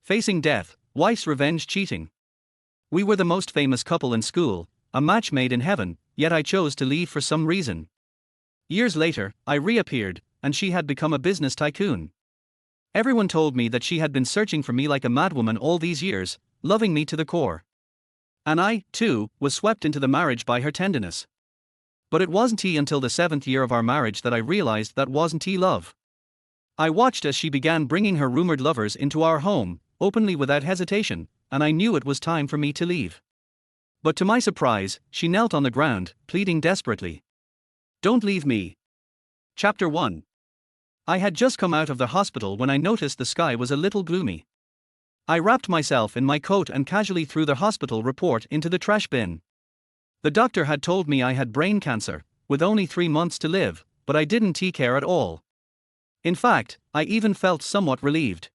Facing death, wife's revenge cheating. We were the most famous couple in school, a match made in heaven, yet I chose to leave for some reason. Years later, I reappeared, and she had become a business tycoon. Everyone told me that she had been searching for me like a madwoman all these years, loving me to the core. And I, too, was swept into the marriage by her tenderness. But it wasn't until the 7th year of our marriage that I realized that wasn't love. I watched as she began bringing her rumored lovers into our home, openly without hesitation, and I knew it was time for me to leave. But to my surprise, she knelt on the ground, pleading desperately. Don't leave me. Chapter 1. I had just come out of the hospital when I noticed the sky was a little gloomy. I wrapped myself in my coat and casually threw the hospital report into the trash bin. The doctor had told me I had brain cancer, with only 3 months to live, but I didn't care at all. In fact, I even felt somewhat relieved.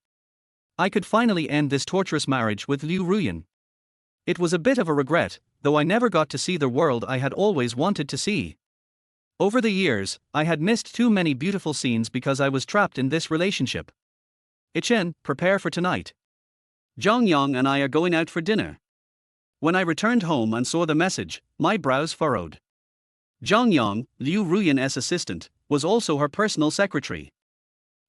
I could finally end this torturous marriage with Liu Ruyan. It was a bit of a regret, though I never got to see the world I had always wanted to see. Over the years, I had missed too many beautiful scenes because I was trapped in this relationship. Ichen, prepare for tonight. Zhang Yang and I are going out for dinner. When I returned home and saw the message, my brows furrowed. Zhang Yang, Liu Ruyan's assistant, was also her personal secretary.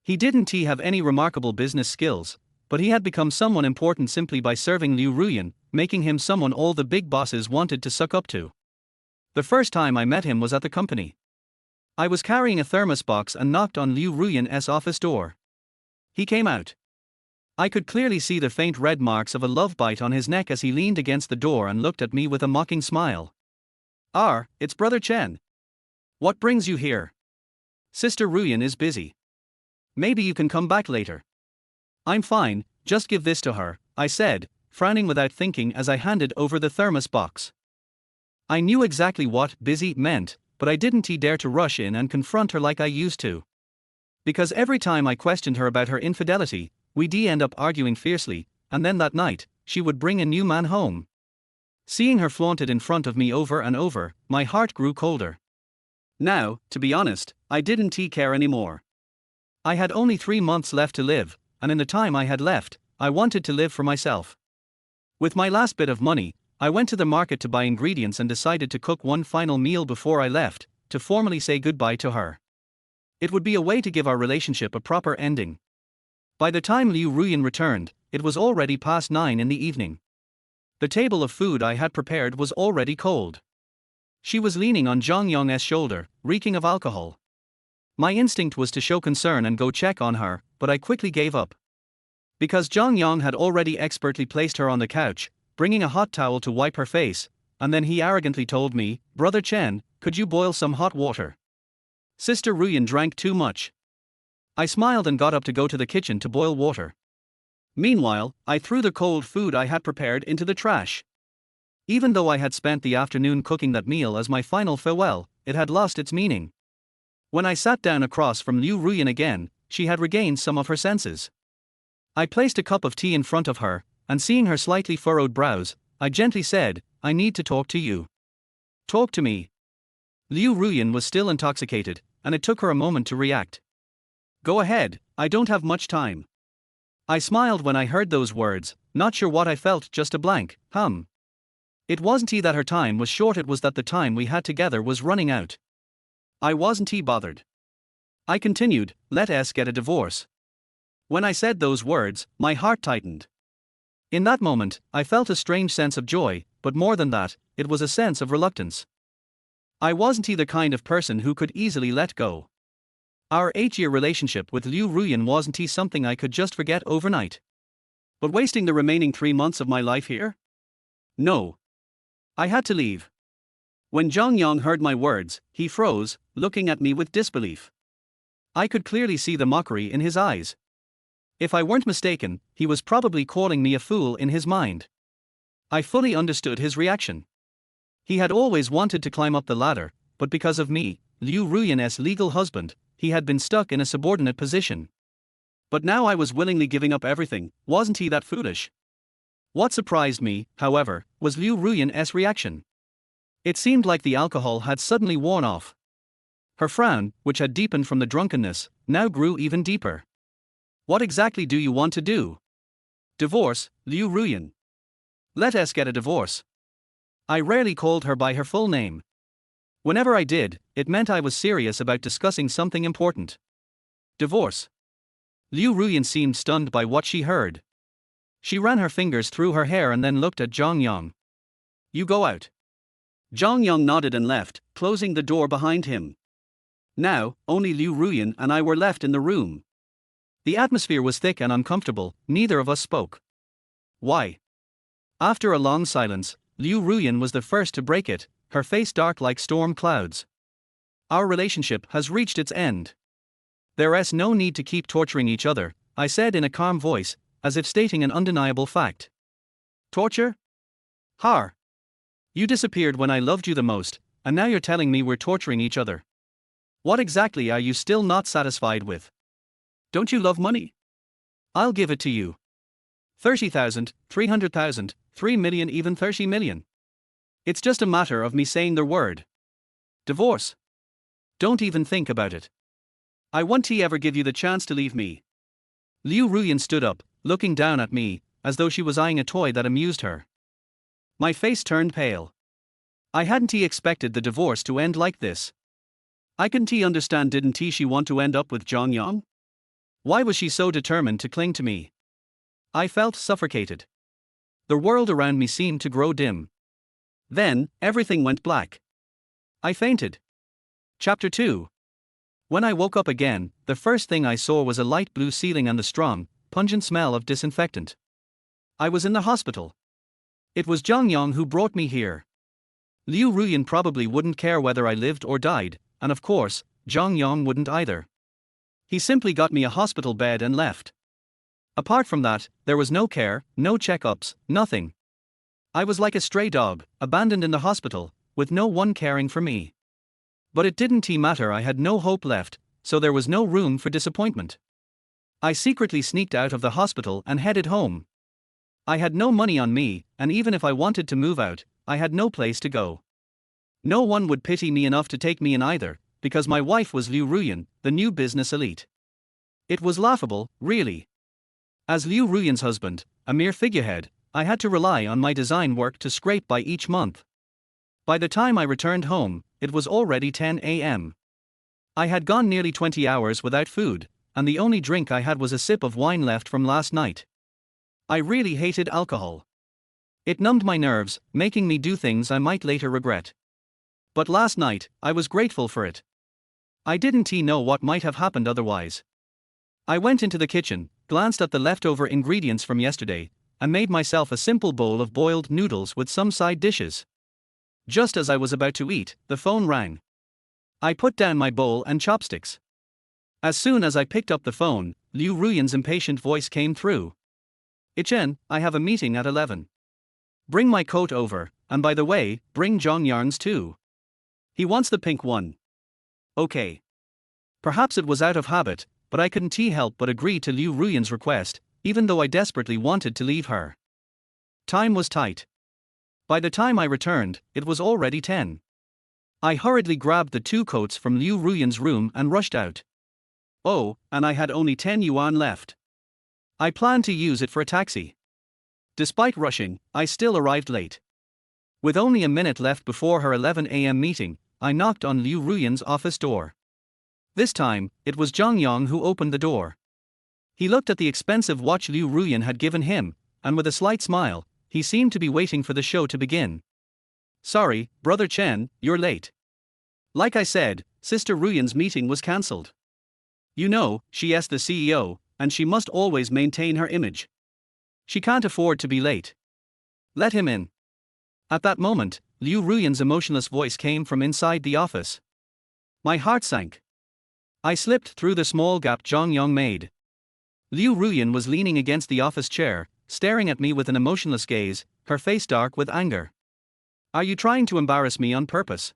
He didn't have any remarkable business skills, but he had become someone important simply by serving Liu Ruyan, making him someone all the big bosses wanted to suck up to. The first time I met him was at the company. I was carrying a thermos box and knocked on Liu Ruyan's office door. He came out. I could clearly see the faint red marks of a love bite on his neck as he leaned against the door and looked at me with a mocking smile. It's Brother Chen. What brings you here? Sister Ruyan is busy. Maybe you can come back later. I'm fine, just give this to her, I said, frowning without thinking as I handed over the thermos box. I knew exactly what busy meant, but I didn't dare to rush in and confront her like I used to. Because every time I questioned her about her infidelity, we'd end up arguing fiercely, and then that night, she would bring a new man home. Seeing her flaunted in front of me over and over, my heart grew colder. Now, to be honest, I didn't care anymore. I had only 3 months left to live, and in the time I had left, I wanted to live for myself. With my last bit of money, I went to the market to buy ingredients and decided to cook one final meal before I left, to formally say goodbye to her. It would be a way to give our relationship a proper ending. By the time Liu Ruyan returned, it was already past 9 in the evening. The table of food I had prepared was already cold. She was leaning on Zhang Yang's shoulder, reeking of alcohol. My instinct was to show concern and go check on her, but I quickly gave up. Because Zhang Yang had already expertly placed her on the couch, bringing a hot towel to wipe her face, and then he arrogantly told me, Brother Chen, could you boil some hot water? Sister Ruyan drank too much. I smiled and got up to go to the kitchen to boil water. Meanwhile, I threw the cold food I had prepared into the trash. Even though I had spent the afternoon cooking that meal as my final farewell, it had lost its meaning. When I sat down across from Liu Ruyan again, she had regained some of her senses. I placed a cup of tea in front of her, and seeing her slightly furrowed brows, I gently said, I need to talk to you. Talk to me. Liu Ruyan was still intoxicated, and it took her a moment to react. Go ahead, I don't have much time. I smiled when I heard those words, not sure what I felt, just a blank hum. It wasn't that her time was short, it was that the time we had together was running out. I wasn't bothered. I continued, let us get a divorce. When I said those words, my heart tightened. In that moment, I felt a strange sense of joy, but more than that, it was a sense of reluctance. I wasn't the kind of person who could easily let go. Our 8-year relationship with Liu Ruyan wasn't something I could just forget overnight. But wasting the remaining 3 months of my life here? No. I had to leave. When Zhang Yang heard my words, he froze, looking at me with disbelief. I could clearly see the mockery in his eyes. If I weren't mistaken, he was probably calling me a fool in his mind. I fully understood his reaction. He had always wanted to climb up the ladder, but because of me, Liu Ruyan's legal husband, he had been stuck in a subordinate position. But now I was willingly giving up everything, wasn't he that foolish? What surprised me, however, was Liu Ruyan's reaction. It seemed like the alcohol had suddenly worn off. Her frown, which had deepened from the drunkenness, now grew even deeper. What exactly do you want to do? Divorce, Liu Ruyan. Let us get a divorce. I rarely called her by her full name. Whenever I did, it meant I was serious about discussing something important. Divorce. Liu Ruyan seemed stunned by what she heard. She ran her fingers through her hair and then looked at Zhang Yang. You go out. Zhang Yang nodded and left, closing the door behind him. Now, only Liu Ruyan and I were left in the room. The atmosphere was thick and uncomfortable, neither of us spoke. Why? After a long silence, Liu Ruyan was the first to break it, her face dark like storm clouds. Our relationship has reached its end. There's no need to keep torturing each other, I said in a calm voice, as if stating an undeniable fact. Torture? Har. You disappeared when I loved you the most, and now you're telling me we're torturing each other. What exactly are you still not satisfied with? Don't you love money? I'll give it to you. 30,000, 300,000, 3 million, even 30 million. It's just a matter of me saying the word. Divorce. Don't even think about it. I won't ever give you the chance to leave me. Liu Ruyan stood up, looking down at me, as though she was eyeing a toy that amused her. My face turned pale. I hadn't expected the divorce to end like this. I couldn't understand, didn't she want to end up with Zhang Yang? Why was she so determined to cling to me? I felt suffocated. The world around me seemed to grow dim. Then, everything went black. I fainted. Chapter 2. When I woke up again, the first thing I saw was a light blue ceiling and the strong, pungent smell of disinfectant. I was in the hospital. It was Zhang Yang who brought me here. Liu Ruyan probably wouldn't care whether I lived or died, and of course, Zhang Yang wouldn't either. He simply got me a hospital bed and left. Apart from that, there was no care, no checkups, nothing. I was like a stray dog, abandoned in the hospital, with no one caring for me. But it didn't matter, I had no hope left, so there was no room for disappointment. I secretly sneaked out of the hospital and headed home. I had no money on me, and even if I wanted to move out, I had no place to go. No one would pity me enough to take me in either, because my wife was Liu Ruyan, the new business elite. It was laughable, really. As Liu Ruyan's husband, a mere figurehead, I had to rely on my design work to scrape by each month. By the time I returned home, it was already 10 a.m. I had gone nearly 20 hours without food, and the only drink I had was a sip of wine left from last night. I really hated alcohol. It numbed my nerves, making me do things I might later regret. But last night, I was grateful for it. I didn't know what might have happened otherwise. I went into the kitchen, glanced at the leftover ingredients from yesterday, and made myself a simple bowl of boiled noodles with some side dishes. Just as I was about to eat, the phone rang. I put down my bowl and chopsticks. As soon as I picked up the phone, Liu Ruyan's impatient voice came through. Ichen, I have a meeting at 11. Bring my coat over, and by the way, bring Zhang Yang's too. He wants the pink one. Okay. Perhaps it was out of habit, but I couldn't help but agree to Liu Ruyan's request, even though I desperately wanted to leave her. Time was tight. By the time I returned, it was already 10. I hurriedly grabbed the 2 coats from Liu Ruyan's room and rushed out. Oh, and I had only 10 yuan left. I planned to use it for a taxi. Despite rushing, I still arrived late. With only a minute left before her 11 a.m. meeting, I knocked on Liu Ruyan's office door. This time, it was Zhang Yang who opened the door. He looked at the expensive watch Liu Ruyan had given him, and with a slight smile, he seemed to be waiting for the show to begin. Sorry, Brother Chen, you're late. Like I said, Sister Ruyan's meeting was cancelled. You know, she's the CEO, and she must always maintain her image. She can't afford to be late. Let him in. At that moment, Liu Ruyan's emotionless voice came from inside the office. My heart sank. I slipped through the small gap Zhang Yang made. Liu Ruyan was leaning against the office chair, staring at me with an emotionless gaze, her face dark with anger. Are you trying to embarrass me on purpose?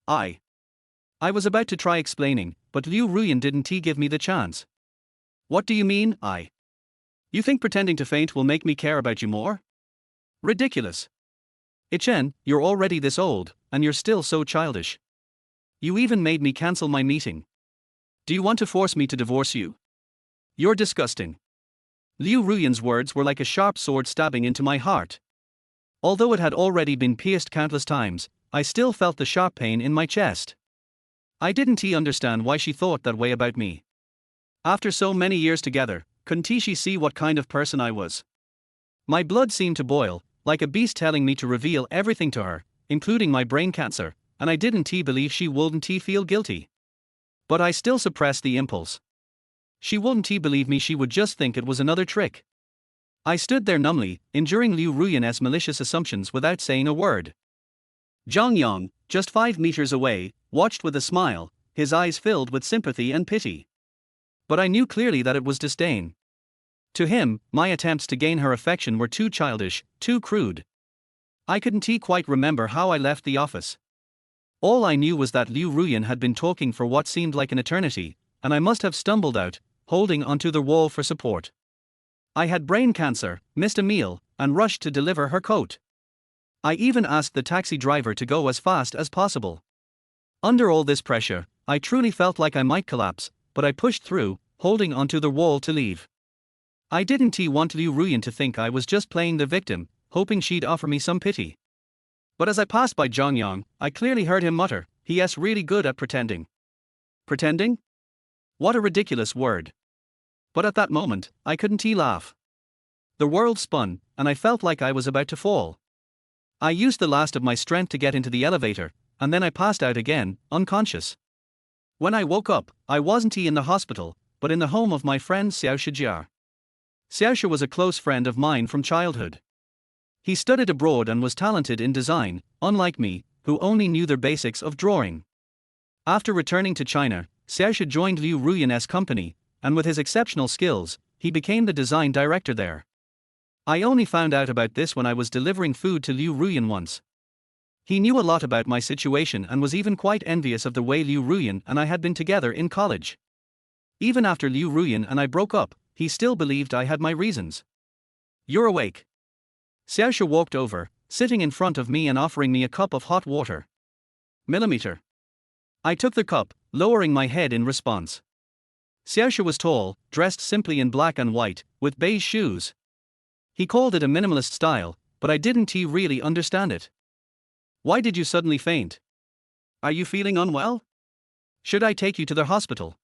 I was about to try explaining, but Liu Ruyan didn't give me the chance. What do you mean, You think pretending to faint will make me care about you more? Ridiculous. Ichen, you're already this old, and you're still so childish. You even made me cancel my meeting. Do you want to force me to divorce you? You're disgusting. Liu Ruyan's words were like a sharp sword stabbing into my heart. Although it had already been pierced countless times, I still felt the sharp pain in my chest. I didn't understand why she thought that way about me. After so many years together, couldn't she see what kind of person I was? My blood seemed to boil, like a beast telling me to reveal everything to her, including my brain cancer, and I didn't believe she wouldn't feel guilty. But I still suppressed the impulse. She wouldn't believe me, she would just think it was another trick. I stood there numbly, enduring Liu Ruyan's malicious assumptions without saying a word. Zhang Yang, just 5 meters away, watched with a smile, his eyes filled with sympathy and pity. But I knew clearly that it was disdain. To him, my attempts to gain her affection were too childish, too crude. I couldn't quite remember how I left the office. All I knew was that Liu Ruyan had been talking for what seemed like an eternity, and I must have stumbled out, holding onto the wall for support. I had brain cancer, missed a meal, and rushed to deliver her coat. I even asked the taxi driver to go as fast as possible. Under all this pressure, I truly felt like I might collapse, but I pushed through, holding onto the wall to leave. I didn't want Liu Ruyan to think I was just playing the victim, hoping she'd offer me some pity. But as I passed by Zhang Yang, I clearly heard him mutter, "He's really good at pretending." Pretending? What a ridiculous word. But at that moment, I couldn't laugh. The world spun, and I felt like I was about to fall. I used the last of my strength to get into the elevator, and then I passed out again, unconscious. When I woke up, I wasn't in the hospital, but in the home of my friend Xiao Shijia. Xiao was a close friend of mine from childhood. He studied abroad and was talented in design, unlike me, who only knew the basics of drawing. After returning to China, Xiao joined Liu Ruyan's company, and with his exceptional skills, he became the design director there. I only found out about this when I was delivering food to Liu Ruyan once. He knew a lot about my situation and was even quite envious of the way Liu Ruyan and I had been together in college. Even after Liu Ruyan and I broke up, he still believed I had my reasons. "You're awake." Xiao walked over, sitting in front of me and offering me a cup of hot water. Millimeter. I took the cup, lowering my head in response. Xiao was tall, dressed simply in black and white, with beige shoes. He called it a minimalist style, but I didn't really understand it. "Why did you suddenly faint? Are you feeling unwell? Should I take you to the hospital?"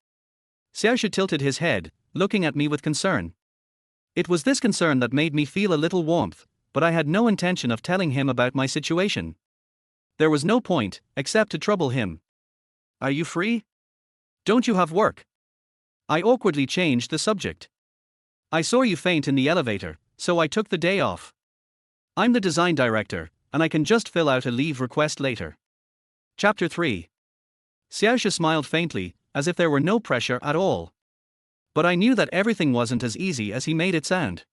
Xiao tilted his head, looking at me with concern. It was this concern that made me feel a little warmth, but I had no intention of telling him about my situation. There was no point, except to trouble him. "Are you free? Don't you have work?" I awkwardly changed the subject. "I saw you faint in the elevator, so I took the day off. I'm the design director, and I can just fill out a leave request later." Chapter 3. Xiao smiled faintly, as if there were no pressure at all. But I knew that everything wasn't as easy as he made it sound.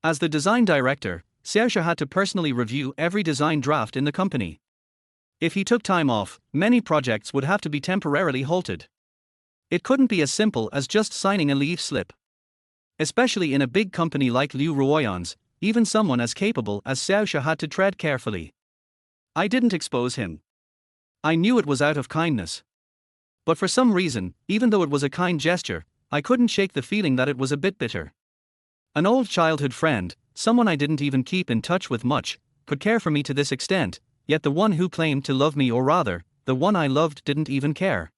As the design director, Xiao had to personally review every design draft in the company. If he took time off, many projects would have to be temporarily halted. It couldn't be as simple as just signing a leave slip. Especially in a big company like Liu Ruoyan's, even someone as capable as Xiao had to tread carefully. I didn't expose him. I knew it was out of kindness. But for some reason, even though it was a kind gesture, I couldn't shake the feeling that it was a bit bitter. An old childhood friend, someone I didn't even keep in touch with much, could care for me to this extent, yet the one who claimed to love me, or rather, the one I loved, didn't even care.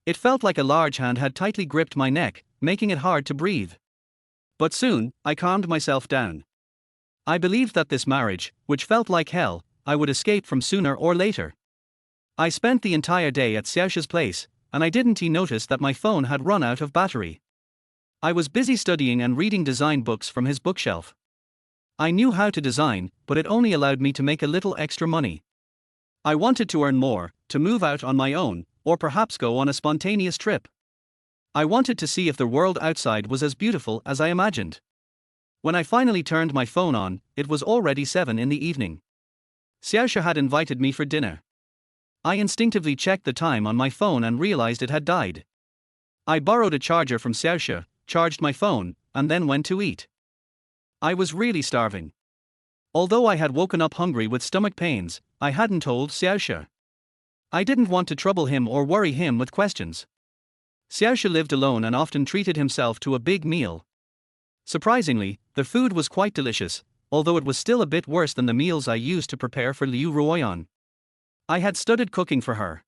It felt like a large hand had tightly gripped my neck, making it hard to breathe. But soon, I calmed myself down. I believed that this marriage, which felt like hell, I would escape from sooner or later. I spent the entire day at Xiao's place, and I didn't notice that my phone had run out of battery. I was busy studying and reading design books from his bookshelf. I knew how to design, but it only allowed me to make a little extra money. I wanted to earn more, to move out on my own, or perhaps go on a spontaneous trip. I wanted to see if the world outside was as beautiful as I imagined. When I finally turned my phone on, it was already 7 in the evening. Xiao had invited me for dinner. I instinctively checked the time on my phone and realized it had died. I borrowed a charger from Xiao, charged my phone, and then went to eat. I was really starving. Although I had woken up hungry with stomach pains, I hadn't told Xiao. I didn't want to trouble him or worry him with questions. Xiao lived alone and often treated himself to a big meal. Surprisingly, the food was quite delicious, although it was still a bit worse than the meals I used to prepare for Liu Ruoyan. I had studied cooking for her.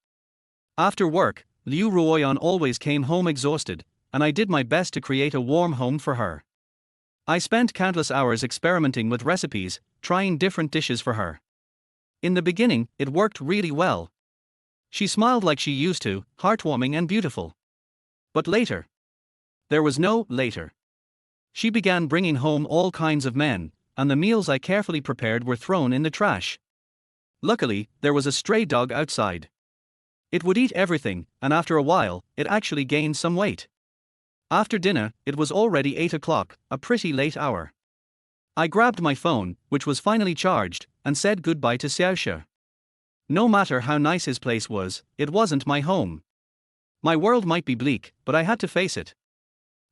After work, Liu Ruoyan always came home exhausted, and I did my best to create a warm home for her. I spent countless hours experimenting with recipes, trying different dishes for her. In the beginning, it worked really well. She smiled like she used to, heartwarming and beautiful. But later. There was no later. She began bringing home all kinds of men, and the meals I carefully prepared were thrown in the trash. Luckily, there was a stray dog outside. It would eat everything, and after a while, it actually gained some weight. After dinner, it was already 8 o'clock, a pretty late hour. I grabbed my phone, which was finally charged, and said goodbye to Xiaoxia. No matter how nice his place was, it wasn't my home. My world might be bleak, but I had to face it.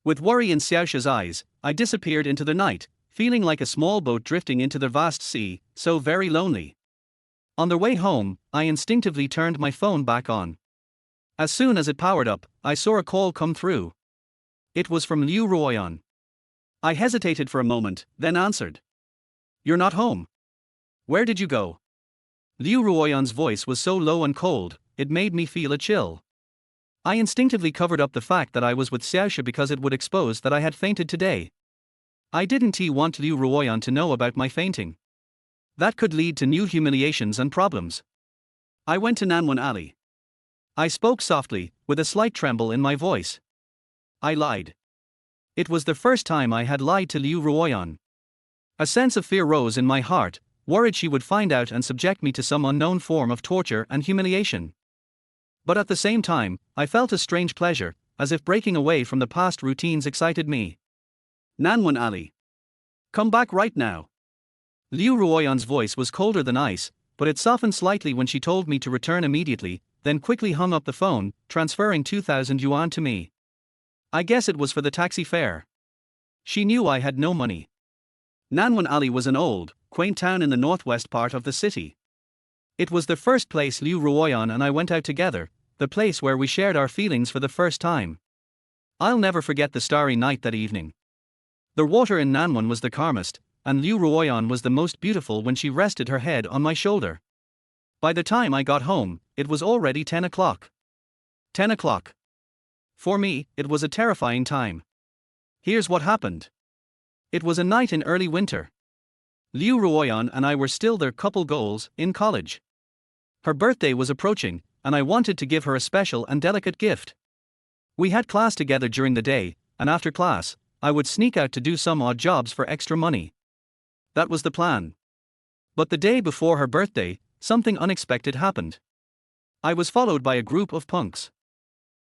With worry in Xiaoxia's eyes, I disappeared into the night, feeling like a small boat drifting into the vast sea, so very lonely. On the way home, I instinctively turned my phone back on. As soon as it powered up, I saw a call come through. It was from Liu Ruoyan. I hesitated for a moment, then answered. "You're not home. Where did you go?" Liu Ruoyan's voice was so low and cold, it made me feel a chill. I instinctively covered up the fact that I was with Xiaoxia because it would expose that I had fainted today. I didn't want Liu Ruoyan to know about my fainting. That could lead to new humiliations and problems. I went to Nanwan Alley. I spoke softly, with a slight tremble in my voice. I lied. It was the first time I had lied to Liu Ruoyan. A sense of fear rose in my heart, worried she would find out and subject me to some unknown form of torture and humiliation. But at the same time, I felt a strange pleasure, as if breaking away from the past routines excited me. "Nanwan Ali. Come back right now." Liu Ruoyan's voice was colder than ice, but it softened slightly when she told me to return immediately, then quickly hung up the phone, transferring 2,000 yuan to me. I guess it was for the taxi fare. She knew I had no money. Nanwan Ali was an old, quaint town in the northwest part of the city. It was the first place Liu Ruoyan and I went out together, the place where we shared our feelings for the first time. I'll never forget the starry night that evening. The water in Nanwan was the calmest, and Liu Ruoyan was the most beautiful when she rested her head on my shoulder. By the time I got home, it was already 10 o'clock. 10 o'clock. For me, it was a terrifying time. Here's what happened. It was a night in early winter. Liu Ruoyan and I were still their couple goals in college. Her birthday was approaching, and I wanted to give her a special and delicate gift. We had class together during the day, and after class, I would sneak out to do some odd jobs for extra money. That was the plan. But the day before her birthday, something unexpected happened. I was followed by a group of punks.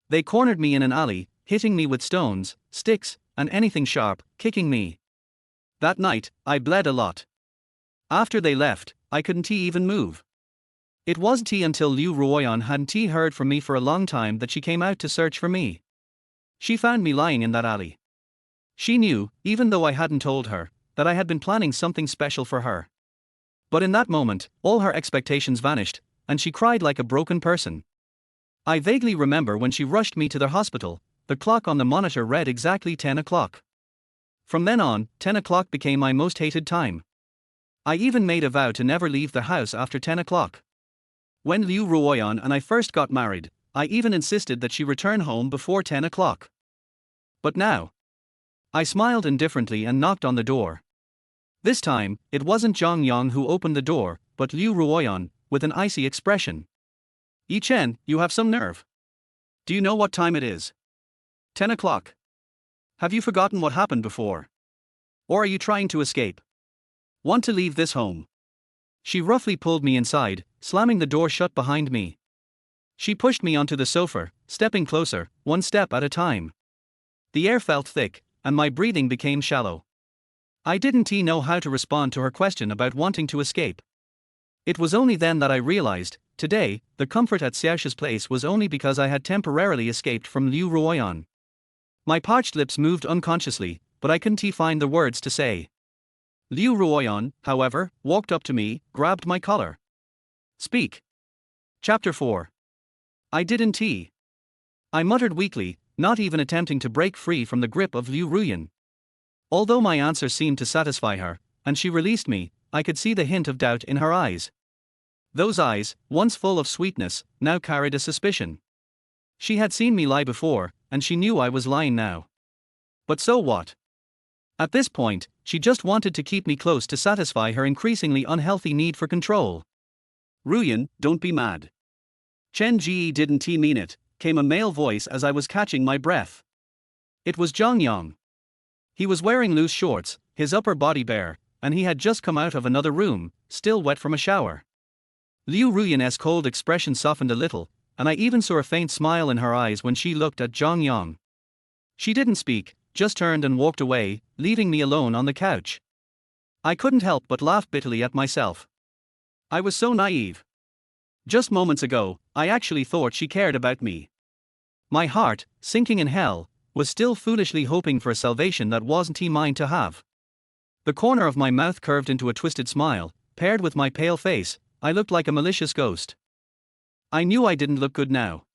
They cornered me in an alley, hitting me with stones, sticks, and anything sharp, kicking me. That night, I bled a lot. After they left, I couldn't even move. It wasn't until Liu Ruoyan hadn't heard from me for a long time that she came out to search for me. She found me lying in that alley. She knew, even though I hadn't told her, that I had been planning something special for her. But in that moment, all her expectations vanished, and she cried like a broken person. I vaguely remember when she rushed me to the hospital, the clock on the monitor read exactly 10 o'clock. From then on, 10 o'clock became my most hated time. I even made a vow to never leave the house after 10 o'clock. When Liu Ruoyan and I first got married, I even insisted that she return home before 10 o'clock. But now. I smiled indifferently and knocked on the door. This time, it wasn't Zhang Yang who opened the door, but Liu Ruoyan, with an icy expression. "Yi Chen, you have some nerve. Do you know what time it is? 10 o'clock. Have you forgotten what happened before? Or are you trying to escape? Want to leave this home?" She roughly pulled me inside, slamming the door shut behind me. She pushed me onto the sofa, stepping closer, one step at a time. The air felt thick, and my breathing became shallow. I didn't know how to respond to her question about wanting to escape. It was only then that I realized, today, the comfort at Xiaoxia's place was only because I had temporarily escaped from Liu Ruoyan. My parched lips moved unconsciously, but I couldn't find the words to say. Liu Ruoyan, however, walked up to me, grabbed my collar. "Speak." Chapter 4. I didn't. I muttered weakly, not even attempting to break free from the grip of Liu Ruoyan. Although my answer seemed to satisfy her, and she released me, I could see the hint of doubt in her eyes. Those eyes, once full of sweetness, now carried a suspicion. She had seen me lie before, and she knew I was lying now. But so what? At this point, she just wanted to keep me close to satisfy her increasingly unhealthy need for control. Ruyan, don't be mad. Chen Ji didn't he mean it, came a male voice as I was catching my breath. It was Zhang Yang. He was wearing loose shorts, his upper body bare, and he had just come out of another room, still wet from a shower. Liu Ruyan's cold expression softened a little, and I even saw a faint smile in her eyes when she looked at Zhang Yang. She didn't speak, just turned and walked away, leaving me alone on the couch. I couldn't help but laugh bitterly at myself. I was so naive. Just moments ago, I actually thought she cared about me. My heart, sinking in hell, was still foolishly hoping for a salvation that wasn't mine to have. The corner of my mouth curved into a twisted smile, paired with my pale face. I looked like a malicious ghost. I knew I didn't look good now.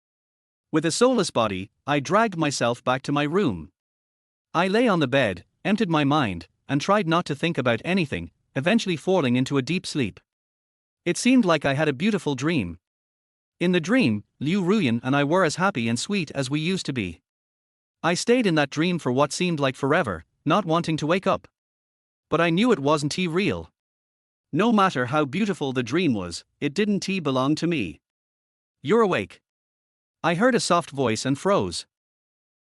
With a soulless body, I dragged myself back to my room. I lay on the bed, emptied my mind, and tried not to think about anything, eventually falling into a deep sleep. It seemed like I had a beautiful dream. In the dream, Liu Ruyan and I were as happy and sweet as we used to be. I stayed in that dream for what seemed like forever, not wanting to wake up. But I knew it wasn't real. No matter how beautiful the dream was, it didn't belong to me. You're awake. I heard a soft voice and froze.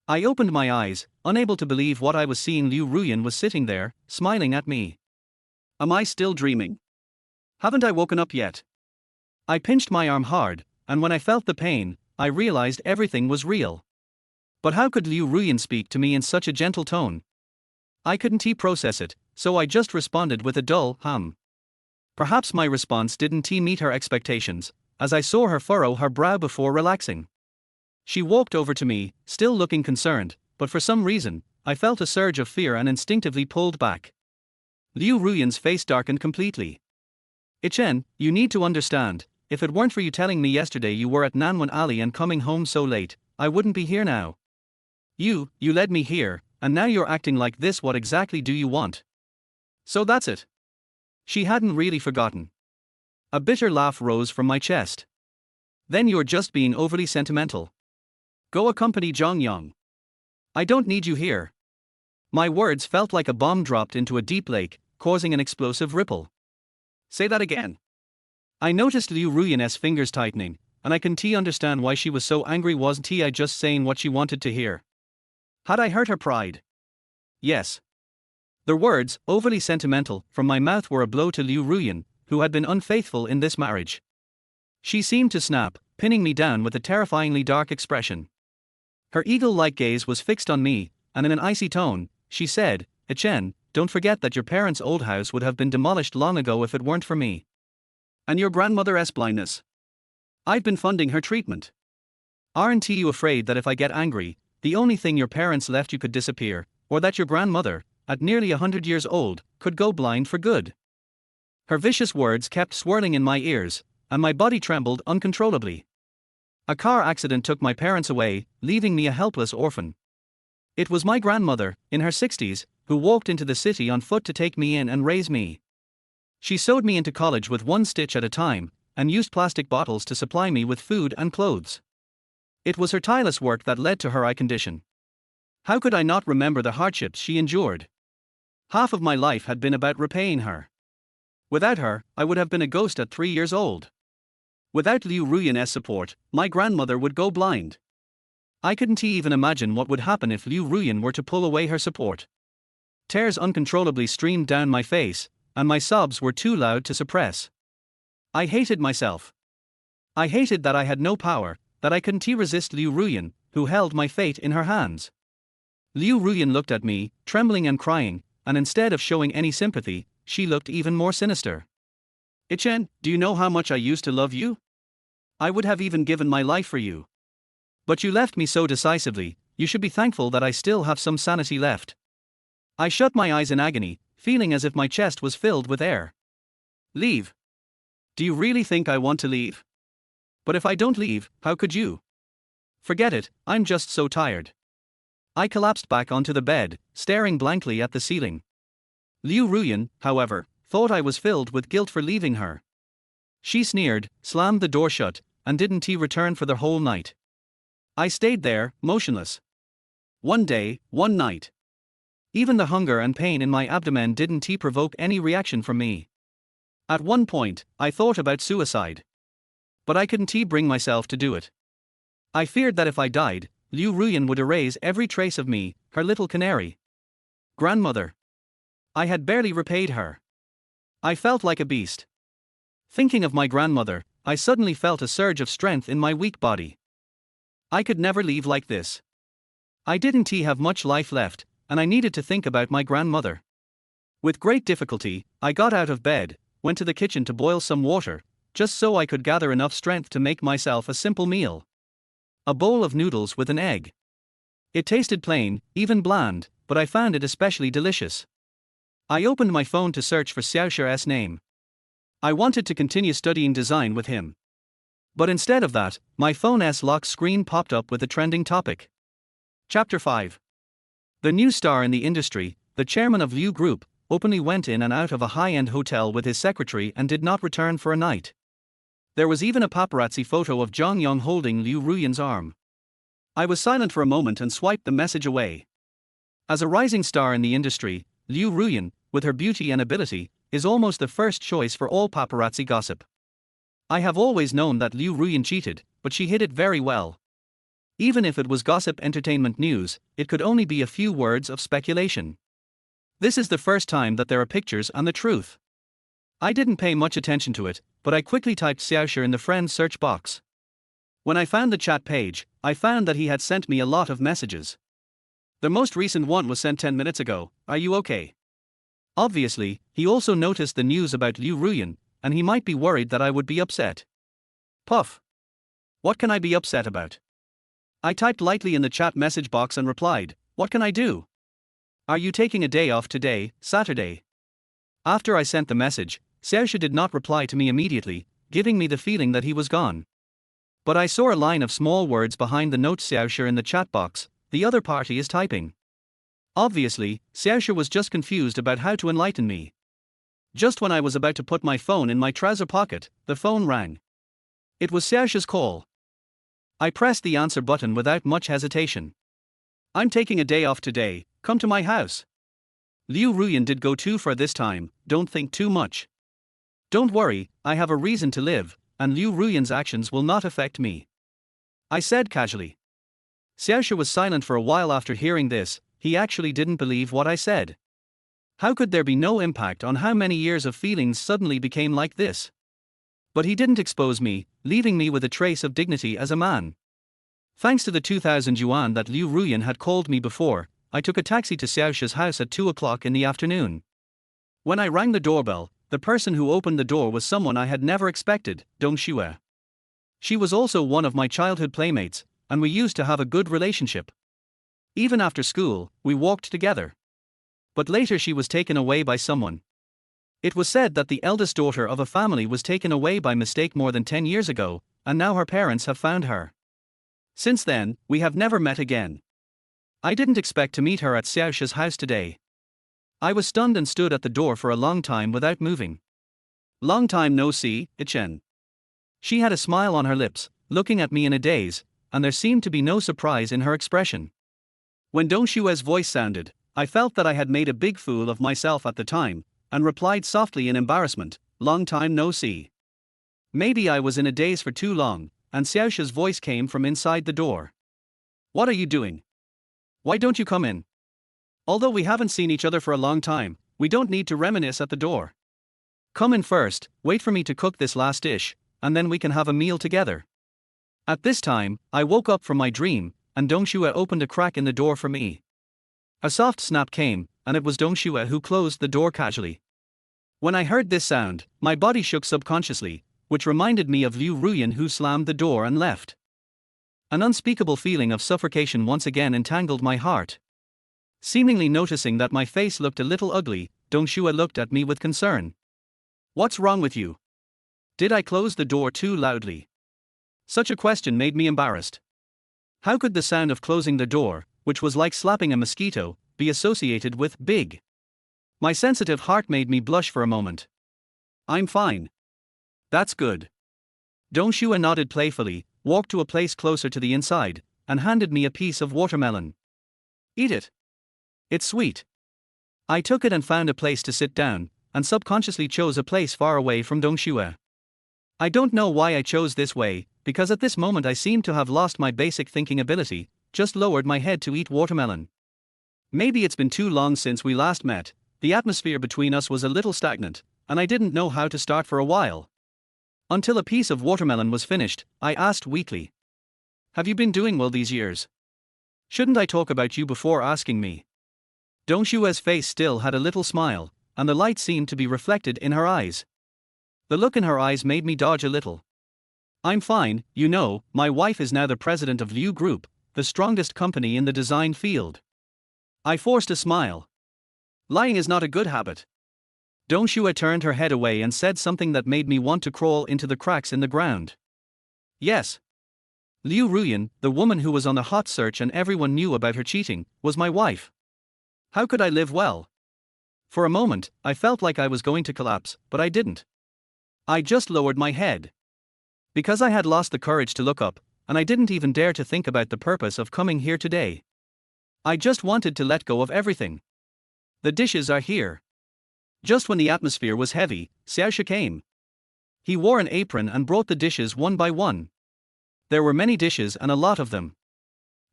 I opened my eyes, unable to believe what I was seeing. Liu Ruyan was sitting there, smiling at me. Am I still dreaming? Haven't I woken up yet? I pinched my arm hard, and when I felt the pain, I realized everything was real. But how could Liu Ruyan speak to me in such a gentle tone? I couldn't process it, so I just responded with a dull hum. Perhaps my response didn't meet her expectations, as I saw her furrow her brow before relaxing. She walked over to me, still looking concerned, but for some reason, I felt a surge of fear and instinctively pulled back. Liu Ruyan's face darkened completely. Ichen, you need to understand, if it weren't for you telling me yesterday you were at Nanwan Alley and coming home so late, I wouldn't be here now. You led me here, and now you're acting like this. What exactly do you want? So that's it. She hadn't really forgotten. A bitter laugh rose from my chest. Then you're just being overly sentimental. Go accompany Zhang Yang. I don't need you here. My words felt like a bomb dropped into a deep lake, causing an explosive ripple. Say that again. I noticed Liu Ruyan's fingers tightening, and I couldn't understand why she was so angry. Wasn't I just saying what she wanted to hear? Had I hurt her pride? Yes. The words, overly sentimental, from my mouth were a blow to Liu Ruyan, who had been unfaithful in this marriage. She seemed to snap, pinning me down with a terrifyingly dark expression. Her eagle-like gaze was fixed on me, and in an icy tone, she said, Ichen, don't forget that your parents' old house would have been demolished long ago if it weren't for me. And your grandmother's blindness. I've been funding her treatment. Aren't you afraid that if I get angry, the only thing your parents left you could disappear, or that your grandmother, at nearly 100 years old, could go blind for good? Her vicious words kept swirling in my ears, and my body trembled uncontrollably. A car accident took my parents away, leaving me a helpless orphan. It was my grandmother, in her 60s, who walked into the city on foot to take me in and raise me. She sewed me into college with one stitch at a time, and used plastic bottles to supply me with food and clothes. It was her tireless work that led to her eye condition. How could I not remember the hardships she endured? Half of my life had been about repaying her. Without her, I would have been a ghost at 3 years old. Without Liu Ruyan's support, my grandmother would go blind. I couldn't even imagine what would happen if Liu Ruyan were to pull away her support. Tears uncontrollably streamed down my face, and my sobs were too loud to suppress. I hated myself. I hated that I had no power, that I couldn't resist Liu Ruyan, who held my fate in her hands. Liu Ruyan looked at me, trembling and crying, and instead of showing any sympathy, she looked even more sinister. Ichen, do you know how much I used to love you? I would have even given my life for you. But you left me so decisively. You should be thankful that I still have some sanity left. I shut my eyes in agony, feeling as if my chest was filled with air. Leave. Do you really think I want to leave? But if I don't leave, how could you? Forget it, I'm just so tired. I collapsed back onto the bed, staring blankly at the ceiling. Liu Ruyan, however, thought I was filled with guilt for leaving her. She sneered, slammed the door shut, and didn't return for the whole night. I stayed there, motionless. One day, one night. Even the hunger and pain in my abdomen didn't provoke any reaction from me. At one point, I thought about suicide. But I couldn't bring myself to do it. I feared that if I died, Liu Ruyan would erase every trace of me, her little canary. Grandmother. I had barely repaid her. I felt like a beast. Thinking of my grandmother, I suddenly felt a surge of strength in my weak body. I could never leave like this. I didn't have much life left, and I needed to think about my grandmother. With great difficulty, I got out of bed, went to the kitchen to boil some water, just so I could gather enough strength to make myself a simple meal. A bowl of noodles with an egg. It tasted plain, even bland, but I found it especially delicious. I opened my phone to search for Xiaoshu's name. I wanted to continue studying design with him. But instead of that, my phone's lock screen popped up with a trending topic. Chapter 5. The new star in the industry, the chairman of Liu Group, openly went in and out of a high-end hotel with his secretary and did not return for a night. There was even a paparazzi photo of Zhang Yong holding Liu Ruyan's arm. I was silent for a moment and swiped the message away. As a rising star in the industry, Liu Ruyan, with her beauty and ability, is almost the first choice for all paparazzi gossip. I have always known that Liu Ruyan cheated, but she hid it very well. Even if it was gossip entertainment news, it could only be a few words of speculation. This is the first time that there are pictures and the truth. I didn't pay much attention to it, but I quickly typed Xiaoshu in the friends search box. When I found the chat page, I found that he had sent me a lot of messages. The most recent one was sent 10 minutes ago. Are you okay? Obviously, he also noticed the news about Liu Ruyan, and he might be worried that I would be upset. Puff. What can I be upset about? I typed lightly in the chat message box and replied, what can I do? Are you taking a day off today, Saturday? After I sent the message, Xiaoshu did not reply to me immediately, giving me the feeling that he was gone. But I saw a line of small words behind the note Xiaoshu in the chat box, the other party is typing. Obviously, Xiaoshu was just confused about how to enlighten me. Just when I was about to put my phone in my trouser pocket, the phone rang. It was Xiaoshu's call. I pressed the answer button without much hesitation. I'm taking a day off today, come to my house. Liu Ruyan did go too far this time, don't think too much. Don't worry, I have a reason to live, and Liu Ruyan's actions will not affect me. I said casually. Xiaoshu was silent for a while after hearing this, he actually didn't believe what I said. How could there be no impact on how many years of feelings suddenly became like this? But he didn't expose me, leaving me with a trace of dignity as a man. Thanks to the 2,000 yuan that Liu Ruyan had called me before, I took a taxi to Xiaoshu's house at 2 o'clock in the afternoon. When I rang the doorbell, the person who opened the door was someone I had never expected, Dong Xue. She was also one of my childhood playmates, and we used to have a good relationship. Even after school, we walked together. But later she was taken away by someone. It was said that the eldest daughter of a family was taken away by mistake more than 10 years ago, and now her parents have found her. Since then, we have never met again. I didn't expect to meet her at Xiaoshu's house today. I was stunned and stood at the door for a long time without moving. Long time no see, Ichen. She had a smile on her lips, looking at me in a daze, and there seemed to be no surprise in her expression. When Dong Xue's voice sounded, I felt that I had made a big fool of myself at the time, and replied softly in embarrassment, long time no see. Maybe I was in a daze for too long, and Xiaoshu's voice came from inside the door. What are you doing? Why don't you come in? Although we haven't seen each other for a long time, we don't need to reminisce at the door. Come in first, wait for me to cook this last dish, and then we can have a meal together. At this time, I woke up from my dream, and Dong Xue opened a crack in the door for me. A soft snap came, and it was Dong Xue who closed the door casually. When I heard this sound, my body shook subconsciously, which reminded me of Liu Ruyan who slammed the door and left. An unspeakable feeling of suffocation once again entangled my heart. Seemingly noticing that my face looked a little ugly, Dong Xue looked at me with concern. What's wrong with you? Did I close the door too loudly? Such a question made me embarrassed. How could the sound of closing the door, which was like slapping a mosquito, be associated with big? My sensitive heart made me blush for a moment. I'm fine. That's good. Dong Shua nodded playfully, walked to a place closer to the inside, and handed me a piece of watermelon. Eat it. It's sweet. I took it and found a place to sit down, and subconsciously chose a place far away from Dong Shua. I don't know why I chose this way, because at this moment I seemed to have lost my basic thinking ability, just lowered my head to eat watermelon. Maybe it's been too long since we last met, the atmosphere between us was a little stagnant, and I didn't know how to start for a while. Until a piece of watermelon was finished, I asked weakly. Have you been doing well these years? Shouldn't I talk about you before asking me? Dong Shua's face still had a little smile, and the light seemed to be reflected in her eyes. The look in her eyes made me dodge a little. I'm fine, you know, my wife is now the president of Liu Group, the strongest company in the design field. I forced a smile. Lying is not a good habit. Dong Shua turned her head away and said something that made me want to crawl into the cracks in the ground. Yes. Liu Ruyan, the woman who was on the hot search and everyone knew about her cheating, was my wife. How could I live well? For a moment, I felt like I was going to collapse, but I didn't. I just lowered my head. Because I had lost the courage to look up, and I didn't even dare to think about the purpose of coming here today. I just wanted to let go of everything. The dishes are here. Just when the atmosphere was heavy, Xiaoshu came. He wore an apron and brought the dishes one by one. There were many dishes and a lot of them.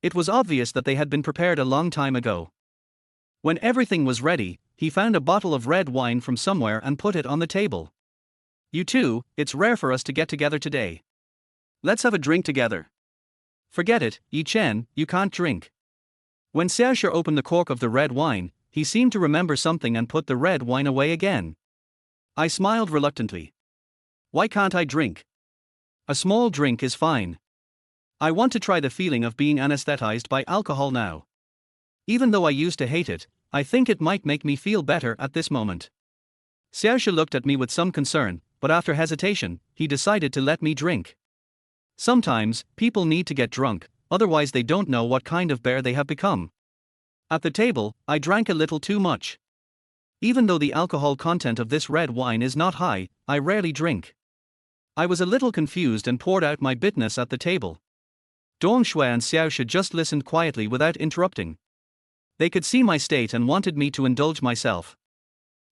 It was obvious that they had been prepared a long time ago. When everything was ready, he found a bottle of red wine from somewhere and put it on the table. You two, it's rare for us to get together today. Let's have a drink together. Forget it, Yi Chen, you can't drink. When Xiaoshu opened the cork of the red wine, he seemed to remember something and put the red wine away again. I smiled reluctantly. Why can't I drink? A small drink is fine. I want to try the feeling of being anesthetized by alcohol now. Even though I used to hate it, I think it might make me feel better at this moment. Xiaoshu looked at me with some concern, but after hesitation, he decided to let me drink. Sometimes, people need to get drunk, otherwise they don't know what kind of bear they have become. At the table, I drank a little too much. Even though the alcohol content of this red wine is not high, I rarely drink. I was a little confused and poured out my bitterness at the table. Dong Shua and Xiaoshu just listened quietly without interrupting. They could see my state and wanted me to indulge myself.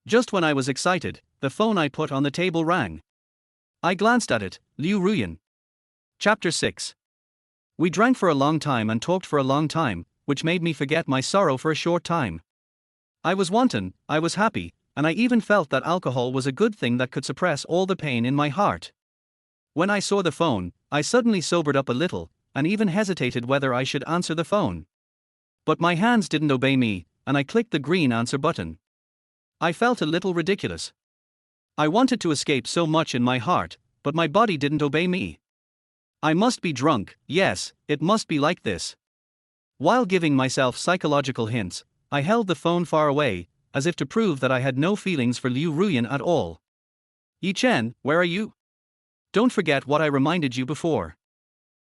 Just when I was excited, the phone I put on the table rang. I glanced at it, Liu Ruyan. Chapter 6. We drank for a long time and talked for a long time, which made me forget my sorrow for a short time. I was wanton, I was happy, and I even felt that alcohol was a good thing that could suppress all the pain in my heart. When I saw the phone, I suddenly sobered up a little, and even hesitated whether I should answer the phone. But my hands didn't obey me, and I clicked the green answer button. I felt a little ridiculous. I wanted to escape so much in my heart, but my body didn't obey me. I must be drunk, yes, it must be like this. While giving myself psychological hints, I held the phone far away, as if to prove that I had no feelings for Liu Ruyan at all. Yi Chen, where are you? Don't forget what I reminded you before.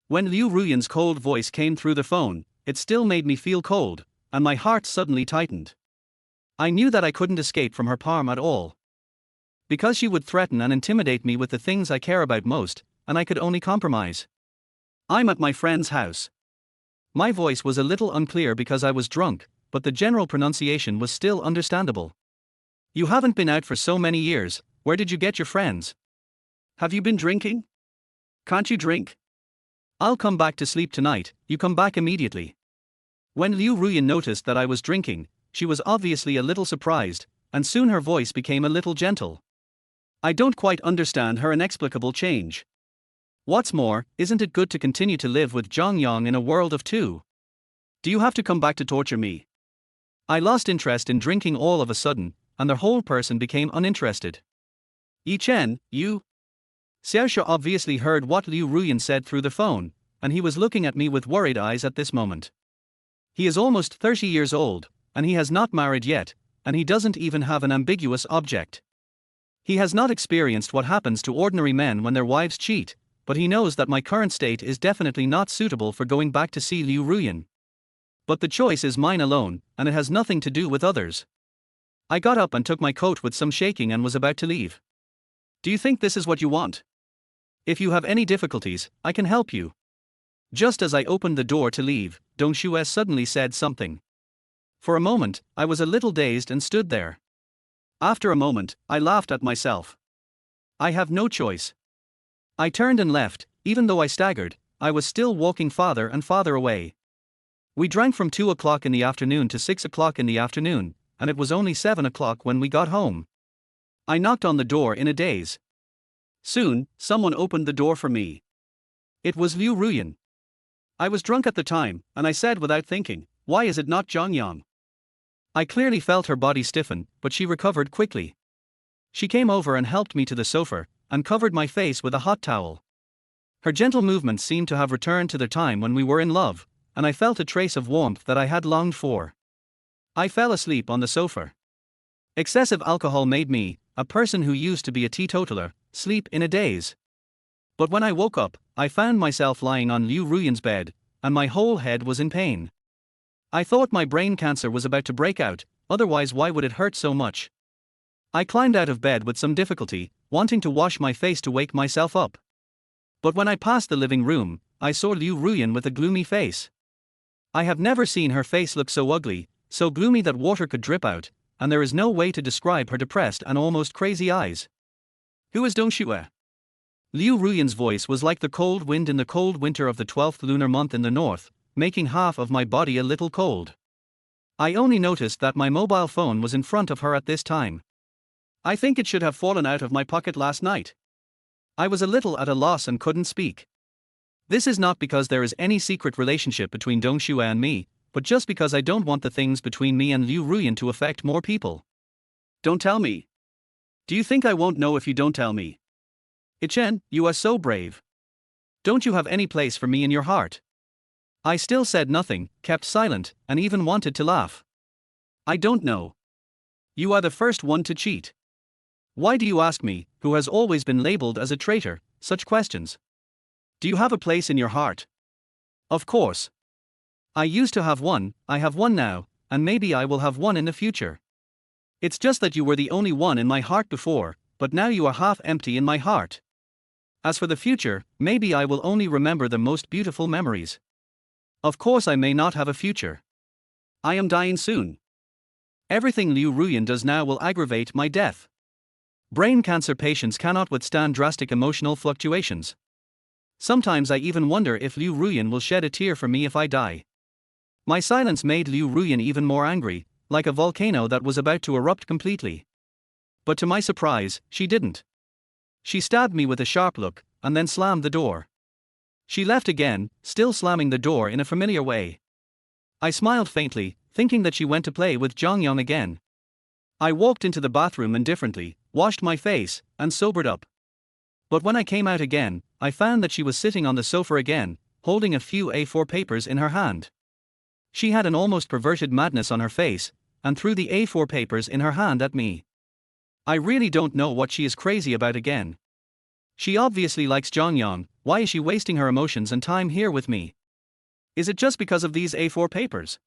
When Liu Ruyan's cold voice came through the phone, it still made me feel cold, and my heart suddenly tightened. I knew that I couldn't escape from her palm at all. Because she would threaten and intimidate me with the things I care about most, and I could only compromise. I'm at my friend's house. My voice was a little unclear because I was drunk, but the general pronunciation was still understandable. You haven't been out for so many years, where did you get your friends? Have you been drinking? Can't you drink? I'll come back to sleep tonight, you come back immediately. When Liu Ruyan noticed that I was drinking, she was obviously a little surprised, and soon her voice became a little gentle. I don't quite understand her inexplicable change. What's more, isn't it good to continue to live with Zhang Yang in a world of two? Do you have to come back to torture me? I lost interest in drinking all of a sudden, and the whole person became uninterested. Yi Chen, you? Xiaoshu obviously heard what Liu Ruyan said through the phone, and he was looking at me with worried eyes at this moment. He is almost 30 years old, and he has not married yet, and he doesn't even have an ambiguous object. He has not experienced what happens to ordinary men when their wives cheat, but he knows that my current state is definitely not suitable for going back to see Liu Ruyan. But the choice is mine alone, and it has nothing to do with others. I got up and took my coat with some shaking and was about to leave. Do you think this is what you want? If you have any difficulties, I can help you. Just as I opened the door to leave, Dong Shue suddenly said something. For a moment, I was a little dazed and stood there. After a moment, I laughed at myself. I have no choice. I turned and left. Even though I staggered, I was still walking farther and farther away. We drank from 2 o'clock in the afternoon to 6 o'clock in the afternoon, and it was only 7 o'clock when we got home. I knocked on the door in a daze. Soon, someone opened the door for me. It was Liu Ruyan. I was drunk at the time, and I said without thinking, "Why is it not Zhongyang?" I clearly felt her body stiffen, but she recovered quickly. She came over and helped me to the sofa, and covered my face with a hot towel. Her gentle movements seemed to have returned to the time when we were in love, and I felt a trace of warmth that I had longed for. I fell asleep on the sofa. Excessive alcohol made me, a person who used to be a teetotaler, sleep in a daze. But when I woke up, I found myself lying on Liu Ruyan's bed, and my whole head was in pain. I thought my brain cancer was about to break out, otherwise why would it hurt so much? I climbed out of bed with some difficulty, wanting to wash my face to wake myself up. But when I passed the living room, I saw Liu Ruyan with a gloomy face. I have never seen her face look so ugly, so gloomy that water could drip out, and there is no way to describe her depressed and almost crazy eyes. Who is Dong Shue? Liu Ruyan's voice was like the cold wind in the cold winter of the 12th lunar month in the north, making half of my body a little cold. I only noticed that my mobile phone was in front of her at this time. I think it should have fallen out of my pocket last night. I was a little at a loss and couldn't speak. This is not because there is any secret relationship between Dong Shue and me, but just because I don't want the things between me and Liu Ruyan to affect more people. Don't tell me. Do you think I won't know if you don't tell me? Ichen, you are so brave. Don't you have any place for me in your heart? I still said nothing, kept silent, and even wanted to laugh. I don't know. You are the first one to cheat. Why do you ask me, who has always been labeled as a traitor, such questions? Do you have a place in your heart? Of course. I used to have one, I have one now, and maybe I will have one in the future. It's just that you were the only one in my heart before, but now you are half empty in my heart. As for the future, maybe I will only remember the most beautiful memories. Of course I may not have a future. I am dying soon. Everything Liu Ruyan does now will aggravate my death. Brain cancer patients cannot withstand drastic emotional fluctuations. Sometimes I even wonder if Liu Ruyan will shed a tear for me if I die. My silence made Liu Ruyan even more angry, like a volcano that was about to erupt completely. But to my surprise, she didn't. She stabbed me with a sharp look, and then slammed the door. She left again, still slamming the door in a familiar way. I smiled faintly, thinking that she went to play with Zhongyang again. I walked into the bathroom indifferently, washed my face, and sobered up. But when I came out again, I found that she was sitting on the sofa again, holding a few A4 papers in her hand. She had an almost perverted madness on her face, and threw the A4 papers in her hand at me. I really don't know what she is crazy about again. She obviously likes Zhongyang. Why is she wasting her emotions and time here with me? Is it just because of these A4 papers?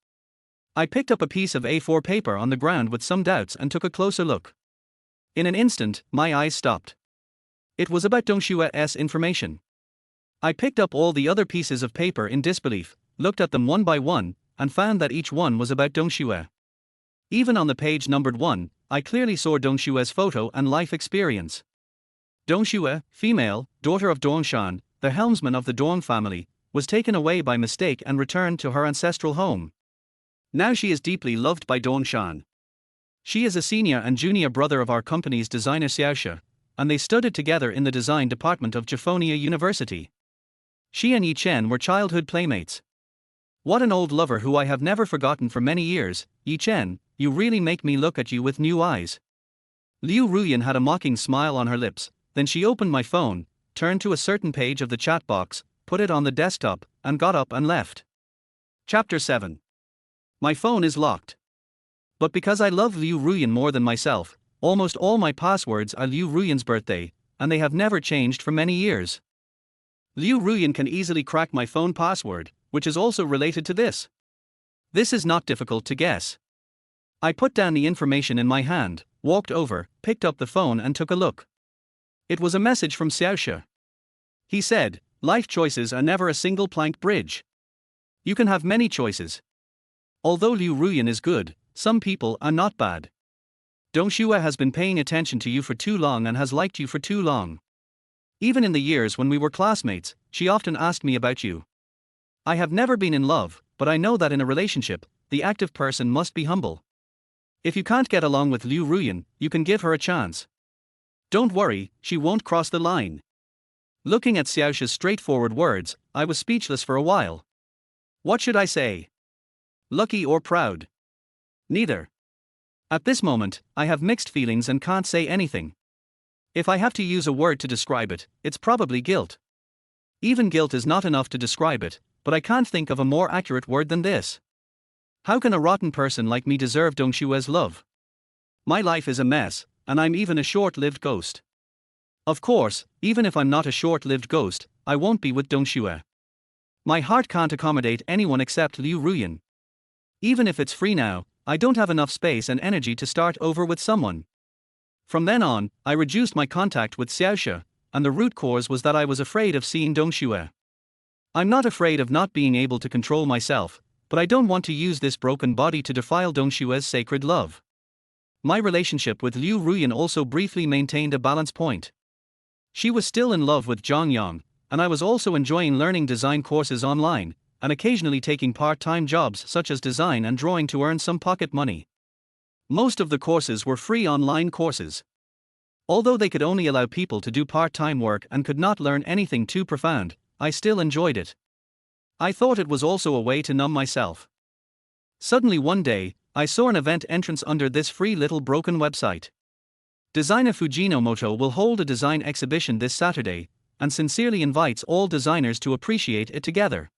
I picked up a piece of A4 paper on the ground with some doubts and took a closer look. In an instant, my eyes stopped. It was about Dong Shue's information. I picked up all the other pieces of paper in disbelief, looked at them one by one, and found that each one was about Dong Shue. Even on the page numbered 1, I clearly saw Dong Shue's photo and life experience. Dong Shue, female, daughter of Dongshan, the helmsman of the Dong family, was taken away by mistake and returned to her ancestral home. Now she is deeply loved by Dongshan. She is a senior and junior brother of our company's designer Xiaoxia, and they studied together in the design department of Japhonia University. She and Yi Chen were childhood playmates. What an old lover who I have never forgotten for many years. Yi Chen, you really make me look at you with new eyes. Liu Ruyan had a mocking smile on her lips, then she opened my phone, turned to a certain page of the chat box, put it on the desktop, and got up and left. Chapter 7. My phone is locked. But because I love Liu Ruyan more than myself, almost all my passwords are Liu Ruyan's birthday, and they have never changed for many years. Liu Ruyan can easily crack my phone password, which is also related to this. This is not difficult to guess. I put down the information in my hand, walked over, picked up the phone and took a look. It was a message from Xiaoxia. He said, "Life choices are never a single plank bridge. You can have many choices. Although Liu Ruyan is good, some people are not bad. Dong Xue has been paying attention to you for too long and has liked you for too long. Even in the years when we were classmates, she often asked me about you. I have never been in love, but I know that in a relationship, the active person must be humble. If you can't get along with Liu Ruyan, you can give her a chance. Don't worry, she won't cross the line." Looking at Xiaoxia's straightforward words, I was speechless for a while. What should I say? Lucky or proud? Neither. At this moment, I have mixed feelings and can't say anything. If I have to use a word to describe it, it's probably guilt. Even guilt is not enough to describe it, but I can't think of a more accurate word than this. How can a rotten person like me deserve Dong Xue's love? My life is a mess, and I'm even a short-lived ghost. Of course, even if I'm not a short-lived ghost, I won't be with Dong Xue. My heart can't accommodate anyone except Liu Ruyan. Even if it's free now, I don't have enough space and energy to start over with someone. From then on, I reduced my contact with Xiaoxia, and the root cause was that I was afraid of seeing Dong Xue. I'm not afraid of not being able to control myself, but I don't want to use this broken body to defile Dong Xue's sacred love. My relationship with Liu Ruyan also briefly maintained a balance point. She was still in love with Zhang Yang, and I was also enjoying learning design courses online, and occasionally taking part-time jobs such as design and drawing to earn some pocket money. Most of the courses were free online courses. Although they could only allow people to do part-time work and could not learn anything too profound, I still enjoyed it. I thought it was also a way to numb myself. Suddenly one day, I saw an event entrance under this free little broken website. Designer Fujinomoto will hold a design exhibition this Saturday, and sincerely invites all designers to appreciate it together.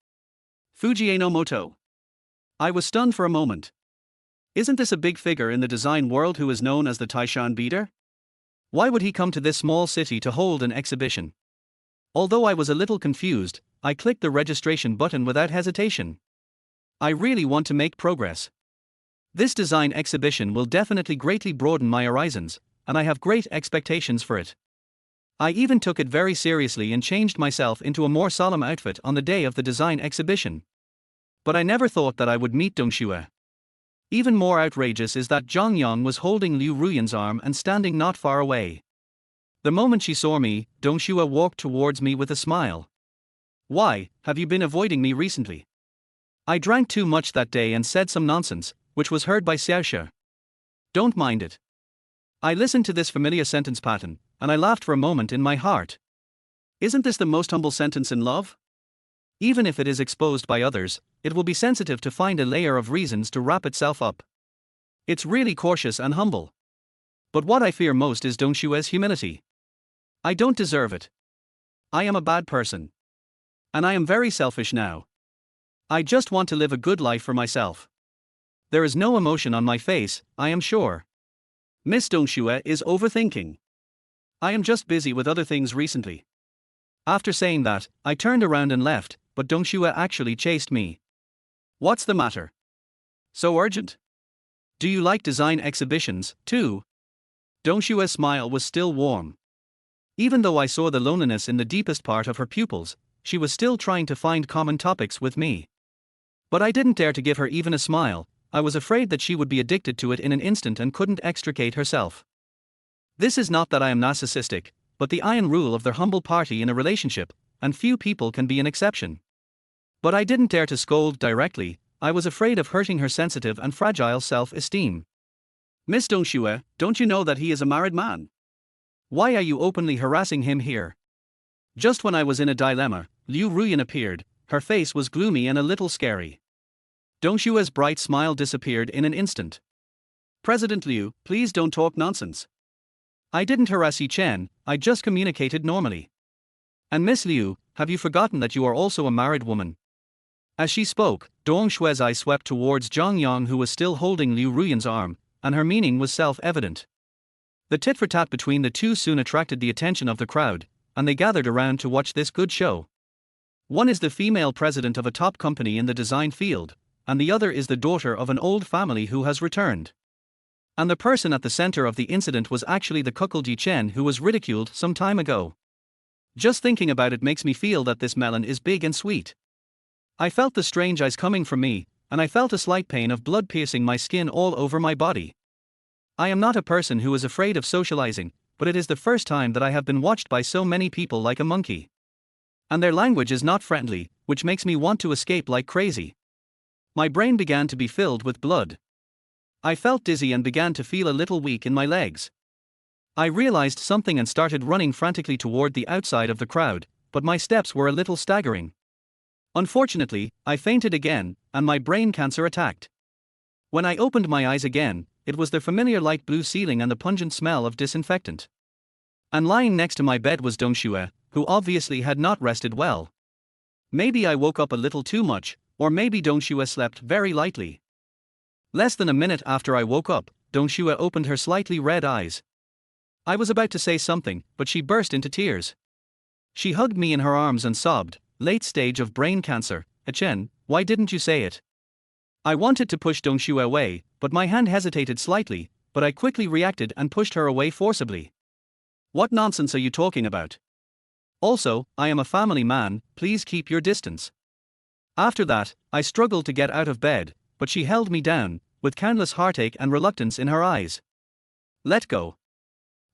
Fujinomoto. I was stunned for a moment. Isn't this a big figure in the design world who is known as the Taishan Beater? Why would he come to this small city to hold an exhibition? Although I was a little confused, I clicked the registration button without hesitation. I really want to make progress. This design exhibition will definitely greatly broaden my horizons, and I have great expectations for it. I even took it very seriously and changed myself into a more solemn outfit on the day of the design exhibition. But I never thought that I would meet Dong Xue. Even more outrageous is that Zhang Yang was holding Liu Ruyan's arm and standing not far away. The moment she saw me, Dong Xue walked towards me with a smile. "Why, have you been avoiding me recently?" I drank too much that day and said some nonsense, which was heard by Xiaoxia. Don't mind it. I listened to this familiar sentence pattern, and I laughed for a moment in my heart. Isn't this the most humble sentence in love? Even if it is exposed by others, it will be sensitive to find a layer of reasons to wrap itself up. It's really cautious and humble. But what I fear most is Dong Xue's humility. I don't deserve it. I am a bad person. And I am very selfish now. I just want to live a good life for myself. There is no emotion on my face, I am sure. Miss Dong Xue is overthinking. I am just busy with other things recently. After saying that, I turned around and left, but Dong Xue actually chased me. What's the matter? So urgent? Do you like design exhibitions, too? Dong Xue's smile was still warm. Even though I saw the loneliness in the deepest part of her pupils, she was still trying to find common topics with me. But I didn't dare to give her even a smile. I was afraid that she would be addicted to it in an instant and couldn't extricate herself. This is not that I am narcissistic, but the iron rule of their humble party in a relationship, and few people can be an exception. But I didn't dare to scold directly. I was afraid of hurting her sensitive and fragile self-esteem. Miss Dong Xue, don't you know that he is a married man? Why are you openly harassing him here? Just when I was in a dilemma, Liu Ruyan appeared. Her face was gloomy and a little scary. Dong Xue's bright smile disappeared in an instant. President Liu, please don't talk nonsense. I didn't harass Yi Chen, I just communicated normally. And Miss Liu, have you forgotten that you are also a married woman? As she spoke, Dong Xue's eye swept towards Zhang Yang, who was still holding Liu Ruyan's arm, and her meaning was self-evident. The tit-for-tat between the two soon attracted the attention of the crowd, and they gathered around to watch this good show. One is the female president of a top company in the design field, and the other is the daughter of an old family who has returned. And the person at the center of the incident was actually the cuckold Yi Chen who was ridiculed some time ago. Just thinking about it makes me feel that this melon is big and sweet. I felt the strange eyes coming from me, and I felt a slight pain of blood piercing my skin all over my body. I am not a person who is afraid of socializing, but it is the first time that I have been watched by so many people like a monkey. And their language is not friendly, which makes me want to escape like crazy. My brain began to be filled with blood. I felt dizzy and began to feel a little weak in my legs. I realized something and started running frantically toward the outside of the crowd, but my steps were a little staggering. Unfortunately, I fainted again, and my brain cancer attacked. When I opened my eyes again, it was the familiar light blue ceiling and the pungent smell of disinfectant. And lying next to my bed was Dong Shue, who obviously had not rested well. Maybe I woke up a little too much, or maybe Dong Shue slept very lightly. Less than a minute after I woke up, Dong Shue opened her slightly red eyes. I was about to say something, but she burst into tears. She hugged me in her arms and sobbed, "Late stage of brain cancer, Chen, why didn't you say it?" I wanted to push Dong Shue away, but my hand hesitated slightly, but I quickly reacted and pushed her away forcibly. "What nonsense are you talking about? Also, I am a family man, please keep your distance." After that, I struggled to get out of bed, but she held me down, with countless heartache and reluctance in her eyes. "Let go."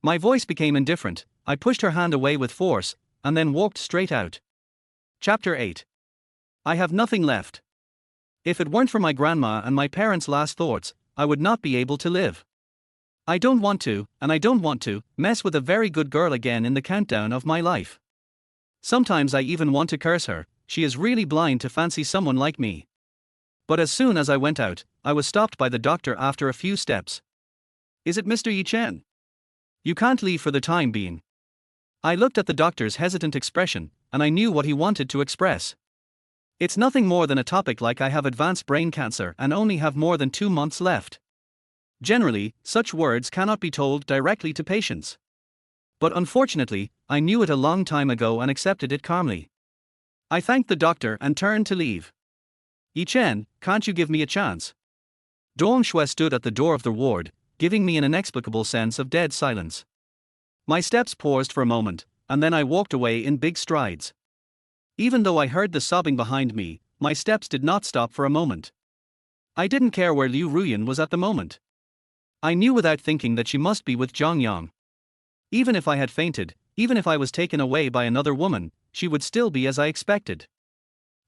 My voice became indifferent, I pushed her hand away with force, and then walked straight out. Chapter 8. I have nothing left. If it weren't for my grandma and my parents' last thoughts, I would not be able to live. I don't want to, and I don't want to, mess with a very good girl again in the countdown of my life. Sometimes I even want to curse her, she is really blind to fancy someone like me. But as soon as I went out, I was stopped by the doctor after a few steps. "Is it Mr. Yi Chen? You can't leave for the time being." I looked at the doctor's hesitant expression, and I knew what he wanted to express. It's nothing more than a topic like I have advanced brain cancer and only have more than 2 months left. Generally, such words cannot be told directly to patients. But unfortunately, I knew it a long time ago and accepted it calmly. I thanked the doctor and turned to leave. "Yi Chen, can't you give me a chance?" Dong Shue stood at the door of the ward, giving me an inexplicable sense of dead silence. My steps paused for a moment, and then I walked away in big strides. Even though I heard the sobbing behind me, my steps did not stop for a moment. I didn't care where Liu Ruyan was at the moment. I knew without thinking that she must be with Zhang Yang. Even if I had fainted, even if I was taken away by another woman, she would still be as I expected.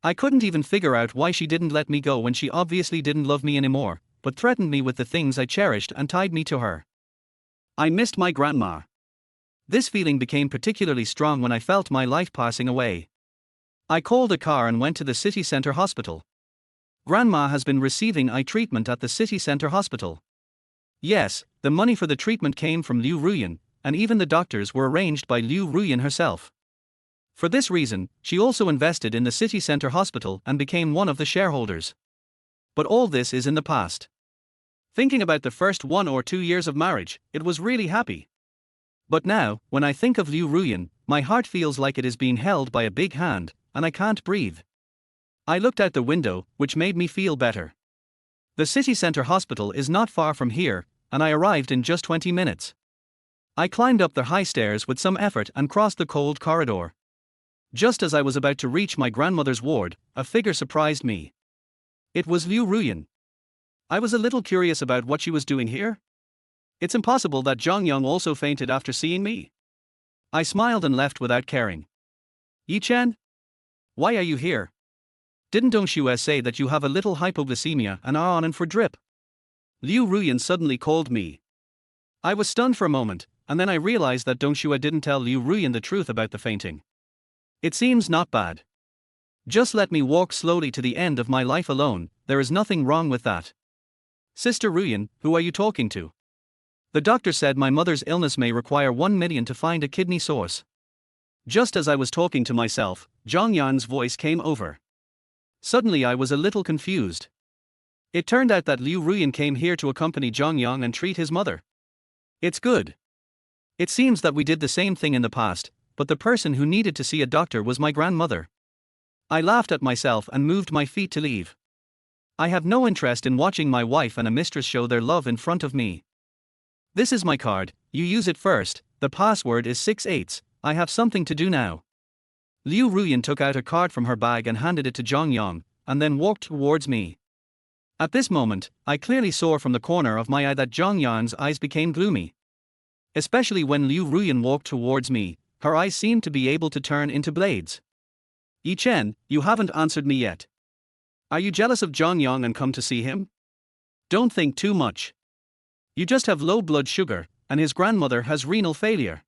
I couldn't even figure out why she didn't let me go when she obviously didn't love me anymore, but threatened me with the things I cherished and tied me to her. I missed my grandma. This feeling became particularly strong when I felt my life passing away. I called a car and went to the city center hospital. Grandma has been receiving eye treatment at the city center hospital. Yes, the money for the treatment came from Liu Ruyan, and even the doctors were arranged by Liu Ruyan herself. For this reason, she also invested in the city center hospital and became one of the shareholders. But all this is in the past. Thinking about the first 1 or 2 years of marriage, it was really happy. But now, when I think of Liu Ruyan, my heart feels like it is being held by a big hand, and I can't breathe. I looked out the window, which made me feel better. The city center hospital is not far from here, and I arrived in just 20 minutes. I climbed up the high stairs with some effort and crossed the cold corridor. Just as I was about to reach my grandmother's ward, a figure surprised me. It was Liu Ruyan. I was a little curious about what she was doing here. It's impossible that Zhang Yang also fainted after seeing me. I smiled and left without caring. "Yi Chen? Why are you here? Didn't Dong Shue say that you have a little hypoglycemia and are on for drip?" Liu Ruyan suddenly called me. I was stunned for a moment, and then I realized that Dong Shue didn't tell Liu Ruyan the truth about the fainting. It seems not bad. Just let me walk slowly to the end of my life alone, there is nothing wrong with that. "Sister Ruyan, who are you talking to?" The doctor said my mother's illness may require 1 million to find a kidney source. Just as I was talking to myself, Zhang Yan's voice came over. Suddenly I was a little confused. It turned out that Liu Ruyan came here to accompany Zhang Yang and treat his mother. It's good. It seems that we did the same thing in the past, but the person who needed to see a doctor was my grandmother. I laughed at myself and moved my feet to leave. I have no interest in watching my wife and a mistress show their love in front of me. This is my card, you use it first, the password is 6/8, I have something to do now. Liu Ruyan took out a card from her bag and handed it to Zhang Yang, and then walked towards me. At this moment, I clearly saw from the corner of my eye that Zhang Yang's eyes became gloomy. Especially when Liu Ruyan walked towards me, her eyes seemed to be able to turn into blades. Yi Chen, you haven't answered me yet. Are you jealous of Zhang Yang and come to see him? Don't think too much. You just have low blood sugar, and his grandmother has renal failure.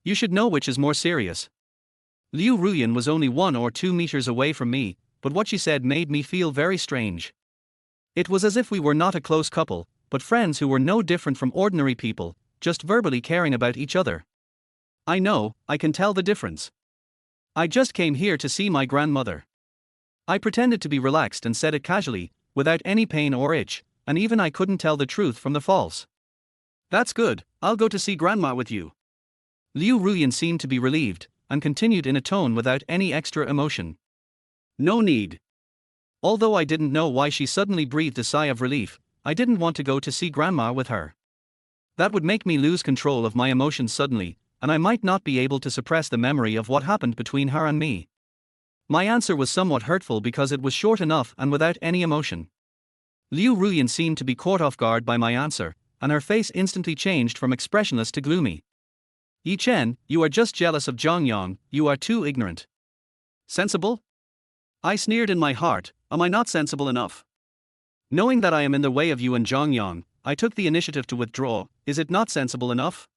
You should know which is more serious. Liu Ruyan was only 1 or 2 meters away from me, but what she said made me feel very strange. It was as if we were not a close couple, but friends who were no different from ordinary people, just verbally caring about each other. I know, I can tell the difference. I just came here to see my grandmother. I pretended to be relaxed and said it casually, without any pain or itch, and even I couldn't tell the truth from the false. That's good, I'll go to see grandma with you. Liu Ruyan seemed to be relieved, and continued in a tone without any extra emotion. No need. Although I didn't know why she suddenly breathed a sigh of relief, I didn't want to go to see grandma with her. That would make me lose control of my emotions suddenly, and I might not be able to suppress the memory of what happened between her and me. My answer was somewhat hurtful because it was short enough and without any emotion. Liu Ruyan seemed to be caught off guard by my answer, and her face instantly changed from expressionless to gloomy. Yi Chen, you are just jealous of Zhang Yang, you are too ignorant. Sensible? I sneered in my heart, am I not sensible enough? Knowing that I am in the way of you and Zhang Yang, I took the initiative to withdraw, is it not sensible enough?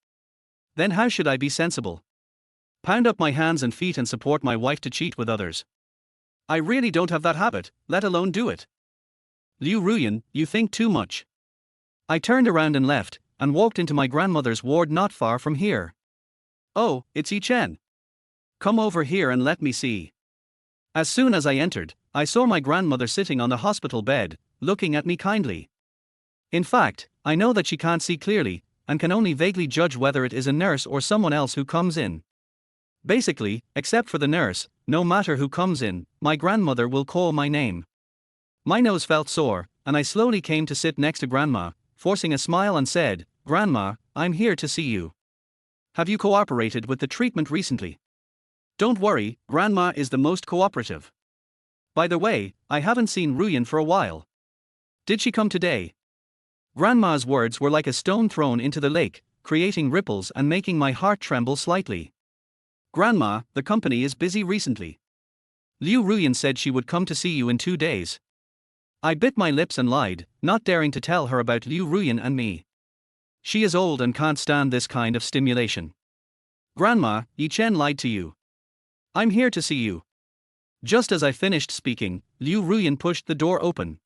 Then how should I be sensible? Pound up my hands and feet and support my wife to cheat with others? I really don't have that habit, let alone do it. Liu Ruyan, you think too much. I turned around and left, and walked into my grandmother's ward not far from here. Oh, it's Yi Chen. Come over here and let me see. As soon as I entered, I saw my grandmother sitting on the hospital bed, looking at me kindly. In fact, I know that she can't see clearly, and can only vaguely judge whether it is a nurse or someone else who comes in. Basically, except for the nurse, no matter who comes in, my grandmother will call my name. My nose felt sore, and I slowly came to sit next to Grandma, forcing a smile and said, Grandma, I'm here to see you. Have you cooperated with the treatment recently? Don't worry, Grandma is the most cooperative. By the way, I haven't seen Ruyan for a while. Did she come today? Grandma's words were like a stone thrown into the lake, creating ripples and making my heart tremble slightly. Grandma, the company is busy recently. Liu Ruyan said she would come to see you in 2 days. I bit my lips and lied, not daring to tell her about Liu Ruyan and me. She is old and can't stand this kind of stimulation. Grandma, Yi Chen lied to you. I'm here to see you. Just as I finished speaking, Liu Ruyan pushed the door open.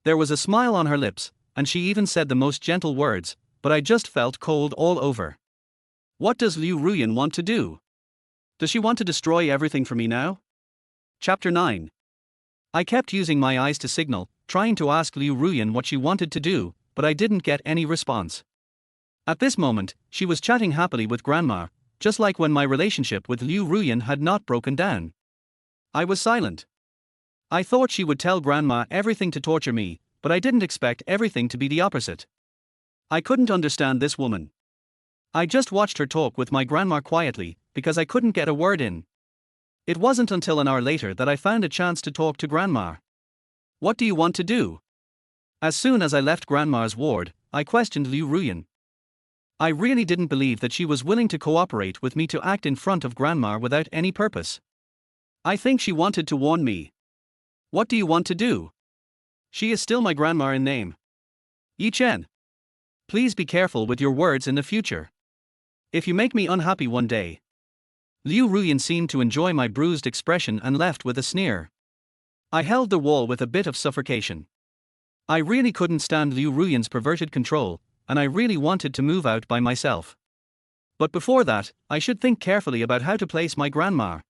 There was a smile on her lips, and she even said the most gentle words, but I just felt cold all over. What does Liu Ruyan want to do? Does she want to destroy everything for me now? Chapter 9. I kept using my eyes to signal, trying to ask Liu Ruyan what she wanted to do, but I didn't get any response. At this moment, she was chatting happily with Grandma, just like when my relationship with Liu Ruyan had not broken down. I was silent. I thought she would tell Grandma everything to torture me, but I didn't expect everything to be the opposite. I couldn't understand this woman. I just watched her talk with my grandma quietly, because I couldn't get a word in. It wasn't until an hour later that I found a chance to talk to Grandma. What do you want to do? As soon as I left Grandma's ward, I questioned Liu Ruyan. I really didn't believe that she was willing to cooperate with me to act in front of Grandma without any purpose. I think she wanted to warn me. What do you want to do? She is still my grandma in name. Yi Chen. Please be careful with your words in the future. If you make me unhappy one day. Liu Ruyan seemed to enjoy my bruised expression and left with a sneer. I held the wall with a bit of suffocation. I really couldn't stand Liu Ruyan's perverted control, and I really wanted to move out by myself. But before that, I should think carefully about how to place my grandma.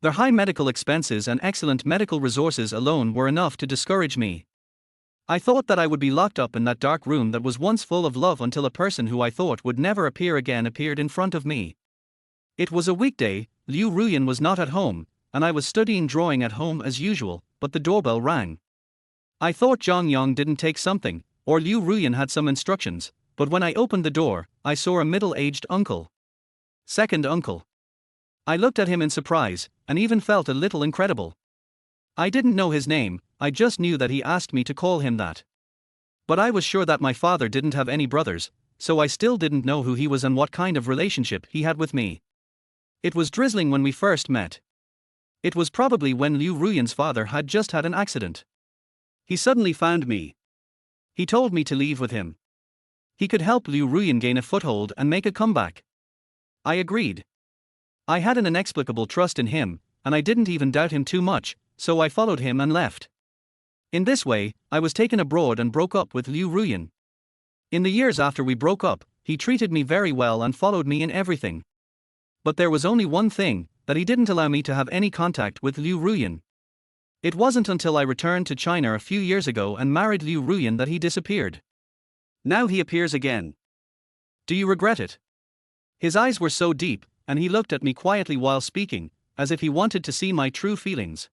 Their high medical expenses and excellent medical resources alone were enough to discourage me. I thought that I would be locked up in that dark room that was once full of love until a person who I thought would never appear again appeared in front of me. It was a weekday, Liu Ruyan was not at home, and I was studying drawing at home as usual, but the doorbell rang. I thought Zhang Yang didn't take something, or Liu Ruyan had some instructions, but when I opened the door, I saw a middle-aged uncle. Second uncle. I looked at him in surprise, and even felt a little incredible. I didn't know his name, I just knew that he asked me to call him that. But I was sure that my father didn't have any brothers, so I still didn't know who he was and what kind of relationship he had with me. It was drizzling when we first met. It was probably when Liu Ruyan's father had just had an accident. He suddenly found me. He told me to leave with him. He could help Liu Ruyan gain a foothold and make a comeback. I agreed. I had an inexplicable trust in him, and I didn't even doubt him too much, so I followed him and left. In this way, I was taken abroad and broke up with Liu Ruyan. In the years after we broke up, he treated me very well and followed me in everything. But there was only one thing, that he didn't allow me to have any contact with Liu Ruyan. It wasn't until I returned to China a few years ago and married Liu Ruyan that he disappeared. Now he appears again. Do you regret it? His eyes were so deep, and he looked at me quietly while speaking, as if he wanted to see my true feelings.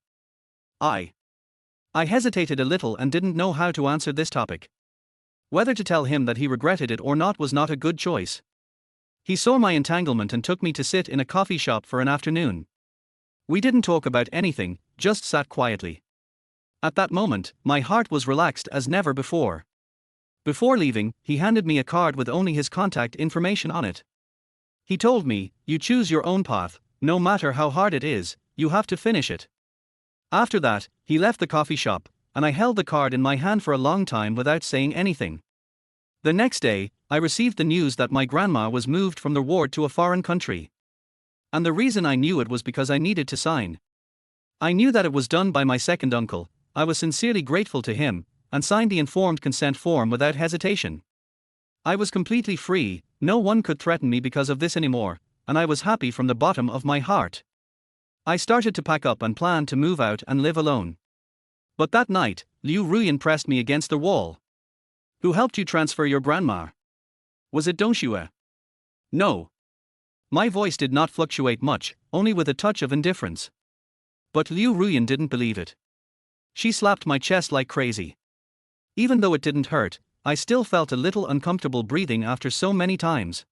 I hesitated a little and didn't know how to answer this topic. Whether to tell him that he regretted it or not was not a good choice. He saw my entanglement and took me to sit in a coffee shop for an afternoon. We didn't talk about anything, just sat quietly. At that moment, my heart was relaxed as never before. Before leaving, he handed me a card with only his contact information on it. He told me, "You choose your own path, no matter how hard it is, you have to finish it." After that, he left the coffee shop, and I held the card in my hand for a long time without saying anything. The next day, I received the news that my grandma was moved from the ward to a foreign country. And the reason I knew it was because I needed to sign. I knew that it was done by my second uncle. I was sincerely grateful to him, and signed the informed consent form without hesitation. I was completely free, no one could threaten me because of this anymore, and I was happy from the bottom of my heart. I started to pack up and planned to move out and live alone. But that night, Liu Ruyan pressed me against the wall. "Who helped you transfer your grandma? Was it Dongxue?" "No." My voice did not fluctuate much, only with a touch of indifference. But Liu Ruyan didn't believe it. She slapped my chest like crazy. Even though it didn't hurt, I still felt a little uncomfortable breathing after so many times.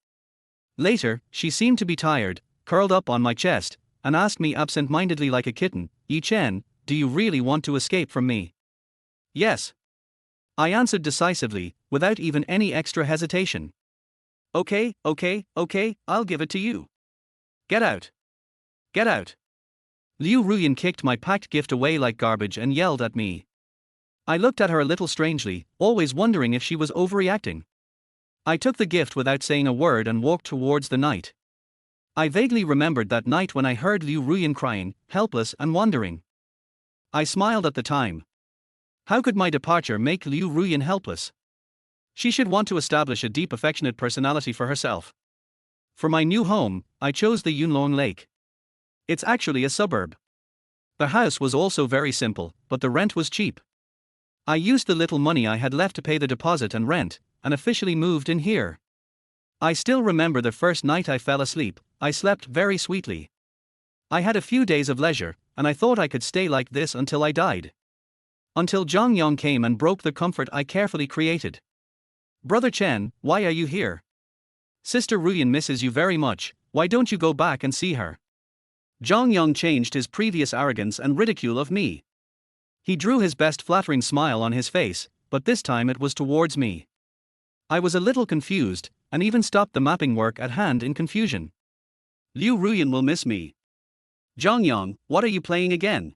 Later, she seemed to be tired, curled up on my chest, and asked me absent-mindedly like a kitten, "Yi Chen, do you really want to escape from me?" "Yes." I answered decisively, without even any extra hesitation. Okay, I'll give it to you. Get out. Get out." Liu Ruyan kicked my packed gift away like garbage and yelled at me. I looked at her a little strangely, always wondering if she was overreacting. I took the gift without saying a word and walked towards the night. I vaguely remembered that night when I heard Liu Ruyan crying, helpless and wandering. I smiled at the time. How could my departure make Liu Ruyan helpless? She should want to establish a deep affectionate personality for herself. For my new home, I chose the Yunlong Lake. It's actually a suburb. The house was also very simple, but the rent was cheap. I used the little money I had left to pay the deposit and rent, and officially moved in here. I still remember the first night I fell asleep. I slept very sweetly. I had a few days of leisure, and I thought I could stay like this until I died. Until Zhang Yang came and broke the comfort I carefully created. "Brother Chen, why are you here? Sister Ruyan misses you very much, why don't you go back and see her?" Zhang Yang changed his previous arrogance and ridicule of me. He drew his best flattering smile on his face, but this time it was towards me. I was a little confused, and even stopped the mapping work at hand in confusion. "Liu Ruyan will miss me. Zhang Yang, what are you playing again?"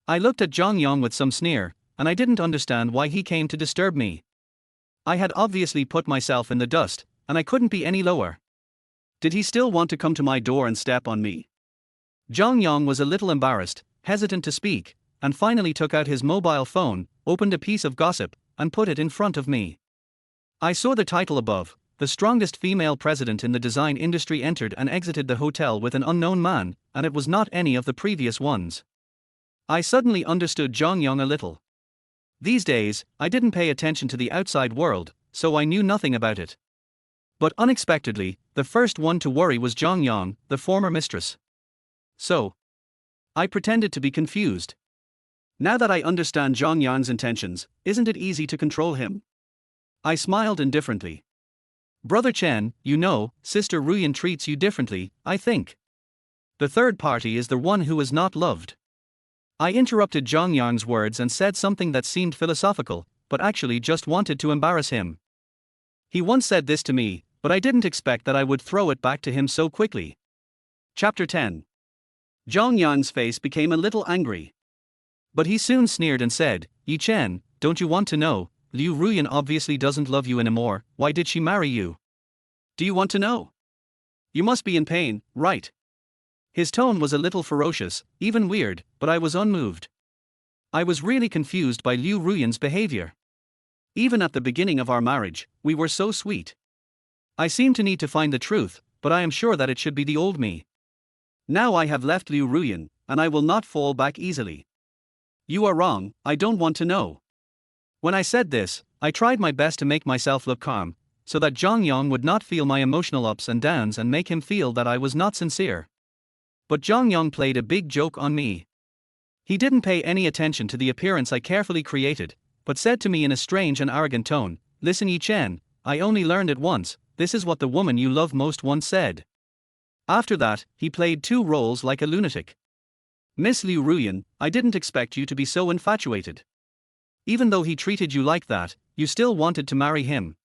I looked at Zhang Yang with some sneer, and I didn't understand why he came to disturb me. I had obviously put myself in the dust, and I couldn't be any lower. Did he still want to come to my door and step on me? Zhang Yang was a little embarrassed, hesitant to speak, and finally took out his mobile phone, opened a piece of gossip, and put it in front of me. I saw the title above: "The strongest female president in the design industry entered and exited the hotel with an unknown man," and it was not any of the previous ones. I suddenly understood Zhang Yang a little. These days, I didn't pay attention to the outside world, so I knew nothing about it. But unexpectedly, the first one to worry was Zhang Yang, the former mistress. So, I pretended to be confused. Now that I understand Zhang Yan's intentions, isn't it easy to control him? I smiled indifferently. Brother Chen, you know, Sister Ruyan treats you differently, I think. The third party is the one who is not loved. I interrupted Zhang Yang's words and said something that seemed philosophical, but actually just wanted to embarrass him. He once said this to me, but I didn't expect that I would throw it back to him so quickly. Chapter 10. Zhang Yang's face became a little angry. But he soon sneered and said, Yi Chen, don't you want to know? Liu Ruyan obviously doesn't love you anymore, why did she marry you? Do you want to know? You must be in pain, right? His tone was a little ferocious, even weird, but I was unmoved. I was really confused by Liu Ruyan's behavior. Even at the beginning of our marriage, we were so sweet. I seem to need to find the truth, but I am sure that it should be the old me. Now I have left Liu Ruyan, and I will not fall back easily. You are wrong, I don't want to know. When I said this, I tried my best to make myself look calm, so that Zhang Yang would not feel my emotional ups and downs and make him feel that I was not sincere. But Zhang Yang played a big joke on me. He didn't pay any attention to the appearance I carefully created, but said to me in a strange and arrogant tone, Listen Yi Chen, I only learned it once, this is what the woman you love most once said. After that, he played two roles like a lunatic. Miss Liu Ruyan, I didn't expect you to be so infatuated. Even though he treated you like that, you still wanted to marry him.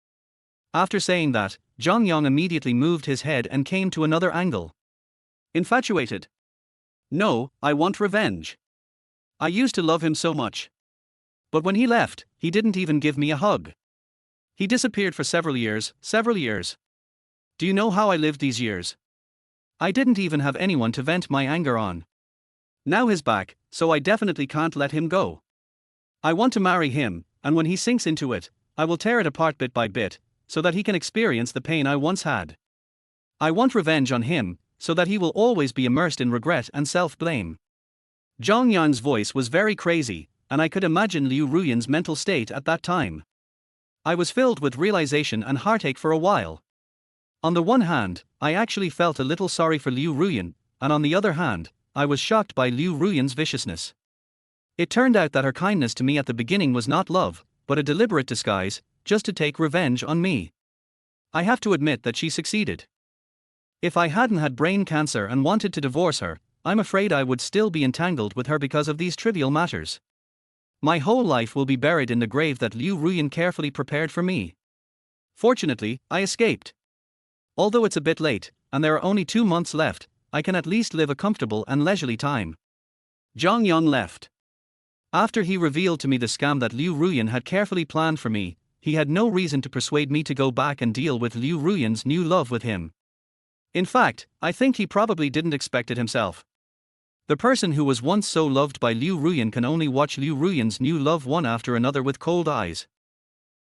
After saying that, Zhang Yang immediately moved his head and came to another angle. Infatuated? No, I want revenge. I used to love him so much. But when he left, he didn't even give me a hug. He disappeared for several years. Do you know how I lived these years? I didn't even have anyone to vent my anger on. Now he's back, so I definitely can't let him go. I want to marry him, and when he sinks into it, I will tear it apart bit by bit, so that he can experience the pain I once had. I want revenge on him, so that he will always be immersed in regret and self-blame. Zhang Yan's voice was very crazy, and I could imagine Liu Ruyan's mental state at that time. I was filled with realization and heartache for a while. On the one hand, I actually felt a little sorry for Liu Ruyan, and on the other hand, I was shocked by Liu Ruyan's viciousness. It turned out that her kindness to me at the beginning was not love, but a deliberate disguise, just to take revenge on me. I have to admit that she succeeded. If I hadn't had brain cancer and wanted to divorce her, I'm afraid I would still be entangled with her because of these trivial matters. My whole life will be buried in the grave that Liu Ruyan carefully prepared for me. Fortunately, I escaped. Although it's a bit late, and there are only 2 months left, I can at least live a comfortable and leisurely time. Zhang Yang left. After he revealed to me the scam that Liu Ruyan had carefully planned for me, he had no reason to persuade me to go back and deal with Liu Ruyan's new love with him. In fact, I think he probably didn't expect it himself. The person who was once so loved by Liu Ruyan can only watch Liu Ruyan's new love one after another with cold eyes.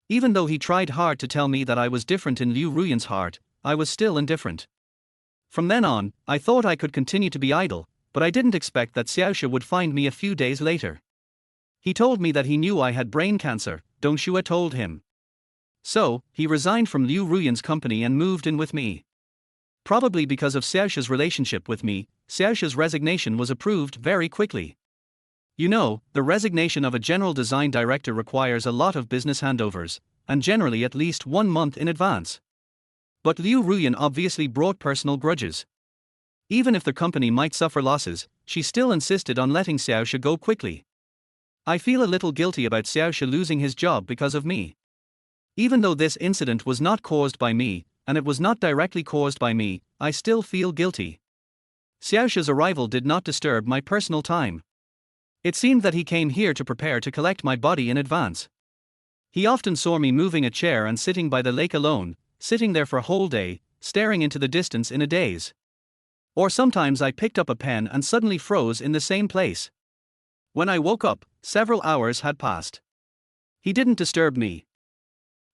Even though he tried hard to tell me that I was different in Liu Ruyan's heart, I was still indifferent. From then on, I thought I could continue to be idle, but I didn't expect that Xiaoxia would find me a few days later. He told me that he knew I had brain cancer, Dong Xue told him. So, he resigned from Liu Ruyan's company and moved in with me. Probably because of Xiaoxia's relationship with me, Xiaoxia's resignation was approved very quickly. You know, the resignation of a general design director requires a lot of business handovers, and generally at least 1 month in advance. But Liu Ruyan obviously brought personal grudges. Even if the company might suffer losses, she still insisted on letting Xiaoxia go quickly. I feel a little guilty about Xiaoxia losing his job because of me. Even though this incident was not caused by me, and it was not directly caused by me, I still feel guilty. Xiaoxia's arrival did not disturb my personal time. It seemed that he came here to prepare to collect my body in advance. He often saw me moving a chair and sitting by the lake alone, sitting there for a whole day, staring into the distance in a daze. Or sometimes I picked up a pen and suddenly froze in the same place. When I woke up, several hours had passed. He didn't disturb me.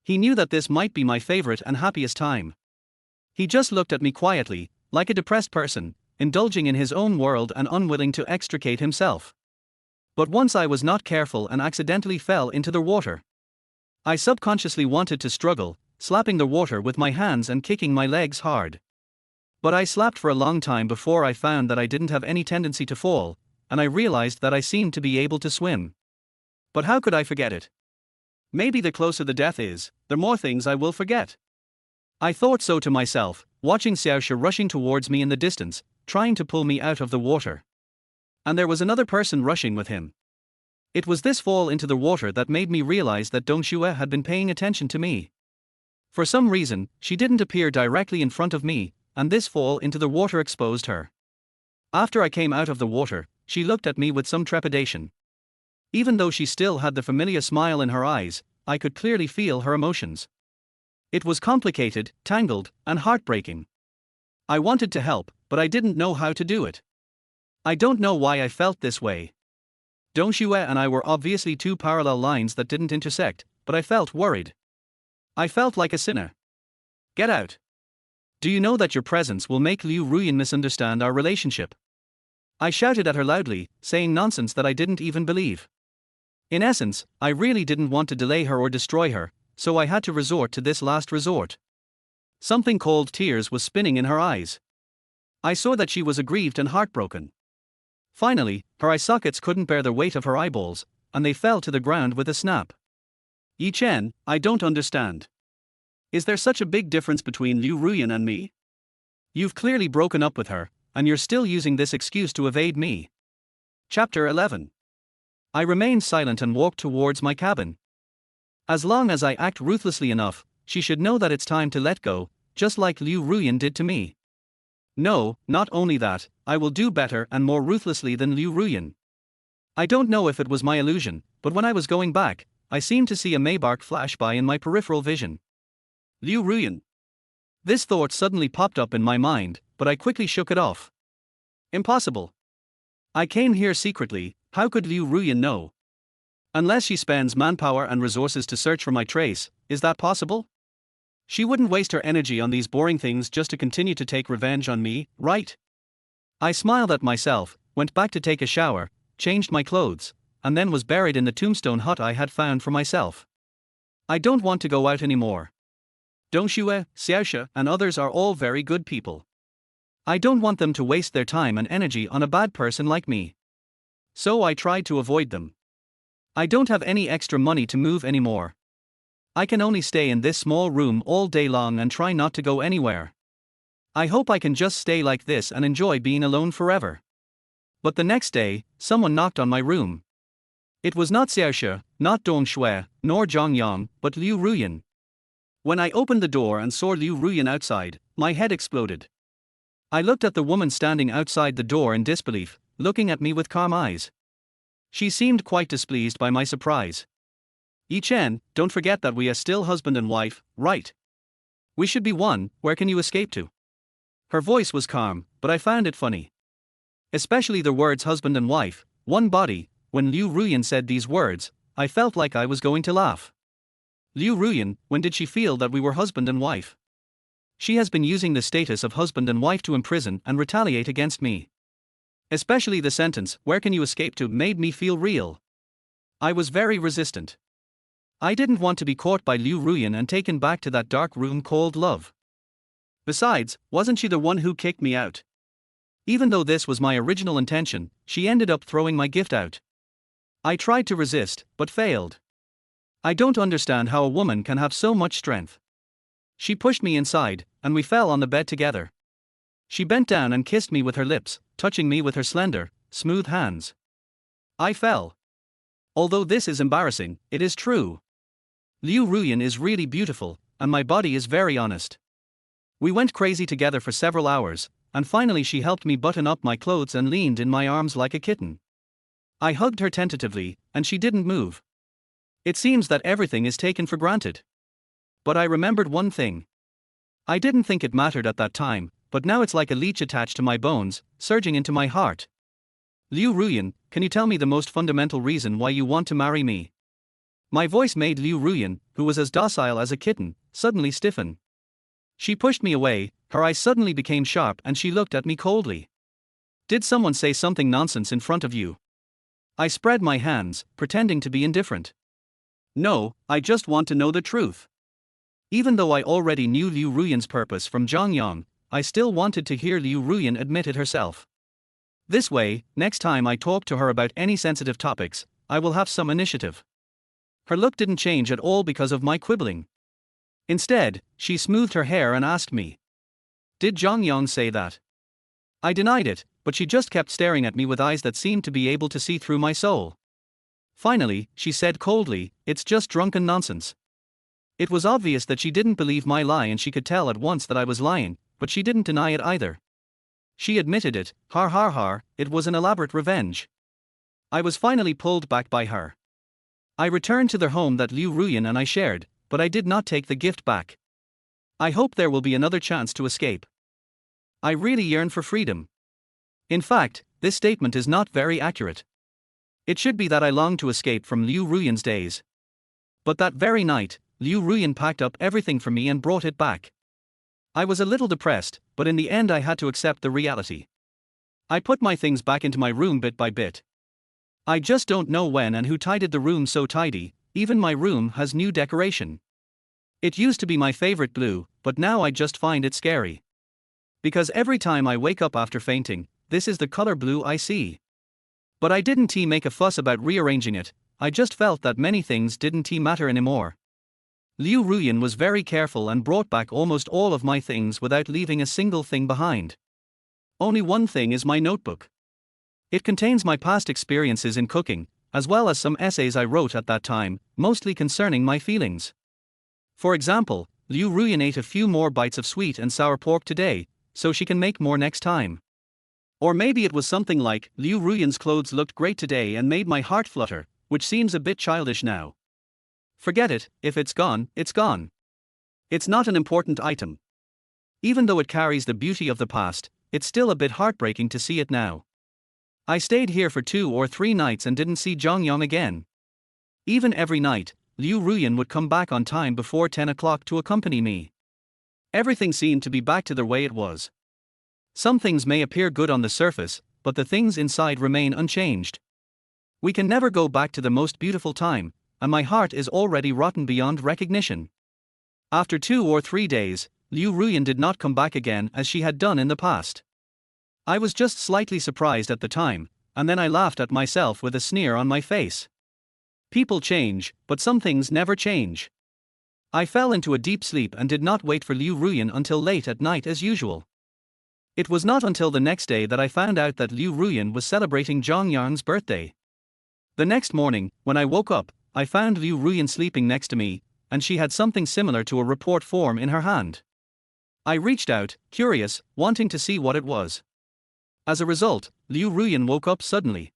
He knew that this might be my favorite and happiest time. He just looked at me quietly, like a depressed person, indulging in his own world and unwilling to extricate himself. But once I was not careful and accidentally fell into the water. I subconsciously wanted to struggle, slapping the water with my hands and kicking my legs hard. But I slapped for a long time before I found that I didn't have any tendency to fall, and I realized that I seemed to be able to swim. But how could I forget it? Maybe the closer the death is, the more things I will forget. I thought so to myself, watching Xiaoxia rushing towards me in the distance, trying to pull me out of the water. And there was another person rushing with him. It was this fall into the water that made me realize that Dong Xue had been paying attention to me. For some reason, she didn't appear directly in front of me, and this fall into the water exposed her. After I came out of the water, she looked at me with some trepidation. Even though she still had the familiar smile in her eyes, I could clearly feel her emotions. It was complicated, tangled, and heartbreaking. I wanted to help, but I didn't know how to do it. I don't know why I felt this way. Dong Xue and I were obviously two parallel lines that didn't intersect, but I felt worried. I felt like a sinner. Get out. Do you know that your presence will make Liu Ruyan misunderstand our relationship? I shouted at her loudly, saying nonsense that I didn't even believe. In essence, I really didn't want to delay her or destroy her, so I had to resort to this last resort. Something called tears was spinning in her eyes. I saw that she was aggrieved and heartbroken. Finally, her eye sockets couldn't bear the weight of her eyeballs, and they fell to the ground with a snap. Yi Chen, I don't understand. Is there such a big difference between Liu Ruyan and me? You've clearly broken up with her, and you're still using this excuse to evade me. Chapter 11. I remained silent and walked towards my cabin. As long as I act ruthlessly enough, she should know that it's time to let go, just like Liu Ruyan did to me. No, not only that, I will do better and more ruthlessly than Liu Ruyan. I don't know if it was my illusion, but when I was going back, I seemed to see a Maybark flash by in my peripheral vision. Liu Ruyan. This thought suddenly popped up in my mind, but I quickly shook it off. Impossible. I came here secretly, how could Liu Ruyan know? Unless she spends manpower and resources to search for my trace, is that possible? She wouldn't waste her energy on these boring things just to continue to take revenge on me, right? I smiled at myself, went back to take a shower, changed my clothes, and then was buried in the tombstone hut I had found for myself. I don't want to go out anymore. Dong Xue, Xiaoxia, and others are all very good people. I don't want them to waste their time and energy on a bad person like me. So I tried to avoid them. I don't have any extra money to move anymore. I can only stay in this small room all day long and try not to go anywhere. I hope I can just stay like this and enjoy being alone forever. But the next day, someone knocked on my room. It was not Xiaoxia, not Dong Xue, nor Zhang Yang, but Liu Ruyan. When I opened the door and saw Liu Ruyan outside, my head exploded. I looked at the woman standing outside the door in disbelief, looking at me with calm eyes. She seemed quite displeased by my surprise. Yi Chen, don't forget that we are still husband and wife, right? We should be one, where can you escape to? Her voice was calm, but I found it funny. Especially the words husband and wife, one body. When Liu Ruyan said these words, I felt like I was going to laugh. Liu Ruyan, when did she feel that we were husband and wife? She has been using the status of husband and wife to imprison and retaliate against me. Especially the sentence, where can you escape to, made me feel real. I was very resistant. I didn't want to be caught by Liu Ruyan and taken back to that dark room called love. Besides, wasn't she the one who kicked me out? Even though this was my original intention, she ended up throwing my gift out. I tried to resist, but failed. I don't understand how a woman can have so much strength. She pushed me inside, and we fell on the bed together. She bent down and kissed me with her lips, touching me with her slender, smooth hands. I fell. Although this is embarrassing, it is true. Liu Ruyan is really beautiful, and my body is very honest. We went crazy together for several hours, and finally she helped me button up my clothes and leaned in my arms like a kitten. I hugged her tentatively, and she didn't move. It seems that everything is taken for granted. But I remembered one thing. I didn't think it mattered at that time, but now it's like a leech attached to my bones, surging into my heart. Liu Ruyan, can you tell me the most fundamental reason why you want to marry me? My voice made Liu Ruyan, who was as docile as a kitten, suddenly stiffen. She pushed me away, her eyes suddenly became sharp and she looked at me coldly. Did someone say something nonsense in front of you? I spread my hands, pretending to be indifferent. No, I just want to know the truth. Even though I already knew Liu Ruyan's purpose from Zhang Yang, I still wanted to hear Liu Ruyan admit it herself. This way, next time I talk to her about any sensitive topics, I will have some initiative. Her look didn't change at all because of my quibbling. Instead, she smoothed her hair and asked me, "Did Jonghyun say that?" I denied it, but she just kept staring at me with eyes that seemed to be able to see through my soul. Finally, she said coldly, "It's just drunken nonsense." It was obvious that she didn't believe my lie and she could tell at once that I was lying, but she didn't deny it either. She admitted it, har har har, it was an elaborate revenge. I was finally pulled back by her. I returned to their home that Liu Ruyan and I shared, but I did not take the gift back. I hope there will be another chance to escape. I really yearn for freedom. In fact, this statement is not very accurate. It should be that I long to escape from Liu Ruyan's days. But that very night, Liu Ruyan packed up everything for me and brought it back. I was a little depressed, but in the end I had to accept the reality. I put my things back into my room bit by bit. I just don't know when and who tidied the room so tidy, even my room has new decoration. It used to be my favorite blue, but now I just find it scary. Because every time I wake up after fainting, this is the color blue I see. But I didn't make a fuss about rearranging it, I just felt that many things didn't matter anymore. Liu Ruyan was very careful and brought back almost all of my things without leaving a single thing behind. Only one thing is my notebook. It contains my past experiences in cooking, as well as some essays I wrote at that time, mostly concerning my feelings. For example, Liu Ruyan ate a few more bites of sweet and sour pork today, so she can make more next time. Or maybe it was something like, Liu Ruyan's clothes looked great today and made my heart flutter, which seems a bit childish now. Forget it, if it's gone, it's gone. It's not an important item. Even though it carries the beauty of the past, it's still a bit heartbreaking to see it now. I stayed here for 2 or 3 nights and didn't see Jonghyun again. Even every night, Liu Ruyan would come back on time before 10 o'clock to accompany me. Everything seemed to be back to the way it was. Some things may appear good on the surface, but the things inside remain unchanged. We can never go back to the most beautiful time, and my heart is already rotten beyond recognition. After 2 or 3 days, Liu Ruyan did not come back again as she had done in the past. I was just slightly surprised at the time, and then I laughed at myself with a sneer on my face. People change, but some things never change. I fell into a deep sleep and did not wait for Liu Ruyan until late at night as usual. It was not until the next day that I found out that Liu Ruyan was celebrating Jonghyun's birthday. The next morning, when I woke up, I found Liu Ruyan sleeping next to me, and she had something similar to a report form in her hand. I reached out, curious, wanting to see what it was. As a result, Liu Ruyan woke up suddenly.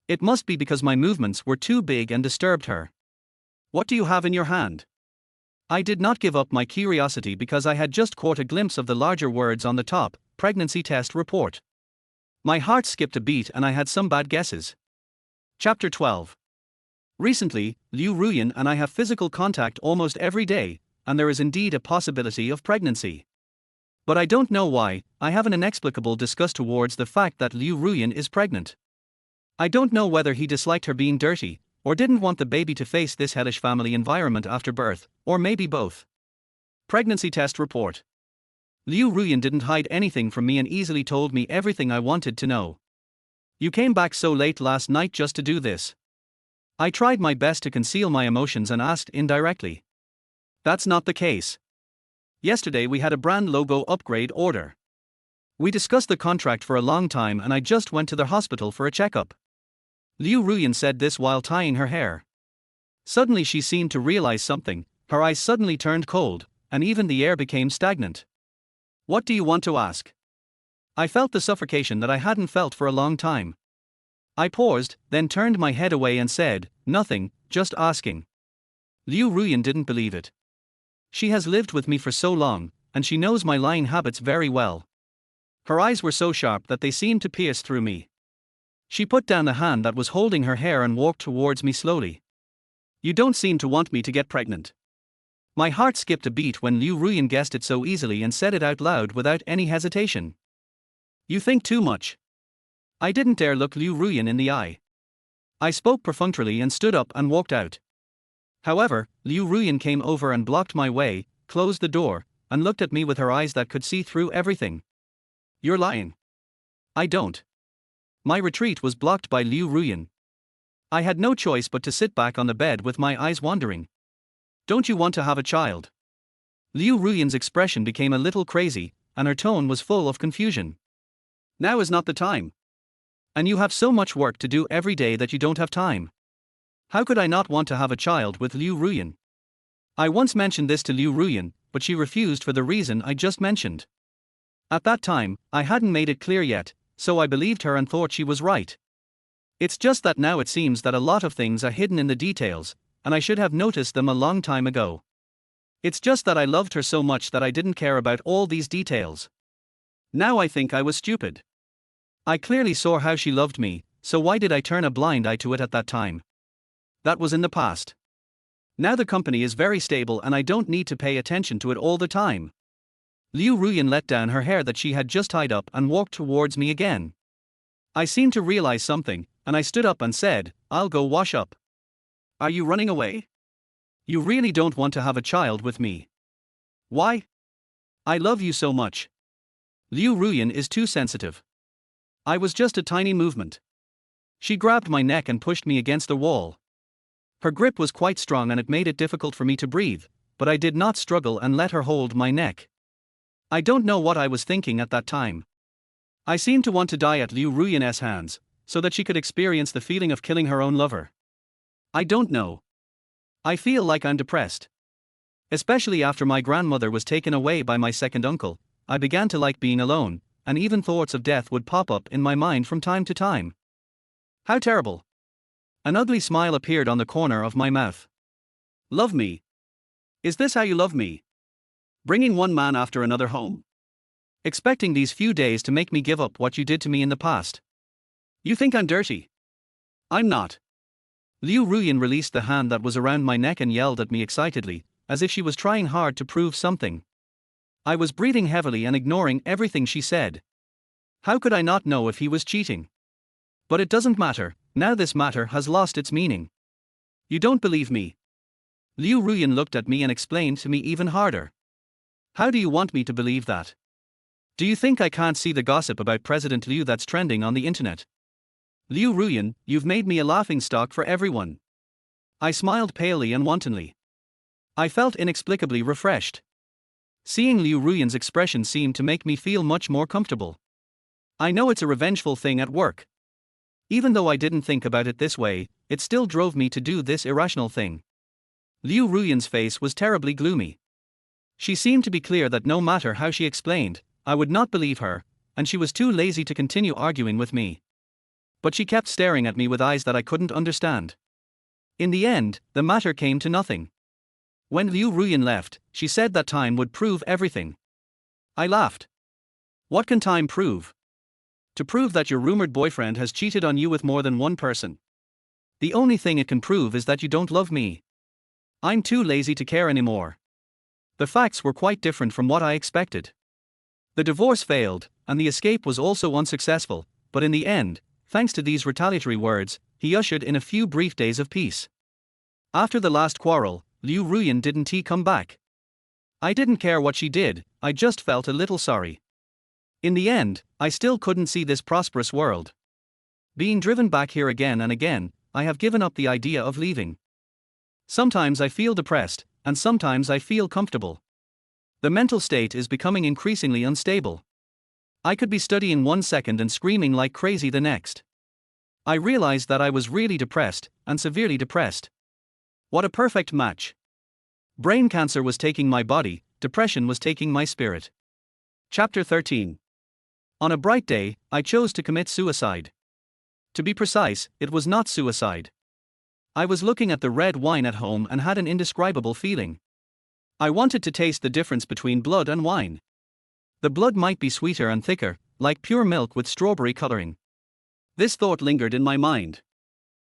It must be because my movements were too big and disturbed her. "What do you have in your hand?" I did not give up my curiosity because I had just caught a glimpse of the larger words on the top, pregnancy test report. My heart skipped a beat and I had some bad guesses. Chapter 12. Recently, Liu Ruyan and I have physical contact almost every day, and there is indeed a possibility of pregnancy. But I don't know why, I have an inexplicable disgust towards the fact that Liu Ruyan is pregnant. I don't know whether he disliked her being dirty, or didn't want the baby to face this hellish family environment after birth, or maybe both. Pregnancy test report. Liu Ruyan didn't hide anything from me and easily told me everything I wanted to know. "You came back so late last night just to do this." I tried my best to conceal my emotions and asked indirectly. "That's not the case. Yesterday we had a brand logo upgrade order. We discussed the contract for a long time and I just went to the hospital for a checkup." Liu Ruyan said this while tying her hair. Suddenly she seemed to realize something, her eyes suddenly turned cold, and even the air became stagnant. "What do you want to ask?" I felt the suffocation that I hadn't felt for a long time. I paused, then turned my head away and said, "Nothing, just asking." Liu Ruyan didn't believe it. She has lived with me for so long, and she knows my lying habits very well. Her eyes were so sharp that they seemed to pierce through me. She put down the hand that was holding her hair and walked towards me slowly. "You don't seem to want me to get pregnant." My heart skipped a beat when Liu Ruyan guessed it so easily and said it out loud without any hesitation. "You think too much." I didn't dare look Liu Ruyan in the eye. I spoke perfunctorily and stood up and walked out. However, Liu Ruyan came over and blocked my way, closed the door, and looked at me with her eyes that could see through everything. "You're lying." "I don't." My retreat was blocked by Liu Ruyan. I had no choice but to sit back on the bed with my eyes wandering. Don't you want to have a child? Liu Ruyan's expression became a little crazy, and her tone was full of confusion. Now is not the time. And you have so much work to do every day that you don't have time. How could I not want to have a child with Liu Ruyan? I once mentioned this to Liu Ruyan, but she refused for the reason I just mentioned. At that time, I hadn't made it clear yet, so I believed her and thought she was right. It's just that now it seems that a lot of things are hidden in the details, and I should have noticed them a long time ago. It's just that I loved her so much that I didn't care about all these details. Now I think I was stupid. I clearly saw how she loved me, so why did I turn a blind eye to it at that time? That was in the past. Now the company is very stable and I don't need to pay attention to it all the time. Liu Ruyan let down her hair that she had just tied up and walked towards me again. I seemed to realize something, and I stood up and said, "I'll go wash up." Are you running away? You really don't want to have a child with me. Why? I love you so much. Liu Ruyan is too sensitive. I was just a tiny movement. She grabbed my neck and pushed me against the wall. Her grip was quite strong and it made it difficult for me to breathe, but I did not struggle and let her hold my neck. I don't know what I was thinking at that time. I seemed to want to die at Liu Ruyan's hands, so that she could experience the feeling of killing her own lover. I don't know. I feel like I'm depressed. Especially after my grandmother was taken away by my second uncle, I began to like being alone, and even thoughts of death would pop up in my mind from time to time. How terrible. An ugly smile appeared on the corner of my mouth. Love me? Is this how you love me? Bringing one man after another home? Expecting these few days to make me give up what you did to me in the past? You think I'm dirty? I'm not. Liu Ruyan released the hand that was around my neck and yelled at me excitedly, as if she was trying hard to prove something. I was breathing heavily and ignoring everything she said. How could I not know if he was cheating? But it doesn't matter, now this matter has lost its meaning. You don't believe me? Liu Ruyan looked at me and explained to me even harder. How do you want me to believe that? Do you think I can't see the gossip about President Liu that's trending on the internet? Liu Ruyan, you've made me a laughingstock for everyone. I smiled palely and wantonly. I felt inexplicably refreshed. Seeing Liu Ruyan's expression seemed to make me feel much more comfortable. I know it's a revengeful thing at work. Even though I didn't think about it this way, it still drove me to do this irrational thing. Liu Ruyan's face was terribly gloomy. She seemed to be clear that no matter how she explained, I would not believe her, and she was too lazy to continue arguing with me. But she kept staring at me with eyes that I couldn't understand. In the end, the matter came to nothing. When Liu Ruyan left, she said that time would prove everything. I laughed. What can time prove? To prove that your rumored boyfriend has cheated on you with more than one person. The only thing it can prove is that you don't love me. I'm too lazy to care anymore. The facts were quite different from what I expected. The divorce failed, and the escape was also unsuccessful, but in the end, thanks to these retaliatory words, he ushered in a few brief days of peace. After the last quarrel, Liu Ruyan didn't come back. I didn't care what she did, I just felt a little sorry. In the end, I still couldn't see this prosperous world. Being driven back here again and again, I have given up the idea of leaving. Sometimes I feel depressed, and sometimes I feel comfortable. The mental state is becoming increasingly unstable. I could be studying 1 second and screaming like crazy the next. I realized that I was really depressed, and severely depressed. What a perfect match. Brain cancer was taking my body, depression was taking my spirit. Chapter 13. On a bright day, I chose to commit suicide. To be precise, it was not suicide. I was looking at the red wine at home and had an indescribable feeling. I wanted to taste the difference between blood and wine. The blood might be sweeter and thicker, like pure milk with strawberry coloring. This thought lingered in my mind.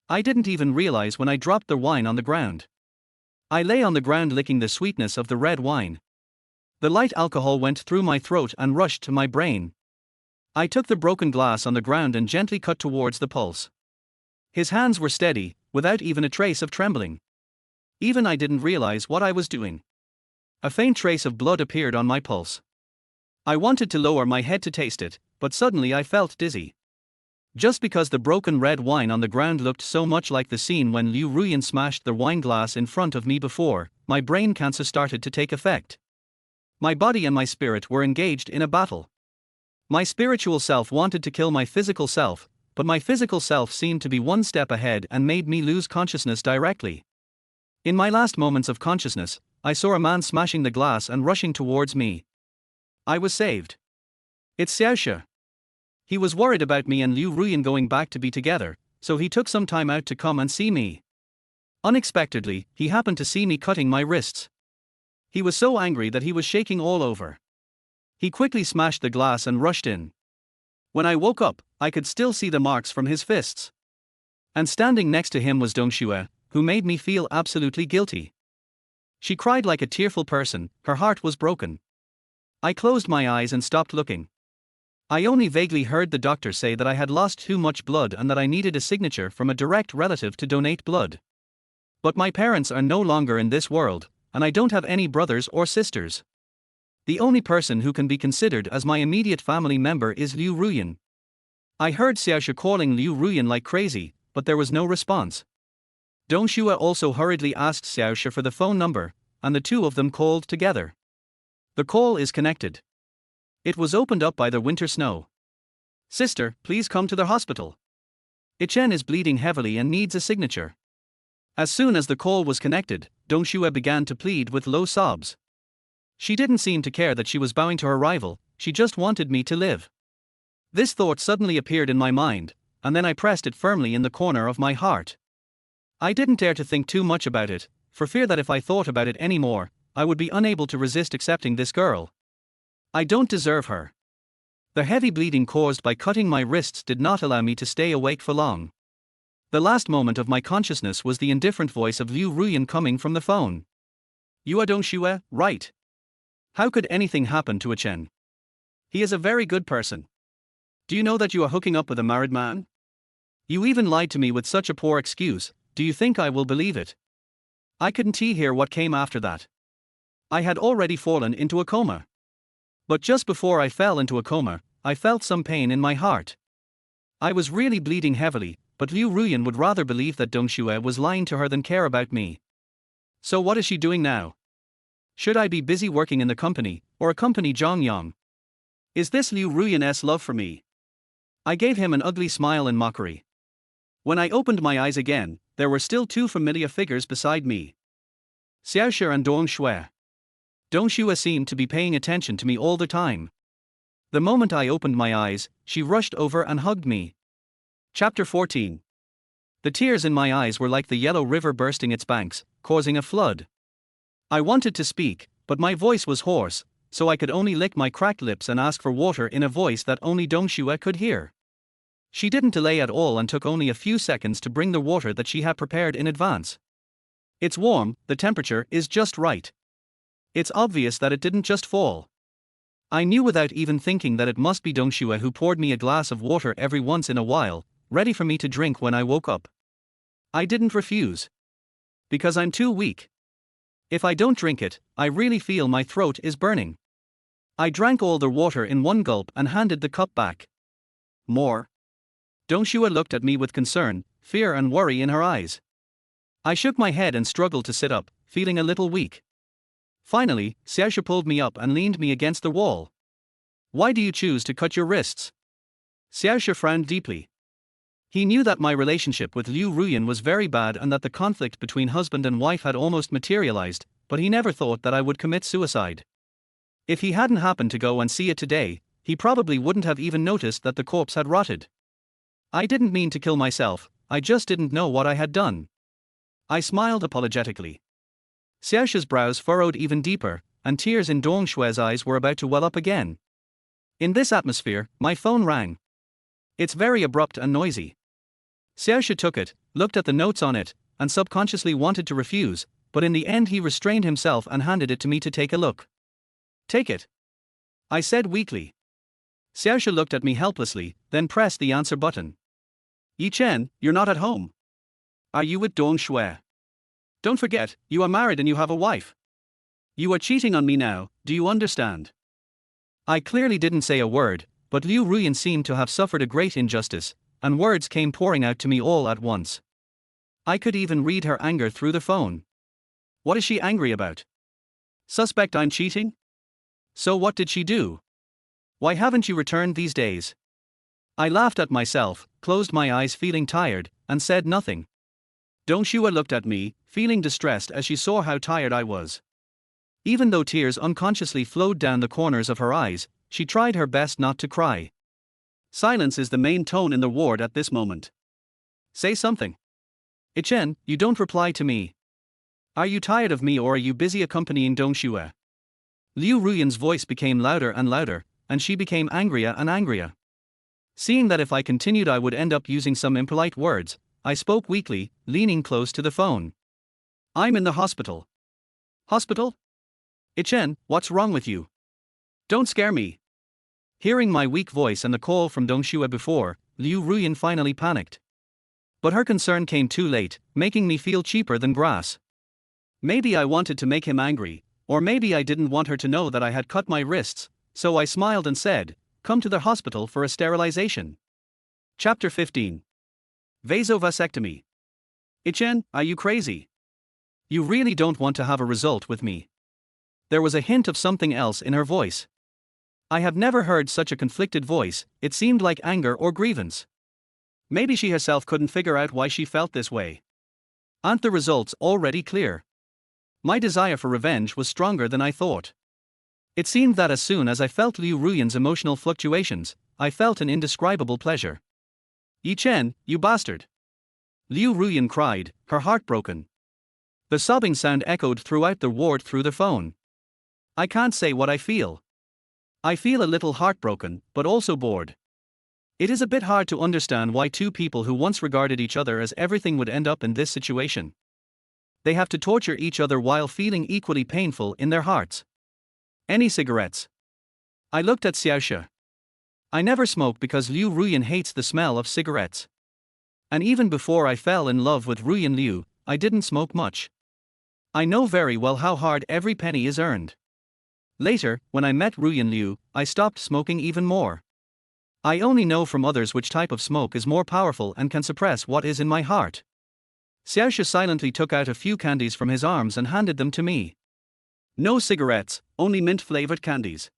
I didn't even realize when I dropped the wine on the ground. I lay on the ground licking the sweetness of the red wine. The light alcohol went through my throat and rushed to my brain. I took the broken glass on the ground and gently cut towards the pulse. His hands were steady, without even a trace of trembling. Even I didn't realize what I was doing. A faint trace of blood appeared on my pulse. I wanted to lower my head to taste it, but suddenly I felt dizzy. Just because the broken red wine on the ground looked so much like the scene when Liu Ruyan smashed the wine glass in front of me before, my brain cancer started to take effect. My body and my spirit were engaged in a battle. My spiritual self wanted to kill my physical self, but my physical self seemed to be one step ahead and made me lose consciousness directly. In my last moments of consciousness, I saw a man smashing the glass and rushing towards me. I was saved. It's Xiaoxia. He was worried about me and Liu Ruyan going back to be together, so he took some time out to come and see me. Unexpectedly, he happened to see me cutting my wrists. He was so angry that he was shaking all over. He quickly smashed the glass and rushed in. When I woke up, I could still see the marks from his fists. And standing next to him was Dongxue, who made me feel absolutely guilty. She cried like a tearful person, her heart was broken. I closed my eyes and stopped looking. I only vaguely heard the doctor say that I had lost too much blood and that I needed a signature from a direct relative to donate blood. But my parents are no longer in this world, and I don't have any brothers or sisters. The only person who can be considered as my immediate family member is Liu Ruyan. I heard Xiaoxia calling Liu Ruyan like crazy, but there was no response. Dongxue also hurriedly asked Xiaoxia for the phone number, and the two of them called together. The call is connected. It was opened up by the winter snow. Sister, please come to the hospital. Ichen is bleeding heavily and needs a signature. As soon as the call was connected, Dongxue began to plead with low sobs. She didn't seem to care that she was bowing to her rival, she just wanted me to live. This thought suddenly appeared in my mind, and then I pressed it firmly in the corner of my heart. I didn't dare to think too much about it, for fear that if I thought about it anymore, I would be unable to resist accepting this girl. I don't deserve her. The heavy bleeding caused by cutting my wrists did not allow me to stay awake for long. The last moment of my consciousness was the indifferent voice of Liu Ruyan coming from the phone. You are Dongxue, right? How could anything happen to Ichen? He is a very good person. Do you know that you are hooking up with a married man? You even lied to me with such a poor excuse, do you think I will believe it? I couldn't hear what came after that. I had already fallen into a coma. But just before I fell into a coma, I felt some pain in my heart. I was really bleeding heavily, but Liu Ruyan would rather believe that Dongxue was lying to her than care about me. So what is she doing now? Should I be busy working in the company, or accompany Zhongyang? Is this Liu Ruyan's love for me? I gave him an ugly smile in mockery. When I opened my eyes again, there were still two familiar figures beside me. Xiaoxia and Dongxue. Dongxue seemed to be paying attention to me all the time. The moment I opened my eyes, she rushed over and hugged me. Chapter 14. The tears in my eyes were like the yellow river bursting its banks, causing a flood. I wanted to speak, but my voice was hoarse, so I could only lick my cracked lips and ask for water in a voice that only Dongxue could hear. She didn't delay at all and took only a few seconds to bring the water that she had prepared in advance. It's warm, the temperature is just right. It's obvious that it didn't just fall. I knew without even thinking that it must be Dongxue who poured me a glass of water every once in a while, ready for me to drink when I woke up. I didn't refuse. Because I'm too weak. If I don't drink it, I really feel my throat is burning. I drank all the water in one gulp and handed the cup back. More? Dongxue looked at me with concern, fear and worry in her eyes. I shook my head and struggled to sit up, feeling a little weak. Finally, Xiaoxia pulled me up and leaned me against the wall. Why do you choose to cut your wrists? Xiaoxia frowned deeply. He knew that my relationship with Liu Ruyan was very bad and that the conflict between husband and wife had almost materialized, but he never thought that I would commit suicide. If he hadn't happened to go and see it today, he probably wouldn't have even noticed that the corpse had rotted. I didn't mean to kill myself, I just didn't know what I had done. I smiled apologetically. Xiaoxia's brows furrowed even deeper, and tears in Dongshue's eyes were about to well up again. In this atmosphere, my phone rang. It's very abrupt and noisy. Xiaoxia took it, looked at the notes on it, and subconsciously wanted to refuse, but in the end he restrained himself and handed it to me to take a look. Take it, I said weakly. Xiaoxia looked at me helplessly, then pressed the answer button. Yi Chen, you're not at home. Are you with Dongxue? Don't forget, you are married and you have a wife. You are cheating on me now, do you understand? I clearly didn't say a word, but Liu Ruyan seemed to have suffered a great injustice, and words came pouring out to me all at once. I could even read her anger through the phone. What is she angry about? Suspect I'm cheating? So what did she do? Why haven't you returned these days? I laughed at myself, closed my eyes feeling tired, and said nothing. Dongshua looked at me, feeling distressed as she saw how tired I was. Even though tears unconsciously flowed down the corners of her eyes, she tried her best not to cry. Silence is the main tone in the ward at this moment. Say something. Ichen, you don't reply to me. Are you tired of me or are you busy accompanying Dongshua? Liu Ruyan's voice became louder and louder, and she became angrier and angrier. Seeing that if I continued I would end up using some impolite words, I spoke weakly, leaning close to the phone. I'm in the hospital. Hospital? Ichen, what's wrong with you? Don't scare me. Hearing my weak voice and the call from Dongshua before, Liu Ruyan finally panicked. But her concern came too late, making me feel cheaper than grass. Maybe I wanted to make him angry, or maybe I didn't want her to know that I had cut my wrists, so I smiled and said, come to the hospital for a sterilization. Chapter 15. Vasovasectomy. Ichen, are you crazy? You really don't want to have a result with me. There was a hint of something else in her voice. I have never heard such a conflicted voice, it seemed like anger or grievance. Maybe she herself couldn't figure out why she felt this way. Aren't the results already clear? My desire for revenge was stronger than I thought. It seemed that as soon as I felt Liu Ruyan's emotional fluctuations, I felt an indescribable pleasure. Yichen, you bastard! Liu Ruyan cried, her heart broken. The sobbing sound echoed throughout the ward through the phone. I can't say what I feel. I feel a little heartbroken, but also bored. It is a bit hard to understand why two people who once regarded each other as everything would end up in this situation. They have to torture each other while feeling equally painful in their hearts. Any cigarettes? I looked at Xiaoxia. I never smoke because Liu Ruyan hates the smell of cigarettes. And even before I fell in love with Ruyan Liu, I didn't smoke much. I know very well how hard every penny is earned. Later, when I met Ruyan Liu, I stopped smoking even more. I only know from others which type of smoke is more powerful and can suppress what is in my heart. Xiaoxia silently took out a few candies from his arms and handed them to me. No cigarettes, only mint-flavored candies.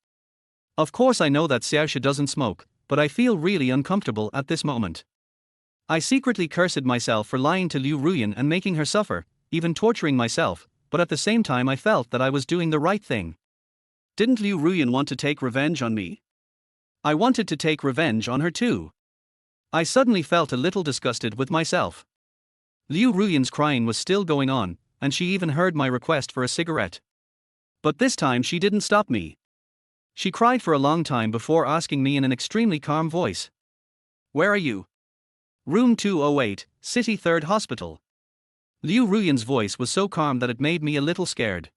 Of course I know that Xiaoxia doesn't smoke, but I feel really uncomfortable at this moment. I secretly cursed myself for lying to Liu Ruyan and making her suffer, even torturing myself, but at the same time I felt that I was doing the right thing. Didn't Liu Ruyan want to take revenge on me? I wanted to take revenge on her too. I suddenly felt a little disgusted with myself. Liu Ruyan's crying was still going on, and she even heard my request for a cigarette. But this time she didn't stop me. She cried for a long time before asking me in an extremely calm voice. Where are you? Room 208, City 3rd Hospital. Liu Ruyan's voice was so calm that it made me a little scared.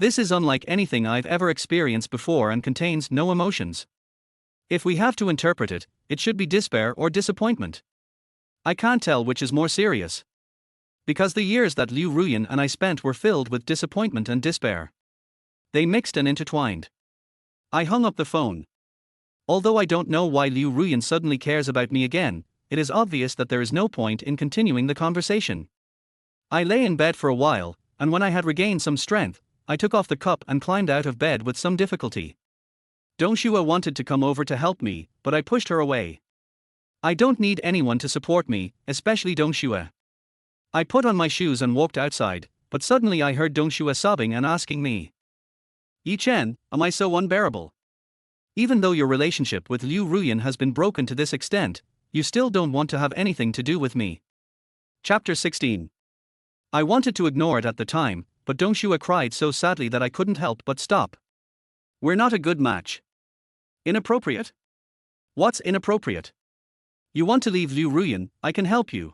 This is unlike anything I've ever experienced before and contains no emotions. If we have to interpret it, it should be despair or disappointment. I can't tell which is more serious. Because the years that Liu Ruyan and I spent were filled with disappointment and despair. They mixed and intertwined. I hung up the phone. Although I don't know why Liu Ruyan suddenly cares about me again, it is obvious that there is no point in continuing the conversation. I lay in bed for a while, and when I had regained some strength, I took off the cup and climbed out of bed with some difficulty. Dongshua wanted to come over to help me, but I pushed her away. I don't need anyone to support me, especially Dongshua. I put on my shoes and walked outside, but suddenly I heard Dongshua sobbing and asking me, Yichen, am I so unbearable? Even though your relationship with Liu Ruyan has been broken to this extent, you still don't want to have anything to do with me. Chapter 16. I wanted to ignore it at the time, but Dongshua cried so sadly that I couldn't help but stop. We're not a good match. Inappropriate? What's inappropriate? You want to leave Liu Ruyan, I can help you.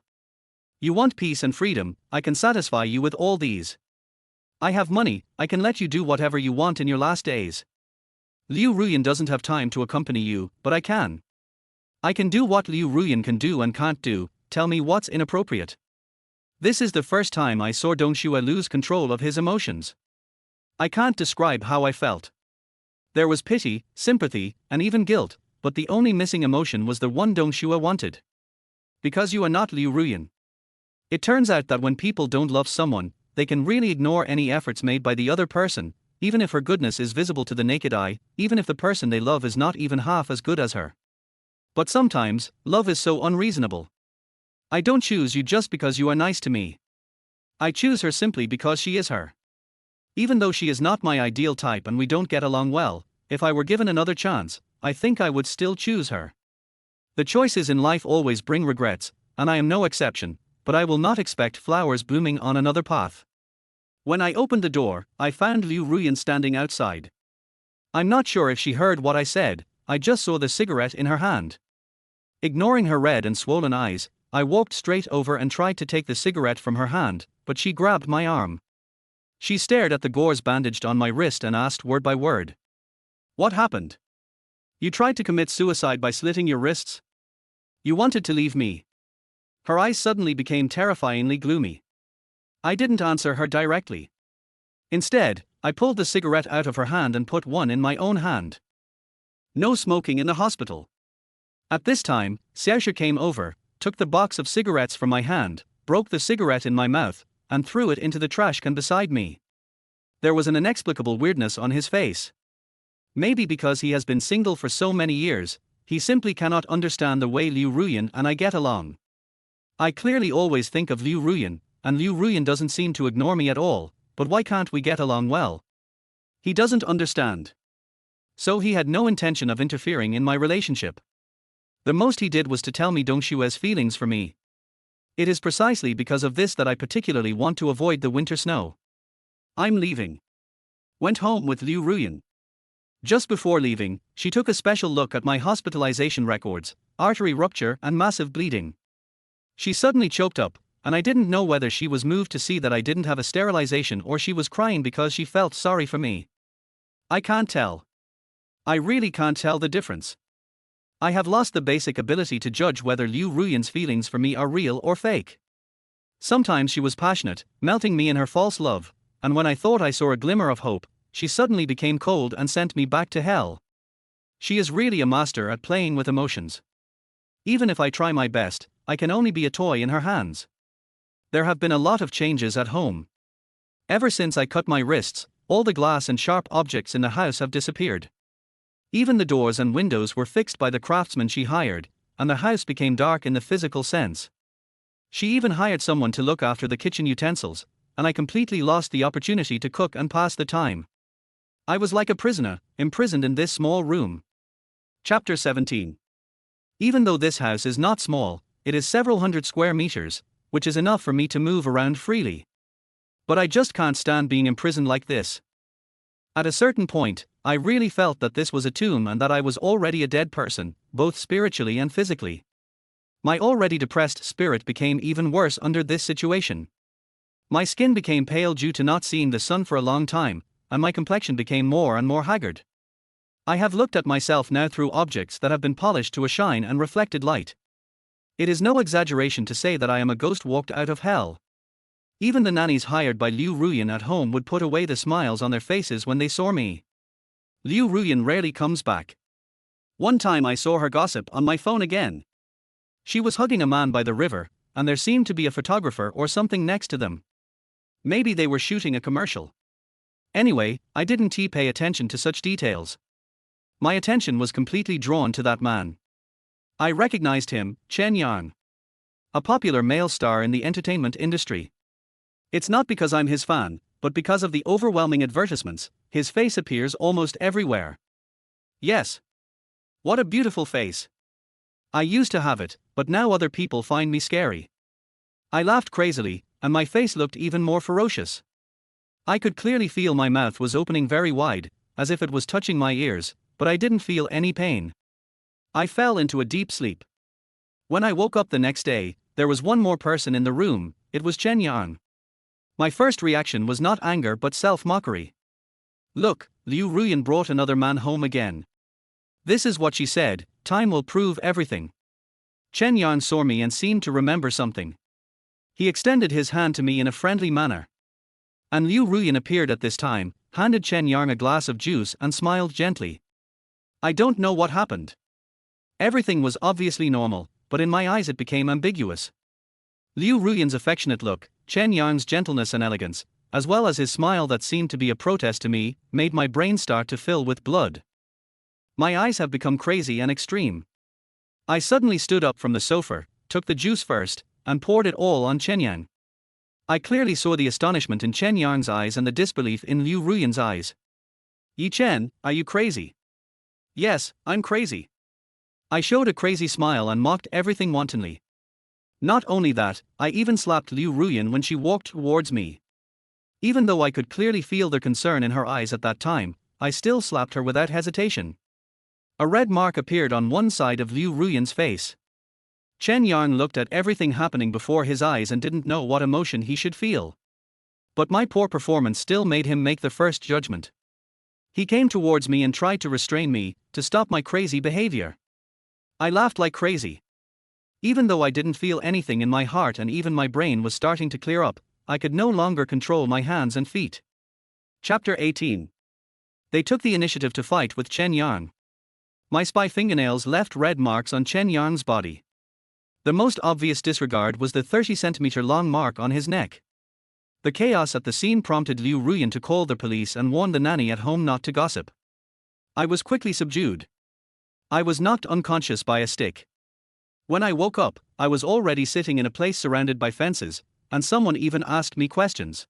You want peace and freedom, I can satisfy you with all these. I have money, I can let you do whatever you want in your last days. Liu Ruyan doesn't have time to accompany you, but I can. I can do what Liu Ruyan can do and can't do, tell me what's inappropriate. This is the first time I saw Dongshua lose control of his emotions. I can't describe how I felt. There was pity, sympathy, and even guilt, but the only missing emotion was the one Dongshua wanted. Because you are not Liu Ruyan. It turns out that when people don't love someone, they can really ignore any efforts made by the other person, even if her goodness is visible to the naked eye, even if the person they love is not even half as good as her. But sometimes, love is so unreasonable. I don't choose you just because you are nice to me. I choose her simply because she is her. Even though she is not my ideal type and we don't get along well, if I were given another chance, I think I would still choose her. The choices in life always bring regrets, and I am no exception, but I will not expect flowers blooming on another path. When I opened the door, I found Liu Ruyan standing outside. I'm not sure if she heard what I said, I just saw the cigarette in her hand. Ignoring her red and swollen eyes, I walked straight over and tried to take the cigarette from her hand, but she grabbed my arm. She stared at the gauze bandaged on my wrist and asked word by word. What happened? You tried to commit suicide by slitting your wrists? You wanted to leave me. Her eyes suddenly became terrifyingly gloomy. I didn't answer her directly. Instead, I pulled the cigarette out of her hand and put one in my own hand. No smoking in the hospital. At this time, Xiaoxia came over, took the box of cigarettes from my hand, broke the cigarette in my mouth, and threw it into the trash can beside me. There was an inexplicable weirdness on his face. Maybe because he has been single for so many years, he simply cannot understand the way Liu Ruyan and I get along. I clearly always think of Liu Ruyan, and Liu Ruyan doesn't seem to ignore me at all, but why can't we get along well? He doesn't understand. So he had no intention of interfering in my relationship. The most he did was to tell me Dongshue's feelings for me. It is precisely because of this that I particularly want to avoid the winter snow. I'm leaving. Went home with Liu Ruyan. Just before leaving, she took a special look at my hospitalization records, artery rupture and massive bleeding. She suddenly choked up, and I didn't know whether she was moved to see that I didn't have a sterilization or she was crying because she felt sorry for me. I can't tell. I really can't tell the difference. I have lost the basic ability to judge whether Liu Ruyan's feelings for me are real or fake. Sometimes she was passionate, melting me in her false love, and when I thought I saw a glimmer of hope, she suddenly became cold and sent me back to hell. She is really a master at playing with emotions. Even if I try my best, I can only be a toy in her hands. There have been a lot of changes at home. Ever since I cut my wrists, all the glass and sharp objects in the house have disappeared. Even the doors and windows were fixed by the craftsman she hired, and the house became dark in the physical sense. She even hired someone to look after the kitchen utensils, and I completely lost the opportunity to cook and pass the time. I was like a prisoner, imprisoned in this small room. Chapter 17. Even though this house is not small, it is several hundred square meters, which is enough for me to move around freely. But I just can't stand being imprisoned like this. At a certain point, I really felt that this was a tomb and that I was already a dead person, both spiritually and physically. My already depressed spirit became even worse under this situation. My skin became pale due to not seeing the sun for a long time, and my complexion became more and more haggard. I have looked at myself now through objects that have been polished to a shine and reflected light. It is no exaggeration to say that I am a ghost walked out of hell. Even the nannies hired by Liu Ruyan at home would put away the smiles on their faces when they saw me. Liu Ruyan rarely comes back. One time I saw her gossip on my phone again. She was hugging a man by the river, and there seemed to be a photographer or something next to them. Maybe they were shooting a commercial. Anyway, I didn't pay attention to such details. My attention was completely drawn to that man. I recognized him, Chen Yang. A popular male star in the entertainment industry. It's not because I'm his fan, but because of the overwhelming advertisements, his face appears almost everywhere. Yes. What a beautiful face. I used to have it, but now other people find me scary. I laughed crazily, and my face looked even more ferocious. I could clearly feel my mouth was opening very wide, as if it was touching my ears, but I didn't feel any pain. I fell into a deep sleep. When I woke up the next day, there was one more person in the room, it was Chen Yang. My first reaction was not anger but self-mockery. Look, Liu Ruyan brought another man home again. This is what she said, time will prove everything. Chen Yang saw me and seemed to remember something. He extended his hand to me in a friendly manner. And Liu Ruyan appeared at this time, handed Chen Yang a glass of juice and smiled gently. I don't know what happened. Everything was obviously normal, but in my eyes it became ambiguous. Liu Ruyan's affectionate look, Chen Yarn's gentleness and elegance, as well as his smile that seemed to be a protest to me, made my brain start to fill with blood. My eyes have become crazy and extreme. I suddenly stood up from the sofa, took the juice first, and poured it all on Chen Yang. I clearly saw the astonishment in Chen Yang's eyes and the disbelief in Liu Ruyan's eyes. "Yi Chen, are you crazy?" "Yes, I'm crazy." I showed a crazy smile and mocked everything wantonly. Not only that, I even slapped Liu Ruyan when she walked towards me. Even though I could clearly feel the concern in her eyes at that time, I still slapped her without hesitation. A red mark appeared on one side of Liu Ruyan's face. Chen Yang looked at everything happening before his eyes and didn't know what emotion he should feel. But my poor performance still made him make the first judgment. He came towards me and tried to restrain me, to stop my crazy behavior. I laughed like crazy. Even though I didn't feel anything in my heart and even my brain was starting to clear up, I could no longer control my hands and feet. Chapter 18. They took the initiative to fight with Chen Yang. My spy fingernails left red marks on Chen Yang's body. The most obvious disregard was the 30-centimeter long mark on his neck. The chaos at the scene prompted Liu Ruyan to call the police and warn the nanny at home not to gossip. I was quickly subdued. I was knocked unconscious by a stick. When I woke up, I was already sitting in a place surrounded by fences, and someone even asked me questions.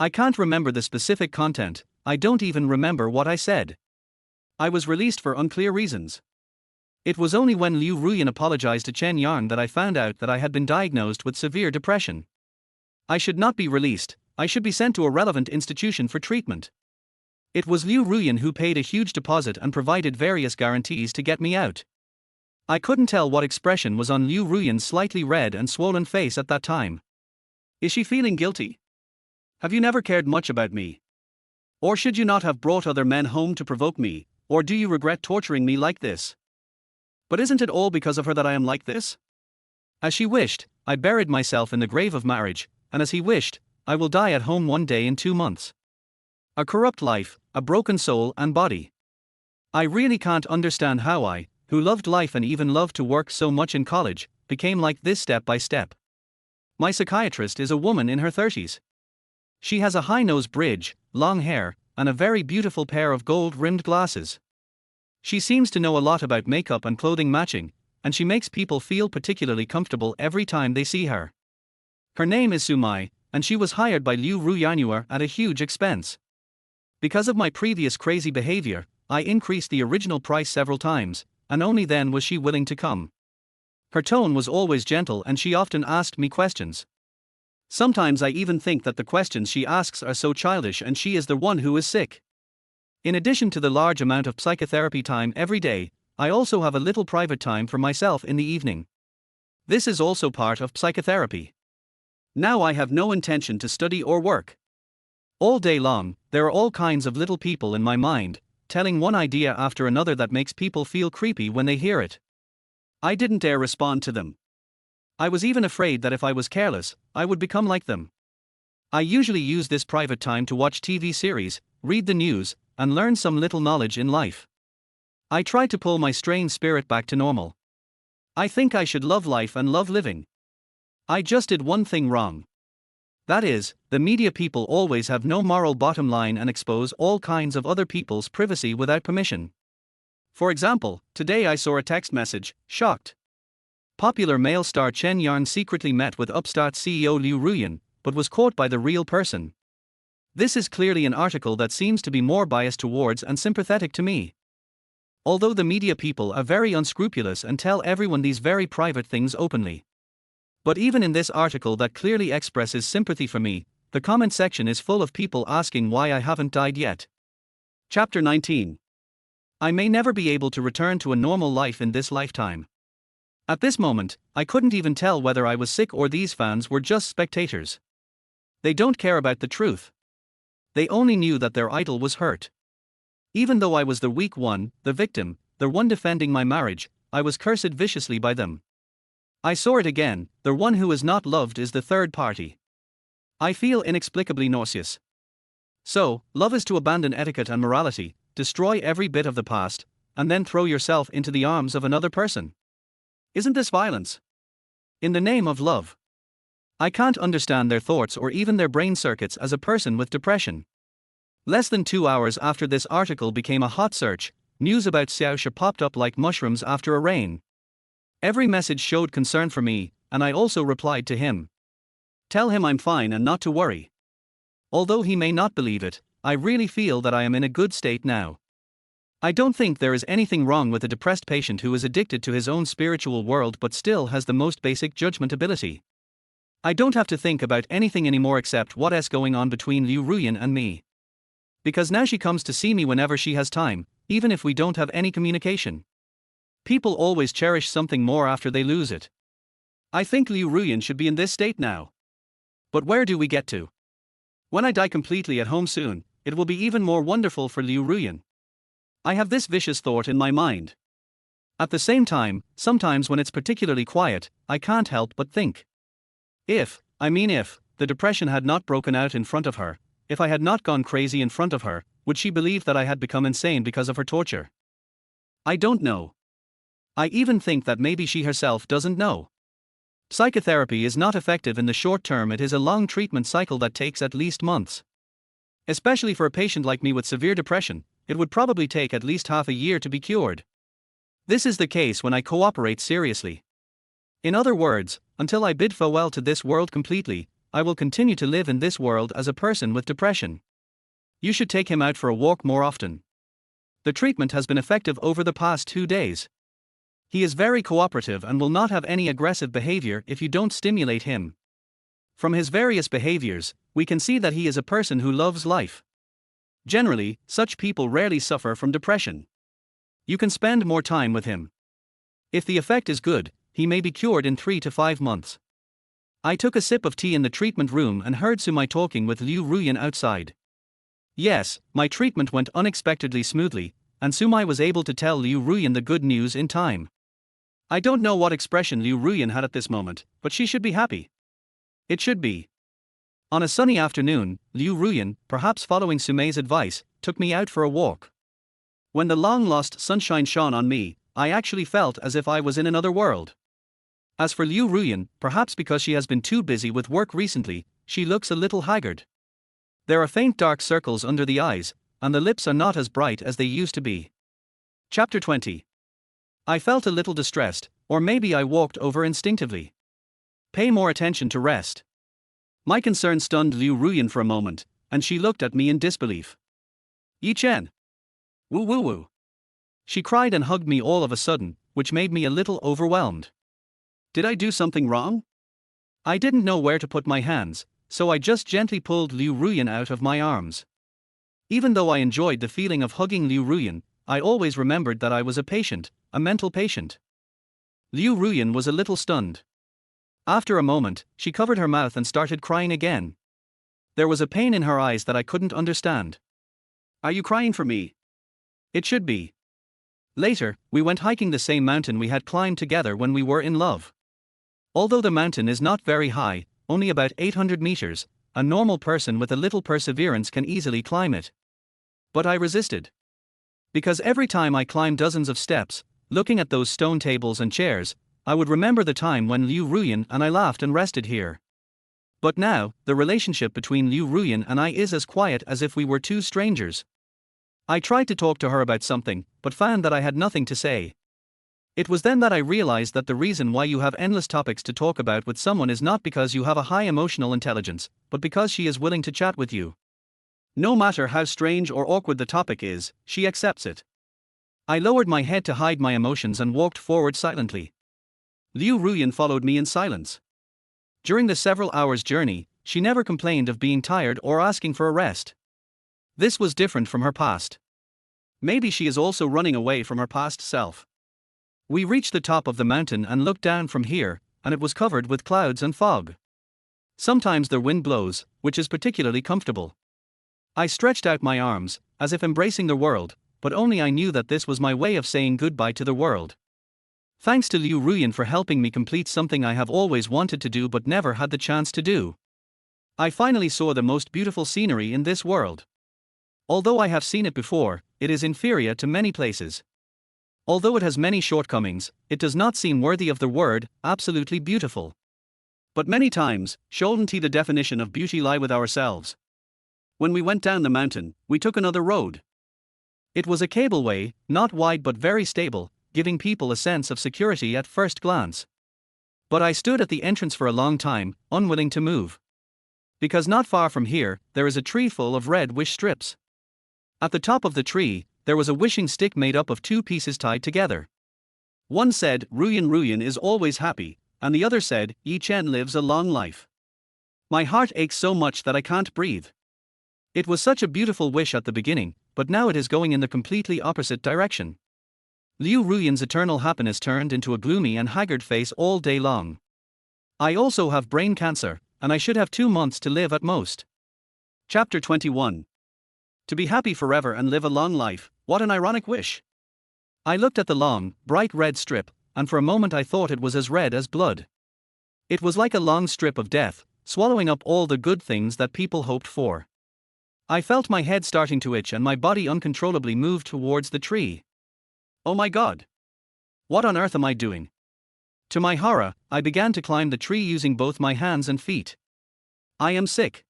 I can't remember the specific content, I don't even remember what I said. I was released for unclear reasons. It was only when Liu Ruyan apologized to Chen Yang that I found out that I had been diagnosed with severe depression. I should not be released, I should be sent to a relevant institution for treatment. It was Liu Ruyan who paid a huge deposit and provided various guarantees to get me out. I couldn't tell what expression was on Liu Ruyan's slightly red and swollen face at that time. Is she feeling guilty? Have you never cared much about me? Or should you not have brought other men home to provoke me, or do you regret torturing me like this? But isn't it all because of her that I am like this? As she wished, I buried myself in the grave of marriage, and as he wished, I will die at home one day in 2 months. A corrupt life, a broken soul and body. I really can't understand how I, who loved life and even loved to work so much in college, became like this step by step. My psychiatrist is a woman in her 30s. She has a high nose bridge, long hair, and a very beautiful pair of gold-rimmed glasses. She seems to know a lot about makeup and clothing matching, and she makes people feel particularly comfortable every time they see her. Her name is Sumai, and she was hired by Liu Ruyan at a huge expense. Because of my previous crazy behavior, I increased the original price several times, and only then was she willing to come. Her tone was always gentle and she often asked me questions. Sometimes I even think that the questions she asks are so childish and she is the one who is sick. In addition to the large amount of psychotherapy time every day, I also have a little private time for myself in the evening. This is also part of psychotherapy. Now I have no intention to study or work. All day long, there are all kinds of little people in my mind, telling one idea after another that makes people feel creepy when they hear it. I didn't dare respond to them. I was even afraid that if I was careless, I would become like them. I usually use this private time to watch TV series, read the news, and learn some little knowledge in life. I try to pull my strained spirit back to normal. I think I should love life and love living. I just did one thing wrong. That is, the media people always have no moral bottom line and expose all kinds of other people's privacy without permission. For example, today I saw a text message, shocked. Popular male star Chen Yang secretly met with upstart CEO Liu Ruyan, but was caught by the real person. This is clearly an article that seems to be more biased towards and sympathetic to me. Although the media people are very unscrupulous and tell everyone these very private things openly. But even in this article that clearly expresses sympathy for me, the comment section is full of people asking why I haven't died yet. Chapter 19. I may never be able to return to a normal life in this lifetime. At this moment, I couldn't even tell whether I was sick or these fans were just spectators. They don't care about the truth. They only knew that their idol was hurt. Even though I was the weak one, the victim, the one defending my marriage, I was cursed viciously by them. I saw it again, the one who is not loved is the third party. I feel inexplicably nauseous. So, love is to abandon etiquette and morality, destroy every bit of the past, and then throw yourself into the arms of another person. Isn't this violence? In the name of love. I can't understand their thoughts or even their brain circuits as a person with depression. Less than 2 hours after this article became a hot search, news about Xiaoxia popped up like mushrooms after a rain. Every message showed concern for me, and I also replied to him. Tell him I'm fine and not to worry. Although he may not believe it, I really feel that I am in a good state now. I don't think there is anything wrong with a depressed patient who is addicted to his own spiritual world but still has the most basic judgment ability. I don't have to think about anything anymore except what's going on between Liu Ruyan and me. Because now she comes to see me whenever she has time, even if we don't have any communication. People always cherish something more after they lose it. I think Liu Ruyan should be in this state now. But where do we get to? When I die completely at home soon, it will be even more wonderful for Liu Ruyan. I have this vicious thought in my mind. At the same time, sometimes when it's particularly quiet, I can't help but think. If the depression had not broken out in front of her, if I had not gone crazy in front of her, would she believe that I had become insane because of her torture? I don't know. I even think that maybe she herself doesn't know. Psychotherapy is not effective in the short term. It is a long treatment cycle that takes at least months. Especially for a patient like me with severe depression, it would probably take at least half a year to be cured. This is the case when I cooperate seriously. In other words, until I bid farewell to this world completely, I will continue to live in this world as a person with depression. You should take him out for a walk more often. The treatment has been effective over the past 2 days. He is very cooperative and will not have any aggressive behavior if you don't stimulate him. From his various behaviors, we can see that he is a person who loves life. Generally, such people rarely suffer from depression. You can spend more time with him. If the effect is good, he may be cured in 3 to 5 months. I took a sip of tea in the treatment room and heard Sumai talking with Liu Ruyan outside. Yes, my treatment went unexpectedly smoothly, and Sumai was able to tell Liu Ruyan the good news in time. I don't know what expression Liu Ruyan had at this moment, but she should be happy. It should be. On a sunny afternoon, Liu Ruyan, perhaps following Sumai's advice, took me out for a walk. When the long-lost sunshine shone on me, I actually felt as if I was in another world. As for Liu Ruyan, perhaps because she has been too busy with work recently, she looks a little haggard. There are faint dark circles under the eyes, and the lips are not as bright as they used to be. Chapter 20. I felt a little distressed, or maybe I walked over instinctively. Pay more attention to rest. My concern stunned Liu Ruyan for a moment, and she looked at me in disbelief. Yi Chen. Woo woo woo. She cried and hugged me all of a sudden, which made me a little overwhelmed. Did I do something wrong? I didn't know where to put my hands, so I just gently pulled Liu Ruyan out of my arms. Even though I enjoyed the feeling of hugging Liu Ruyan, I always remembered that I was a patient, a mental patient. Liu Ruyan was a little stunned. After a moment, she covered her mouth and started crying again. There was a pain in her eyes that I couldn't understand. Are you crying for me? It should be. Later, we went hiking the same mountain we had climbed together when we were in love. Although the mountain is not very high, only about 800 meters, a normal person with a little perseverance can easily climb it. But I resisted. Because every time I climbed dozens of steps, looking at those stone tables and chairs, I would remember the time when Liu Ruyan and I laughed and rested here. But now, the relationship between Liu Ruyan and I is as quiet as if we were two strangers. I tried to talk to her about something, but found that I had nothing to say. It was then that I realized that the reason why you have endless topics to talk about with someone is not because you have a high emotional intelligence, but because she is willing to chat with you. No matter how strange or awkward the topic is, she accepts it. I lowered my head to hide my emotions and walked forward silently. Liu Ruyan followed me in silence. During the several hours' journey, she never complained of being tired or asking for a rest. This was different from her past. Maybe she is also running away from her past self. We reached the top of the mountain and looked down from here, and it was covered with clouds and fog. Sometimes the wind blows, which is particularly comfortable. I stretched out my arms, as if embracing the world, but only I knew that this was my way of saying goodbye to the world. Thanks to Liu Ruyan for helping me complete something I have always wanted to do but never had the chance to do. I finally saw the most beautiful scenery in this world. Although I have seen it before, it is inferior to many places. Although it has many shortcomings, it does not seem worthy of the word absolutely beautiful. But many times, shouldn't the definition of beauty lie with ourselves? When we went down the mountain, we took another road. It was a cableway, not wide but very stable, giving people a sense of security at first glance. But I stood at the entrance for a long time, unwilling to move. Because not far from here, there is a tree full of red wish strips. At the top of the tree, there was a wishing stick made up of two pieces tied together. One said, Ruyan Ruyan is always happy, and the other said, Yi Chen lives a long life. My heart aches so much that I can't breathe. It was such a beautiful wish at the beginning, but now it is going in the completely opposite direction. Liu Ruyan's eternal happiness turned into a gloomy and haggard face all day long. I also have brain cancer, and I should have 2 months to live at most. Chapter 21. To be happy forever and live a long life, what an ironic wish. I looked at the long, bright red strip, and for a moment I thought it was as red as blood. It was like a long strip of death, swallowing up all the good things that people hoped for. I felt my head starting to itch and my body uncontrollably moved towards the tree. Oh my God! What on earth am I doing? To my horror, I began to climb the tree using both my hands and feet. I am sick.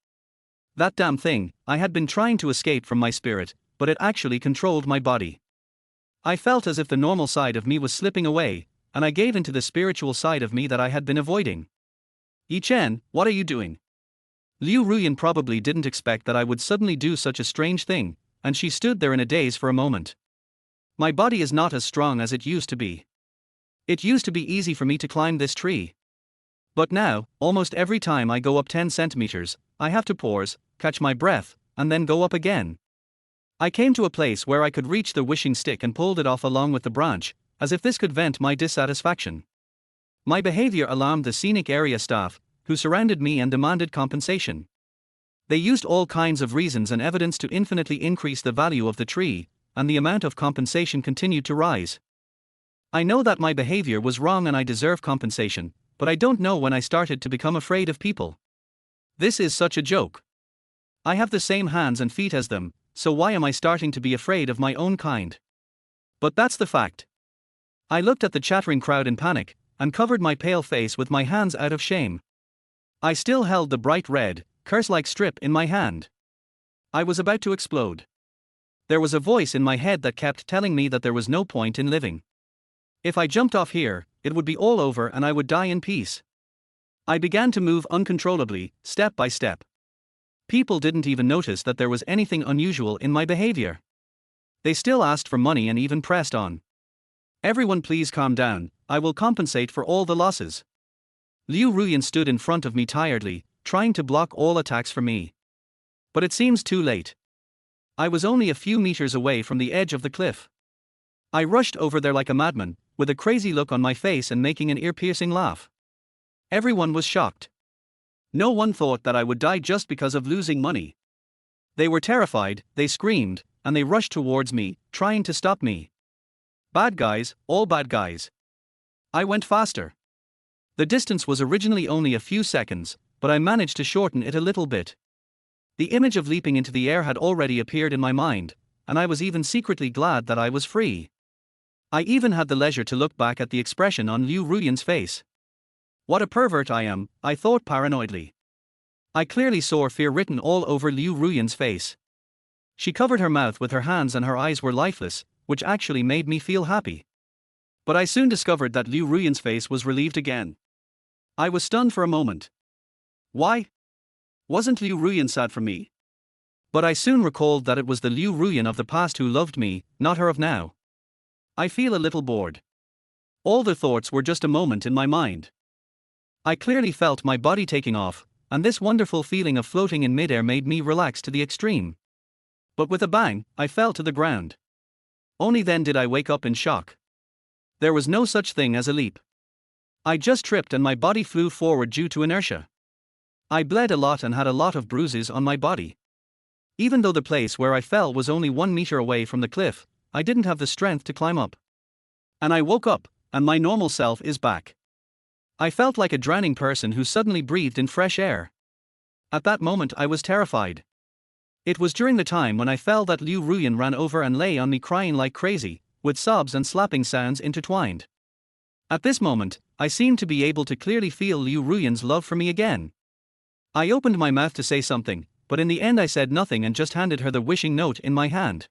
That damn thing, I had been trying to escape from my spirit, but it actually controlled my body. I felt as if the normal side of me was slipping away, and I gave into the spiritual side of me that I had been avoiding. Yi Chen, what are you doing? Liu Ruyan probably didn't expect that I would suddenly do such a strange thing, and she stood there in a daze for a moment. My body is not as strong as it used to be. It used to be easy for me to climb this tree. But now, almost every time I go up 10 centimeters, I have to pause, catch my breath, and then go up again. I came to a place where I could reach the wishing stick and pulled it off along with the branch, as if this could vent my dissatisfaction. My behavior alarmed the scenic area staff, who surrounded me and demanded compensation. They used all kinds of reasons and evidence to infinitely increase the value of the tree, and the amount of compensation continued to rise. I know that my behavior was wrong and I deserve compensation, but I don't know when I started to become afraid of people. This is such a joke. I have the same hands and feet as them, so why am I starting to be afraid of my own kind? But that's the fact. I looked at the chattering crowd in panic, and covered my pale face with my hands out of shame. I still held the bright red, curse-like strip in my hand. I was about to explode. There was a voice in my head that kept telling me that there was no point in living. If I jumped off here, it would be all over and I would die in peace. I began to move uncontrollably, step by step. People didn't even notice that there was anything unusual in my behavior. They still asked for money and even pressed on. Everyone please calm down, I will compensate for all the losses. Liu Ruyan stood in front of me tiredly, trying to block all attacks from me. But it seems too late. I was only a few meters away from the edge of the cliff. I rushed over there like a madman, with a crazy look on my face and making an ear-piercing laugh. Everyone was shocked. No one thought that I would die just because of losing money. They were terrified, they screamed, and they rushed towards me, trying to stop me. Bad guys, all bad guys. I went faster. The distance was originally only a few seconds, but I managed to shorten it a little bit. The image of leaping into the air had already appeared in my mind, and I was even secretly glad that I was free. I even had the leisure to look back at the expression on Liu Ruyan's face. What a pervert I am, I thought paranoidly. I clearly saw fear written all over Liu Ruyan's face. She covered her mouth with her hands and her eyes were lifeless, which actually made me feel happy. But I soon discovered that Liu Ruyan's face was relieved again. I was stunned for a moment. Why? Wasn't Liu Ruyan sad for me? But I soon recalled that it was the Liu Ruyan of the past who loved me, not her of now. I feel a little bored. All the thoughts were just a moment in my mind. I clearly felt my body taking off, and this wonderful feeling of floating in midair made me relax to the extreme. But with a bang, I fell to the ground. Only then did I wake up in shock. There was no such thing as a leap. I just tripped and my body flew forward due to inertia. I bled a lot and had a lot of bruises on my body. Even though the place where I fell was only 1 meter away from the cliff, I didn't have the strength to climb up. And I woke up, and my normal self is back. I felt like a drowning person who suddenly breathed in fresh air. At that moment I was terrified. It was during the time when I fell that Liu Ruyan ran over and lay on me crying like crazy, with sobs and slapping sounds intertwined. At this moment, I seemed to be able to clearly feel Liu Ruyan's love for me again. I opened my mouth to say something, but in the end I said nothing and just handed her the wishing note in my hand.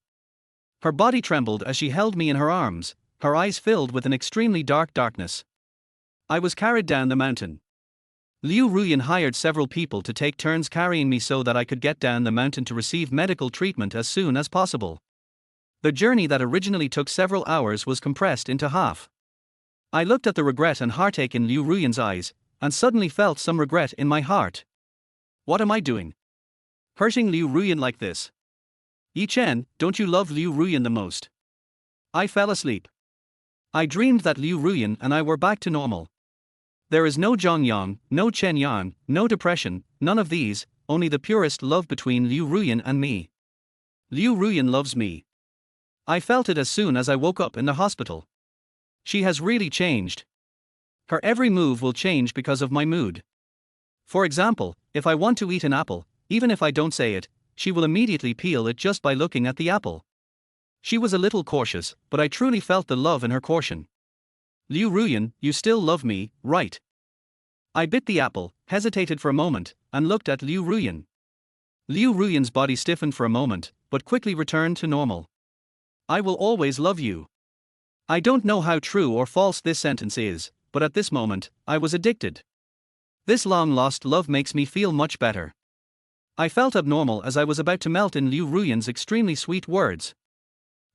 Her body trembled as she held me in her arms, her eyes filled with an extremely darkness. I was carried down the mountain. Liu Ruyan hired several people to take turns carrying me so that I could get down the mountain to receive medical treatment as soon as possible. The journey that originally took several hours was compressed into half. I looked at the regret and heartache in Liu Ruyan's eyes, and suddenly felt some regret in my heart. What am I doing? Hurting Liu Ruyan like this? Yi Chen, don't you love Liu Ruyan the most? I fell asleep. I dreamed that Liu Ruyan and I were back to normal. There is no Zhongyang, no Chen Yan, no depression, none of these, only the purest love between Liu Ruyan and me. Liu Ruyan loves me. I felt it as soon as I woke up in the hospital. She has really changed. Her every move will change because of my mood. For example, if I want to eat an apple, even if I don't say it, she will immediately peel it just by looking at the apple. She was a little cautious, but I truly felt the love in her caution. Liu Ruyan, you still love me, right? I bit the apple, hesitated for a moment, and looked at Liu Ruyan. Liu Ruyan's body stiffened for a moment, but quickly returned to normal. I will always love you. I don't know how true or false this sentence is, but at this moment, I was addicted. This long-lost love makes me feel much better. I felt abnormal as I was about to melt in Liu Ruyan's extremely sweet words.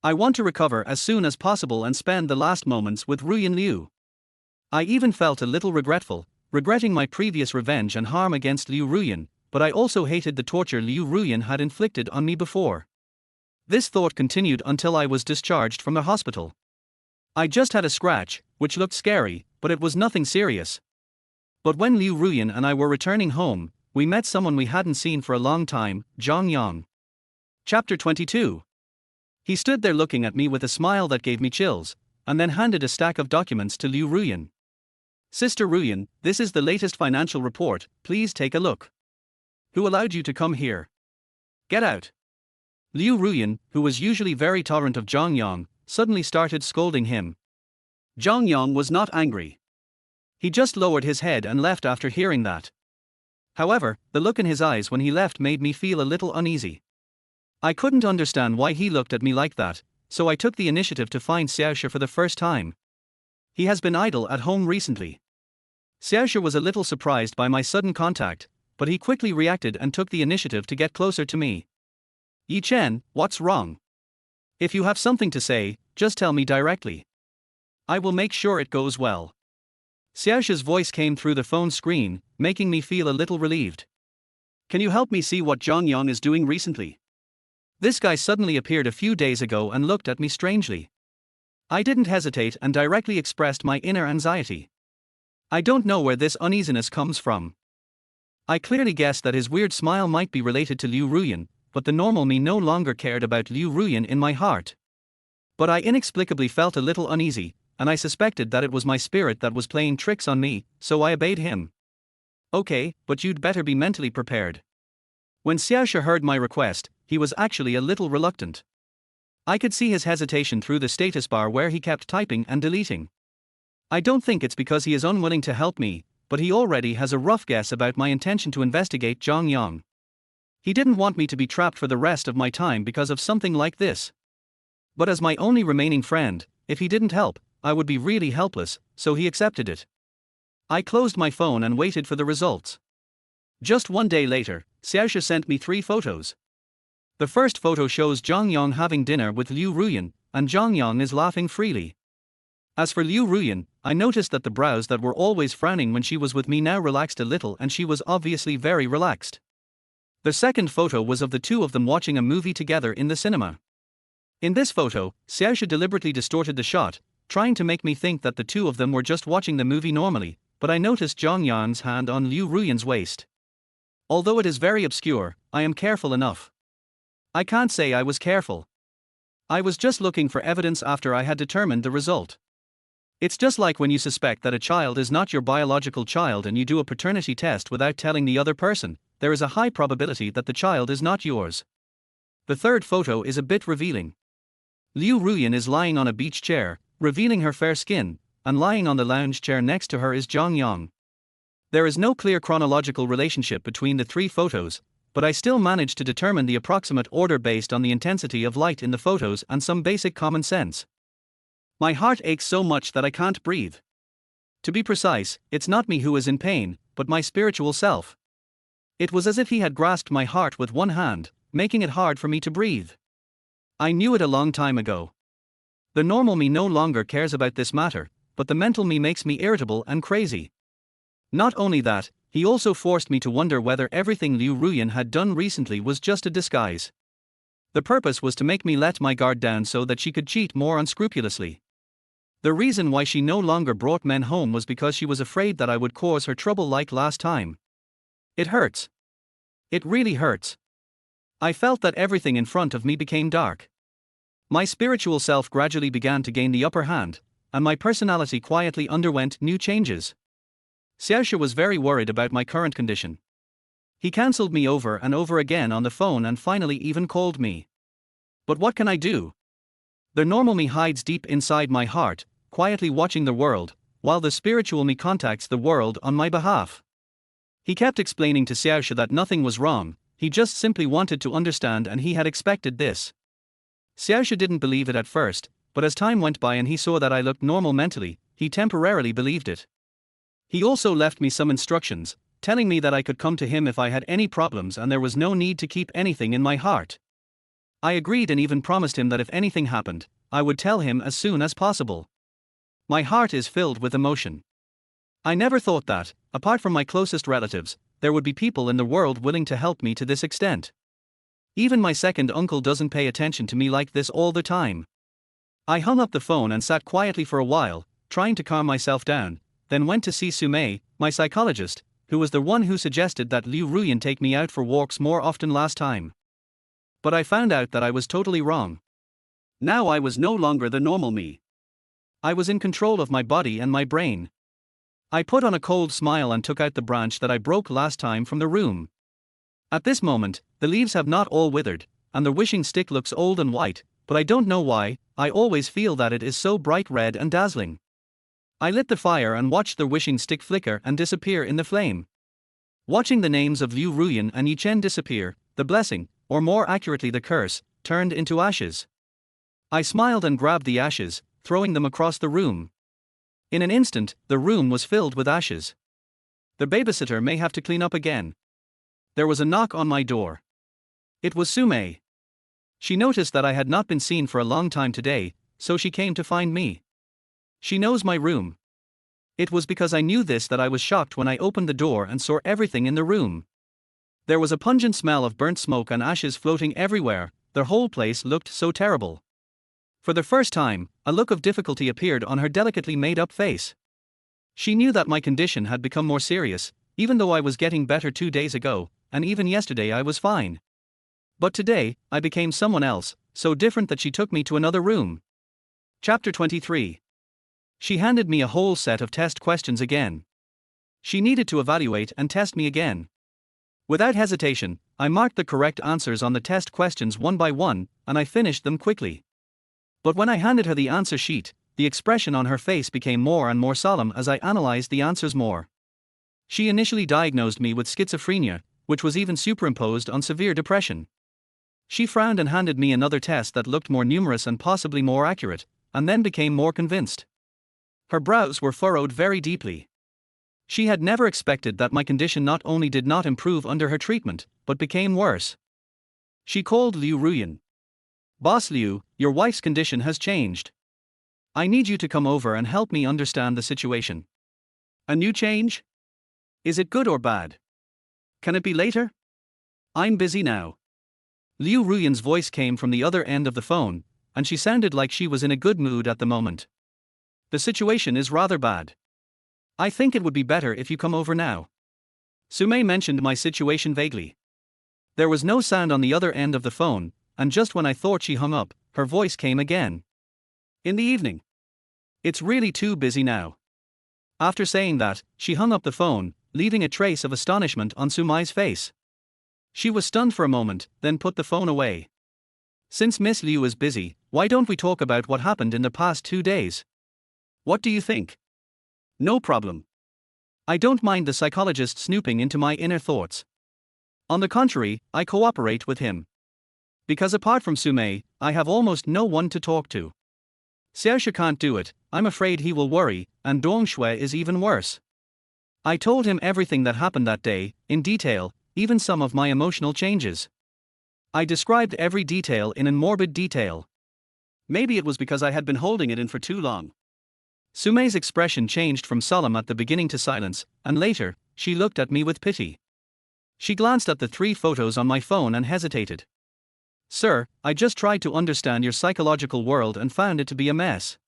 I want to recover as soon as possible and spend the last moments with Ruyan Liu. I even felt a little regretful, regretting my previous revenge and harm against Liu Ruyan, but I also hated the torture Liu Ruyan had inflicted on me before. This thought continued until I was discharged from the hospital. I just had a scratch, which looked scary, but it was nothing serious. But when Liu Ruyan and I were returning home, we met someone we hadn't seen for a long time, Zhang Yang. Chapter 22. He stood there looking at me with a smile that gave me chills, and then handed a stack of documents to Liu Ruyan. Sister Ruyan, this is the latest financial report, please take a look. Who allowed you to come here? Get out. Liu Ruyan, who was usually very tolerant of Zhang Yang, suddenly started scolding him. Zhang Yang was not angry. He just lowered his head and left after hearing that. However, the look in his eyes when he left made me feel a little uneasy. I couldn't understand why he looked at me like that, so I took the initiative to find Xiaoshi for the first time. He has been idle at home recently. Xiaoshi was a little surprised by my sudden contact, but he quickly reacted and took the initiative to get closer to me. Yi Chen, what's wrong? If you have something to say, just tell me directly. I will make sure it goes well. Xiaoshi's voice came through the phone screen, making me feel a little relieved. Can you help me see what Zhang Yang is doing recently? This guy suddenly appeared a few days ago and looked at me strangely. I didn't hesitate and directly expressed my inner anxiety. I don't know where this uneasiness comes from. I clearly guessed that his weird smile might be related to Liu Ruyan, but the normal me no longer cared about Liu Ruyan in my heart. But I inexplicably felt a little uneasy, and I suspected that it was my spirit that was playing tricks on me, so I obeyed him. Okay, but you'd better be mentally prepared. When Xiaoshi heard my request, he was actually a little reluctant. I could see his hesitation through the status bar where he kept typing and deleting. I don't think it's because he is unwilling to help me, but he already has a rough guess about my intention to investigate Zhang Yang. He didn't want me to be trapped for the rest of my time because of something like this. But as my only remaining friend, if he didn't help, I would be really helpless, so he accepted it. I closed my phone and waited for the results. Just one day later, Xiaoshi sent me 3 photos. The first photo shows Zhang Yang having dinner with Liu Ruyan, and Zhang Yang is laughing freely. As for Liu Ruyan, I noticed that the brows that were always frowning when she was with me now relaxed a little and she was obviously very relaxed. The second photo was of the two of them watching a movie together in the cinema. In this photo, Xiaoshi deliberately distorted the shot, trying to make me think that the two of them were just watching the movie normally, but I noticed Zhang Yan's hand on Liu Ruyan's waist. Although it is very obscure, I am careful enough. I can't say I was careful. I was just looking for evidence after I had determined the result. It's just like when you suspect that a child is not your biological child and you do a paternity test without telling the other person, there is a high probability that the child is not yours. The third photo is a bit revealing. Liu Ruyan is lying on a beach chair, revealing her fair skin, and lying on the lounge chair next to her is Zhang Yang. There is no clear chronological relationship between the three photos, but I still manage to determine the approximate order based on the intensity of light in the photos and some basic common sense. My heart aches so much that I can't breathe. To be precise, it's not me who is in pain, but my spiritual self. It was as if he had grasped my heart with one hand, making it hard for me to breathe. I knew it a long time ago. The normal me no longer cares about this matter, but the mental me makes me irritable and crazy. Not only that, he also forced me to wonder whether everything Liu Ruyan had done recently was just a disguise. The purpose was to make me let my guard down so that she could cheat more unscrupulously. The reason why she no longer brought men home was because she was afraid that I would cause her trouble like last time. It hurts. It really hurts. I felt that everything in front of me became dark. My spiritual self gradually began to gain the upper hand, and my personality quietly underwent new changes. Xiaoxia was very worried about my current condition. He cancelled me over and over again on the phone and finally even called me. But what can I do? The normal me hides deep inside my heart, quietly watching the world, while the spiritual me contacts the world on my behalf. He kept explaining to Xiaoxia that nothing was wrong, he just simply wanted to understand and he had expected this. Xiaoxia didn't believe it at first, but as time went by and he saw that I looked normal mentally, he temporarily believed it. He also left me some instructions, telling me that I could come to him if I had any problems and there was no need to keep anything in my heart. I agreed and even promised him that if anything happened, I would tell him as soon as possible. My heart is filled with emotion. I never thought that, apart from my closest relatives, there would be people in the world willing to help me to this extent. Even my second uncle doesn't pay attention to me like this all the time. I hung up the phone and sat quietly for a while, trying to calm myself down, then went to see Sumei, my psychologist, who was the one who suggested that Liu Ruyan take me out for walks more often last time. But I found out that I was totally wrong. Now I was no longer the normal me. I was in control of my body and my brain. I put on a cold smile and took out the branch that I broke last time from the room. At this moment, the leaves have not all withered, and the wishing stick looks old and white, but I don't know why, I always feel that it is so bright red and dazzling. I lit the fire and watched the wishing stick flicker and disappear in the flame. Watching the names of Liu Ruyan and Yi Chen disappear, the blessing, or more accurately the curse, turned into ashes. I smiled and grabbed the ashes, throwing them across the room. In an instant, the room was filled with ashes. The babysitter may have to clean up again. There was a knock on my door. It was Sumei. She noticed that I had not been seen for a long time today, so she came to find me. She knows my room. It was because I knew this that I was shocked when I opened the door and saw everything in the room. There was a pungent smell of burnt smoke and ashes floating everywhere, the whole place looked so terrible. For the first time, a look of difficulty appeared on her delicately made-up face. She knew that my condition had become more serious, even though I was getting better 2 days ago, and even yesterday I was fine. But today, I became someone else, so different that she took me to another room. Chapter 23. She handed me a whole set of test questions again. She needed to evaluate and test me again. Without hesitation, I marked the correct answers on the test questions one by one, and I finished them quickly. But when I handed her the answer sheet, the expression on her face became more and more solemn as I analyzed the answers more. She initially diagnosed me with schizophrenia, which was even superimposed on severe depression. She frowned and handed me another test that looked more numerous and possibly more accurate, and then became more convinced. Her brows were furrowed very deeply. She had never expected that my condition not only did not improve under her treatment, but became worse. She called Liu Ruyan. "Boss Liu, your wife's condition has changed. I need you to come over and help me understand the situation." "A new change? Is it good or bad? Can it be later? I'm busy now." Liu Ruyan's voice came from the other end of the phone, and she sounded like she was in a good mood at the moment. "The situation is rather bad. I think it would be better if you come over now." Sumei mentioned my situation vaguely. There was no sound on the other end of the phone, and just when I thought she hung up, her voice came again. "In the evening. It's really too busy now." After saying that, she hung up the phone, leaving a trace of astonishment on Sumei's face. She was stunned for a moment, then put the phone away. "Since Miss Liu is busy, Why don't we talk about what happened in the past 2 days? What do you think? No problem. I don't mind the psychologist snooping into my inner thoughts. On the contrary, I cooperate with him. Because apart from Sumei, I have almost no one to talk to. Xiaoshu can't do it, I'm afraid he will worry, and Dongshui is even worse. I told him everything that happened that day, in detail, even some of my emotional changes. I described every detail in morbid detail. Maybe it was because I had been holding it in for too long. Sumei's expression changed from solemn at the beginning to silence, and later, she looked at me with pity. She glanced at the 3 photos on my phone and hesitated. Sir, I just tried to understand your psychological world and found it to be a mess.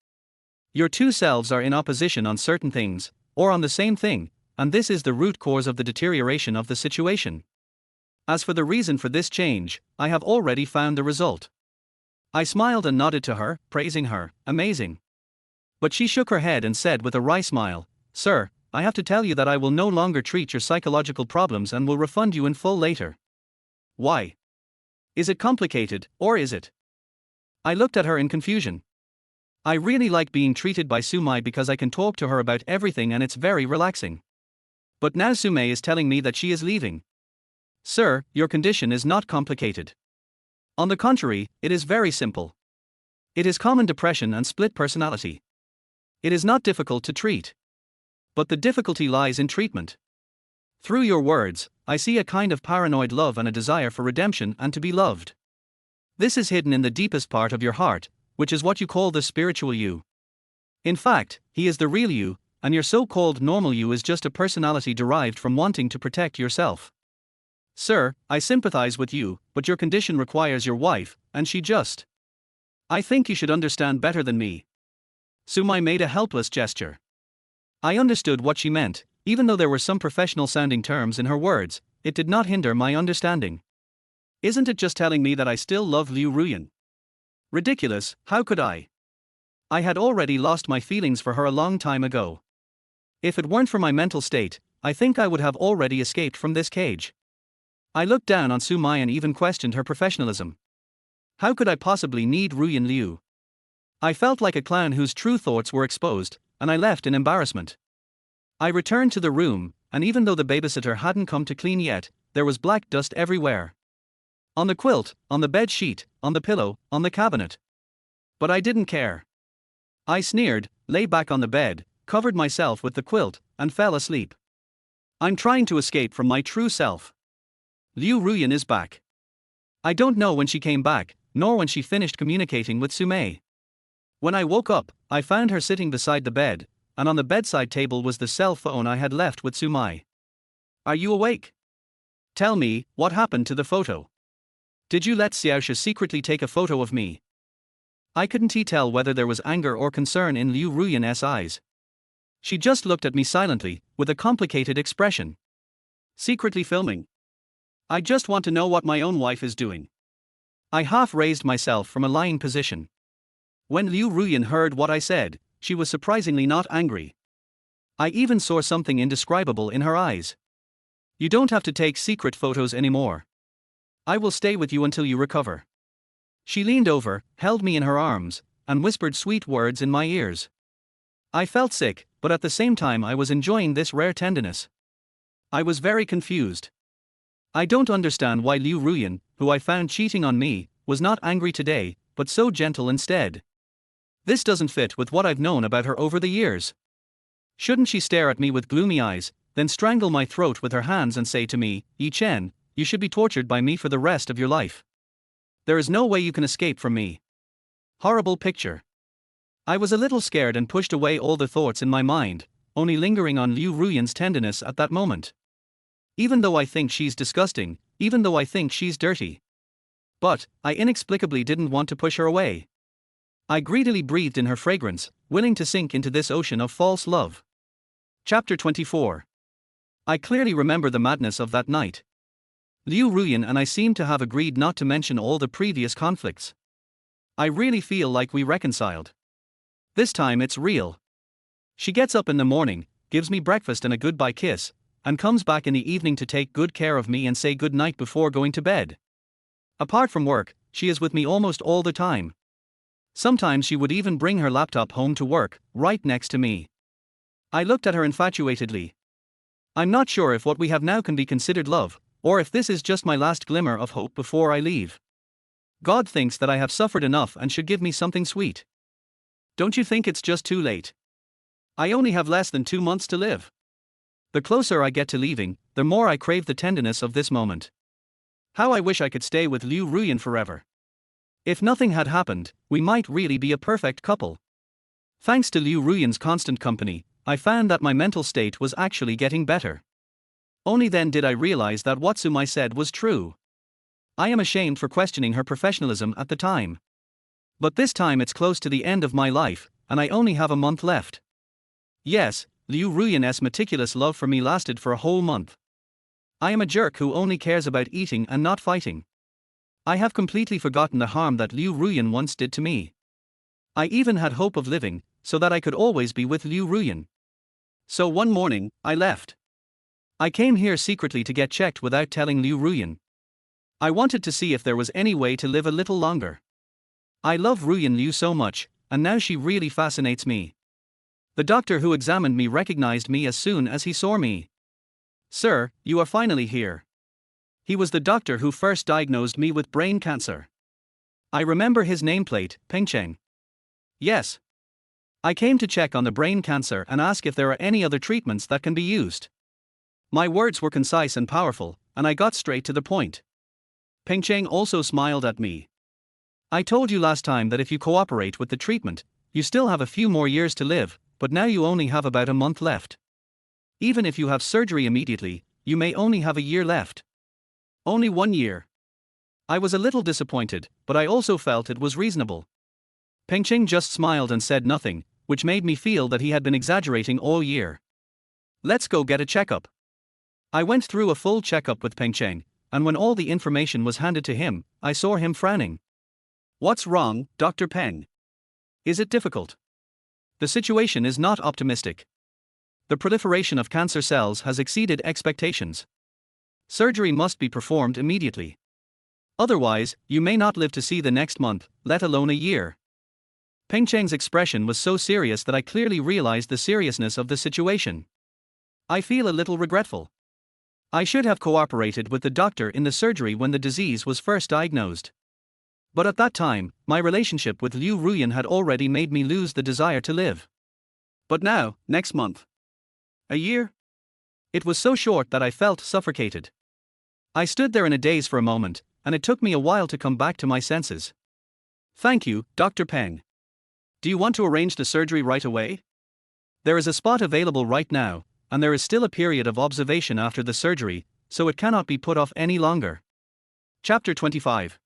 Your 2 selves are in opposition on certain things, or on the same thing, and this is the root cause of the deterioration of the situation. As for the reason for this change, I have already found the result. I smiled and nodded to her, praising her, amazing. But she shook her head and said with a wry smile, Sir, I have to tell you that I will no longer treat your psychological problems and will refund you in full later. Why? Is it complicated, or is it? I looked at her in confusion. I really like being treated by Sumei because I can talk to her about everything and it's very relaxing. But now Sumei is telling me that she is leaving. Sir, your condition is not complicated. On the contrary, it is very simple. It is common depression and split personality. It is not difficult to treat. But the difficulty lies in treatment. Through your words, I see a kind of paranoid love and a desire for redemption and to be loved. This is hidden in the deepest part of your heart, which is what you call the spiritual you. In fact, he is the real you, and your so-called normal you is just a personality derived from wanting to protect yourself. Sir, I sympathize with you, but your condition requires your wife, and she just. I think you should understand better than me. Sumei made a helpless gesture. I understood what she meant, even though there were some professional-sounding terms in her words, it did not hinder my understanding. Isn't it just telling me that I still love Liu Ruyan? Ridiculous, how could I? I had already lost my feelings for her a long time ago. If it weren't for my mental state, I think I would have already escaped from this cage. I looked down on Sumei and even questioned her professionalism. How could I possibly need Ruyan Liu? I felt like a clown whose true thoughts were exposed, and I left in embarrassment. I returned to the room, and even though the babysitter hadn't come to clean yet, there was black dust everywhere. On the quilt, on the bed sheet, on the pillow, on the cabinet. But I didn't care. I sneered, lay back on the bed, covered myself with the quilt, and fell asleep. I'm trying to escape from my true self. Liu Ruyan is back. I don't know when she came back, nor when she finished communicating with Sumei. When I woke up, I found her sitting beside the bed, and on the bedside table was the cell phone I had left with Sumei. Are you awake? Tell me, what happened to the photo? Did you let Xiaoshu secretly take a photo of me? I couldn't tell whether there was anger or concern in Liu Ruyan's eyes. She just looked at me silently, with a complicated expression. Secretly filming. I just want to know what my own wife is doing. I half raised myself from a lying position. When Liu Ruyan heard what I said, she was surprisingly not angry. I even saw something indescribable in her eyes. You don't have to take secret photos anymore. I will stay with you until you recover. She leaned over, held me in her arms, and whispered sweet words in my ears. I felt sick, but at the same time I was enjoying this rare tenderness. I was very confused. I don't understand why Liu Ruyan, who I found cheating on me, was not angry today, but so gentle instead. This doesn't fit with what I've known about her over the years. Shouldn't she stare at me with gloomy eyes, then strangle my throat with her hands and say to me, Yi Chen, you should be tortured by me for the rest of your life. There is no way you can escape from me. Horrible picture. I was a little scared and pushed away all the thoughts in my mind, only lingering on Liu Ruyan's tenderness at that moment. Even though I think she's disgusting, even though I think she's dirty. But, I inexplicably didn't want to push her away. I greedily breathed in her fragrance, willing to sink into this ocean of false love. Chapter 24. I clearly remember the madness of that night. Liu Ruyan and I seemed to have agreed not to mention all the previous conflicts. I really feel like we reconciled. This time it's real. She gets up in the morning, gives me breakfast and a goodbye kiss, and comes back in the evening to take good care of me and say good night before going to bed. Apart from work, she is with me almost all the time. Sometimes she would even bring her laptop home to work, right next to me. I looked at her infatuatedly. I'm not sure if what we have now can be considered love, or if this is just my last glimmer of hope before I leave. God thinks that I have suffered enough and should give me something sweet. Don't you think it's just too late? I only have less than 2 months to live. The closer I get to leaving, the more I crave the tenderness of this moment. How I wish I could stay with Liu Ruyan forever. If nothing had happened, we might really be a perfect couple. Thanks to Liu Ruyan's constant company, I found that my mental state was actually getting better. Only then did I realize that what Sumai said was true. I am ashamed for questioning her professionalism at the time. But this time it's close to the end of my life, and I only have a month left. Yes, Liu Ruyan's meticulous love for me lasted for a whole month. I am a jerk who only cares about eating and not fighting. I have completely forgotten the harm that Liu Ruyan once did to me. I even had hope of living, so that I could always be with Liu Ruyan. So one morning, I left. I came here secretly to get checked without telling Liu Ruyan. I wanted to see if there was any way to live a little longer. I love Ruyan Liu so much, and now she really fascinates me. The doctor who examined me recognized me as soon as he saw me. Sir, you are finally here. He was the doctor who first diagnosed me with brain cancer. I remember his nameplate, Pengcheng. Yes. I came to check on the brain cancer and ask if there are any other treatments that can be used. My words were concise and powerful, and I got straight to the point. Pengcheng also smiled at me. I told you last time that if you cooperate with the treatment, you still have a few more years to live, but now you only have about a month left. Even if you have surgery immediately, you may only have a year left. Only 1 year. I was a little disappointed, but I also felt it was reasonable. Pengcheng just smiled and said nothing, which made me feel that he had been exaggerating all year. Let's go get a checkup. I went through a full checkup with Pengcheng, and when all the information was handed to him, I saw him frowning. What's wrong, Dr. Peng? Is it difficult? The situation is not optimistic. The proliferation of cancer cells has exceeded expectations. Surgery must be performed immediately. Otherwise, you may not live to see the next month, let alone a year. Pengcheng's expression was so serious that I clearly realized the seriousness of the situation. I feel a little regretful. I should have cooperated with the doctor in the surgery when the disease was first diagnosed. But at that time, my relationship with Liu Ruyan had already made me lose the desire to live. But now, next month. A year? It was so short that I felt suffocated. I stood there in a daze for a moment, and it took me a while to come back to my senses. Thank you, Dr. Peng. Do you want to arrange the surgery right away? There is a spot available right now, and there is still a period of observation after the surgery, so it cannot be put off any longer. Chapter 25.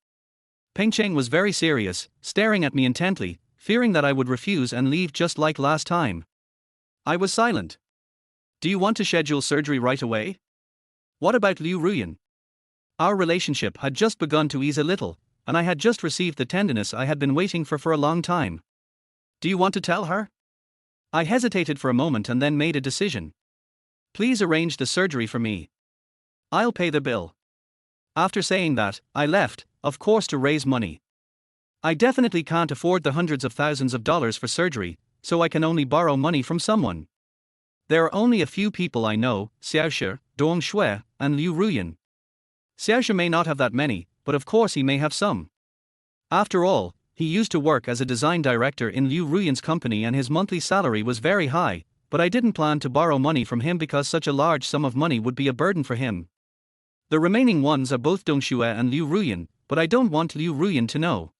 Pengcheng was very serious, staring at me intently, fearing that I would refuse and leave just like last time. I was silent. Do you want to schedule surgery right away? What about Liu Ruyan? Our relationship had just begun to ease a little, and I had just received the tenderness I had been waiting for a long time. Do you want to tell her? I hesitated for a moment and then made a decision. Please arrange the surgery for me. I'll pay the bill. After saying that, I left, of course to raise money. I definitely can't afford the hundreds of thousands of dollars for surgery, so I can only borrow money from someone. There are only a few people I know, Xiaoshi, Dong Shui, and Liu Ruyan. Xiaoshi may not have that many, but of course he may have some. After all, he used to work as a design director in Liu Ruyan's company and his monthly salary was very high, but I didn't plan to borrow money from him because such a large sum of money would be a burden for him. The remaining ones are both Dong Shui and Liu Ruyan, but I don't want Liu Ruyan to know.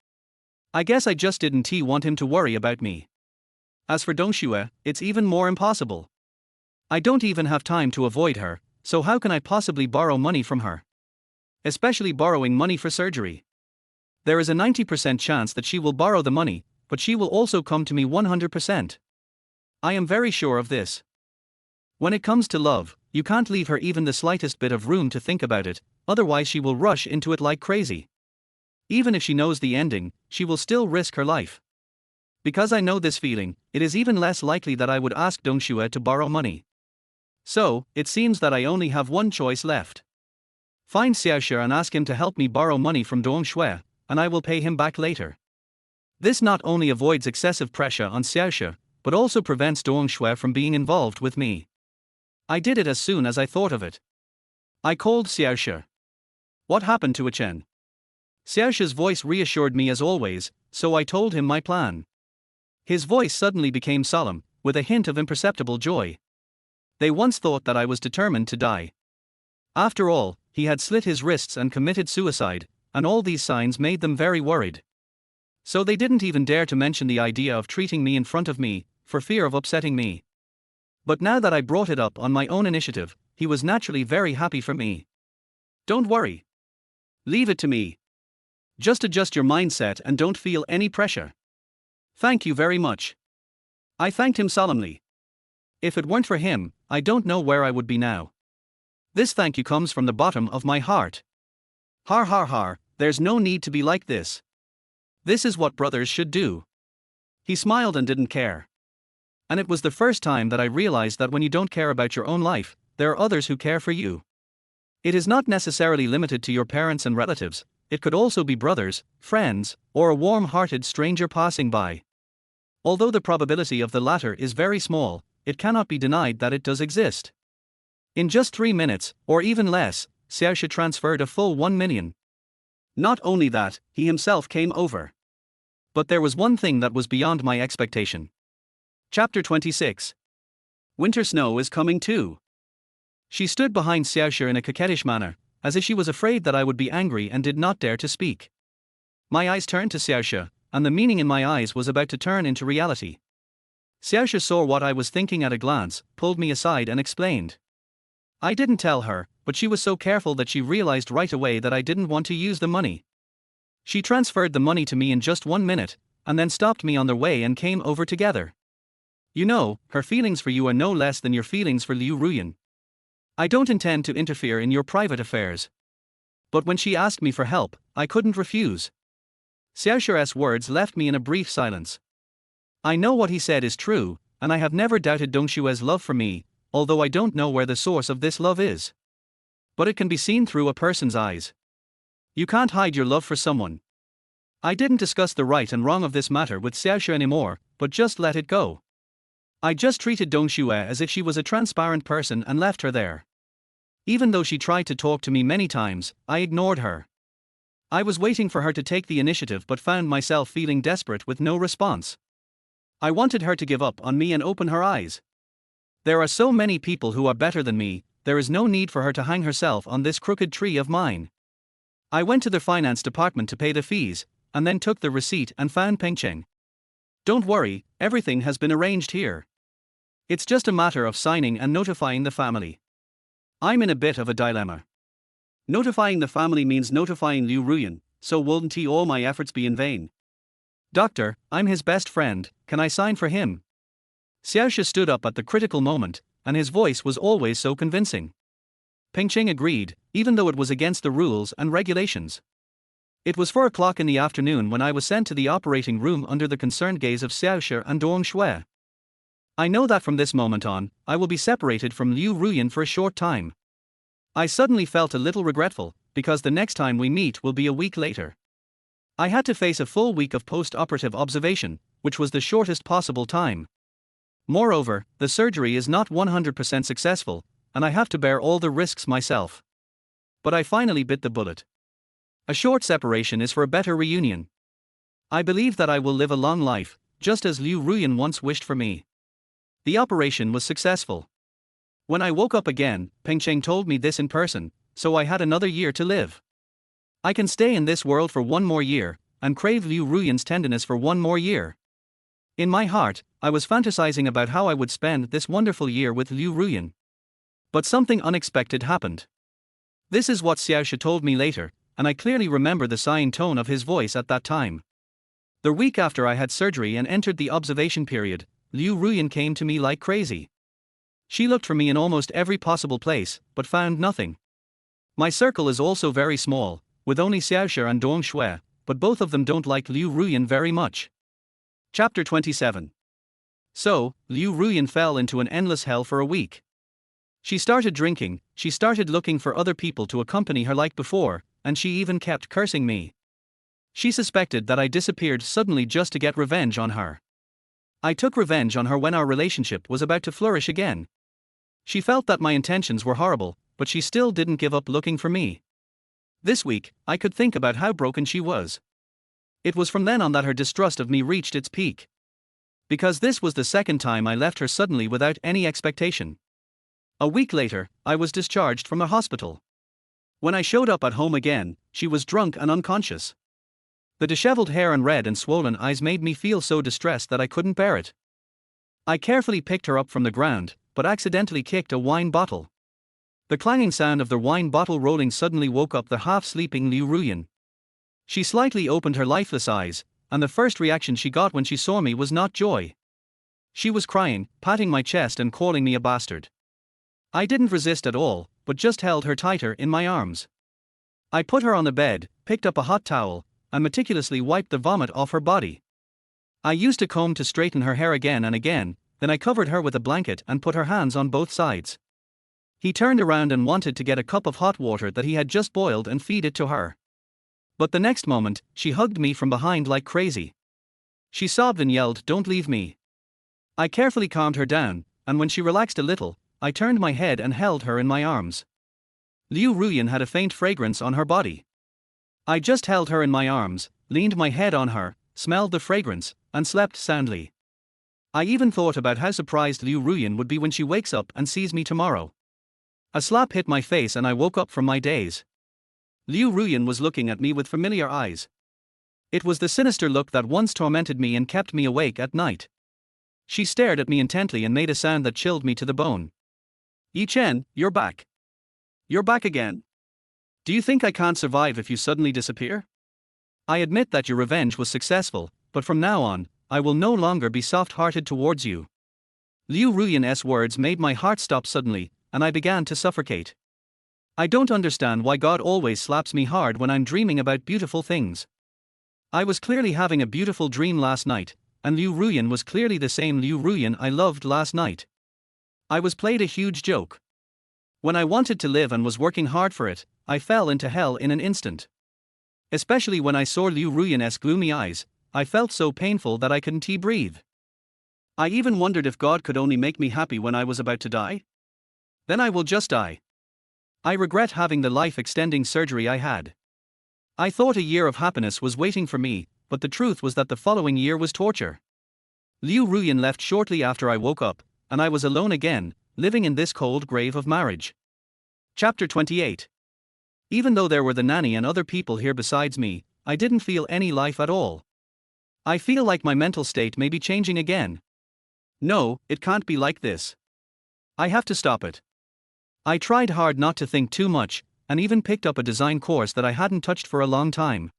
I guess I just didn't want him to worry about me. As for Dong Shui, it's even more impossible. I don't even have time to avoid her, so how can I possibly borrow money from her? Especially borrowing money for surgery. There is a 90% chance that she will borrow the money, but she will also come to me 100%. I am very sure of this. When it comes to love, you can't leave her even the slightest bit of room to think about it, otherwise she will rush into it like crazy. Even if she knows the ending, she will still risk her life. Because I know this feeling, it is even less likely that I would ask Dong Shui to borrow money. So, it seems that I only have one choice left. Find Xiaoshi and ask him to help me borrow money from Dong Shui, and I will pay him back later. This not only avoids excessive pressure on Xiaoxia, but also prevents Dong Shui from being involved with me. I did it as soon as I thought of it. I called Xiaoxia. What happened to Chen? Xiaoxia's voice reassured me as always, so I told him my plan. His voice suddenly became solemn, with a hint of imperceptible joy. They once thought that I was determined to die. After all, he had slit his wrists and committed suicide, and all these signs made them very worried. So they didn't even dare to mention the idea of treating me in front of me, for fear of upsetting me. But now that I brought it up on my own initiative, he was naturally very happy for me. Don't worry. Leave it to me. Just adjust your mindset and don't feel any pressure. Thank you very much. I thanked him solemnly. If it weren't for him, I don't know where I would be now. This thank you comes from the bottom of my heart. Har har har, there's no need to be like this. This is what brothers should do. He smiled and didn't care. And it was the first time that I realized that when you don't care about your own life, there are others who care for you. It is not necessarily limited to your parents and relatives, it could also be brothers, friends, or a warm-hearted stranger passing by. Although the probability of the latter is very small, it cannot be denied that it does exist. In just 3 minutes, or even less, Xiaoxia transferred a full 1 million. Not only that, he himself came over. But there was one thing that was beyond my expectation. Chapter 26. Winter snow is coming too. She stood behind Xiaoxia in a coquettish manner, as if she was afraid that I would be angry and did not dare to speak. My eyes turned to Xiaoxia, and the meaning in my eyes was about to turn into reality. Xiaoxia saw what I was thinking at a glance, pulled me aside and explained. I didn't tell her, but she was so careful that she realized right away that I didn't want to use the money. She transferred the money to me in just 1 minute, and then stopped me on the way and came over together. You know, her feelings for you are no less than your feelings for Liu Ruyan. I don't intend to interfere in your private affairs. But when she asked me for help, I couldn't refuse. Xiaoxia's words left me in a brief silence. I know what he said is true, and I have never doubted Dong Xue's love for me, although I don't know where the source of this love is. But it can be seen through a person's eyes. You can't hide your love for someone. I didn't discuss the right and wrong of this matter with Xiaoxia anymore, but just let it go. I just treated Dong Xue as if she was a transparent person and left her there. Even though she tried to talk to me many times, I ignored her. I was waiting for her to take the initiative but found myself feeling desperate with no response. I wanted her to give up on me and open her eyes. There are so many people who are better than me, there is no need for her to hang herself on this crooked tree of mine. I went to the finance department to pay the fees, and then took the receipt and found Pengcheng. Don't worry, everything has been arranged here. It's just a matter of signing and notifying the family. I'm in a bit of a dilemma. Notifying the family means notifying Liu Ruyan, so won't all my efforts be in vain? Doctor, I'm his best friend, can I sign for him? Xiaoxia stood up at the critical moment, and his voice was always so convincing. Pengcheng agreed, even though it was against the rules and regulations. It was 4 o'clock in the afternoon when I was sent to the operating room under the concerned gaze of Xiaoxia and Dong Xue. I know that from this moment on, I will be separated from Liu Ruyan for a short time. I suddenly felt a little regretful, because the next time we meet will be a week later. I had to face a full week of post-operative observation, which was the shortest possible time. Moreover, the surgery is not 100% successful, and I have to bear all the risks myself. But I finally bit the bullet. A short separation is for a better reunion. I believe that I will live a long life, just as Liu Ruyan once wished for me. The operation was successful. When I woke up again, Pengcheng told me this in person, so I had another year to live. I can stay in this world for 1 more year, and crave Liu Ruyan's tenderness for 1 more year. In my heart, I was fantasizing about how I would spend this wonderful year with Liu Ruyan. But something unexpected happened. This is what Xiaoxia told me later, and I clearly remember the sighing tone of his voice at that time. The week after I had surgery and entered the observation period, Liu Ruyan came to me like crazy. She looked for me in almost every possible place, but found nothing. My circle is also very small, with only Xiaoxia and Dong Xue, but both of them don't like Liu Ruyan very much. Chapter 27. So, Liu Ruyan fell into an endless hell for a week. She started drinking, she started looking for other people to accompany her like before, and she even kept cursing me. She suspected that I disappeared suddenly just to get revenge on her. I took revenge on her when our relationship was about to flourish again. She felt that my intentions were horrible, but she still didn't give up looking for me. This week, I could think about how broken she was. It was from then on that her distrust of me reached its peak. Because this was the second time I left her suddenly without any expectation. A week later, I was discharged from the hospital. When I showed up at home again, she was drunk and unconscious. The disheveled hair and red and swollen eyes made me feel so distressed that I couldn't bear it. I carefully picked her up from the ground, but accidentally kicked a wine bottle. The clanging sound of the wine bottle rolling suddenly woke up the half-sleeping Liu Ruyan. She slightly opened her lifeless eyes, and the first reaction she got when she saw me was not joy. She was crying, patting my chest and calling me a bastard. I didn't resist at all, but just held her tighter in my arms. I put her on the bed, picked up a hot towel, and meticulously wiped the vomit off her body. I used a comb to straighten her hair again and again, then I covered her with a blanket and put her hands on both sides. He turned around and wanted to get a cup of hot water that he had just boiled and feed it to her. But the next moment, she hugged me from behind like crazy. She sobbed and yelled, "Don't leave me." I carefully calmed her down, and when she relaxed a little, I turned my head and held her in my arms. Liu Ruyan had a faint fragrance on her body. I just held her in my arms, leaned my head on her, smelled the fragrance, and slept soundly. I even thought about how surprised Liu Ruyan would be when she wakes up and sees me tomorrow. A slap hit my face and I woke up from my daze. Liu Ruyan was looking at me with familiar eyes. It was the sinister look that once tormented me and kept me awake at night. She stared at me intently and made a sound that chilled me to the bone. "Yi Chen, you're back. You're back again. Do you think I can't survive if you suddenly disappear? I admit that your revenge was successful, but from now on, I will no longer be soft-hearted towards you." Liu Ruyan's words made my heart stop suddenly, and I began to suffocate. I don't understand why God always slaps me hard when I'm dreaming about beautiful things. I was clearly having a beautiful dream last night, and Liu Ruyan was clearly the same Liu Ruyan I loved last night. I was played a huge joke. When I wanted to live and was working hard for it, I fell into hell in an instant. Especially when I saw Liu Ruyan's gloomy eyes, I felt so painful that I couldn't breathe. I even wondered if God could only make me happy when I was about to die. Then I will just die. I regret having the life-extending surgery I had. I thought a year of happiness was waiting for me, but the truth was that the following year was torture. Liu Ruyan left shortly after I woke up, and I was alone again, living in this cold grave of marriage. Chapter 28. Even though there were the nanny and other people here besides me, I didn't feel any life at all. I feel like my mental state may be changing again. No, it can't be like this. I have to stop it. I tried hard not to think too much, and even picked up a design course that I hadn't touched for a long time.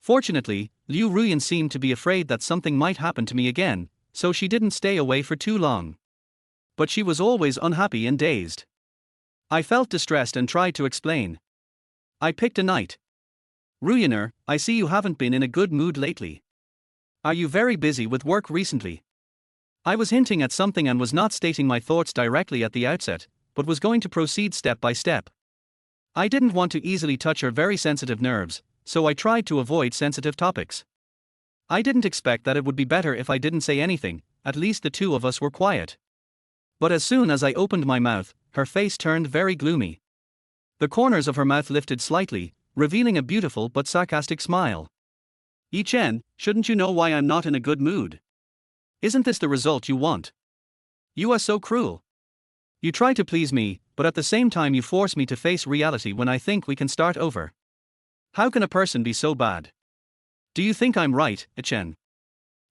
Fortunately, Liu Ruyan seemed to be afraid that something might happen to me again, so she didn't stay away for too long. But she was always unhappy and dazed. I felt distressed and tried to explain. I picked a night. "Ruyaner, I see you haven't been in a good mood lately. Are you very busy with work recently?" I was hinting at something and was not stating my thoughts directly at the outset, but was going to proceed step by step. I didn't want to easily touch her very sensitive nerves, so I tried to avoid sensitive topics. I didn't expect that it would be better if I didn't say anything, at least the two of us were quiet. But as soon as I opened my mouth, her face turned very gloomy. The corners of her mouth lifted slightly, revealing a beautiful but sarcastic smile. "Yi Chen, shouldn't you know why I'm not in a good mood? Isn't this the result you want? You are so cruel. You try to please me, but at the same time you force me to face reality when I think we can start over. How can a person be so bad? Do you think I'm right, Yi Chen?"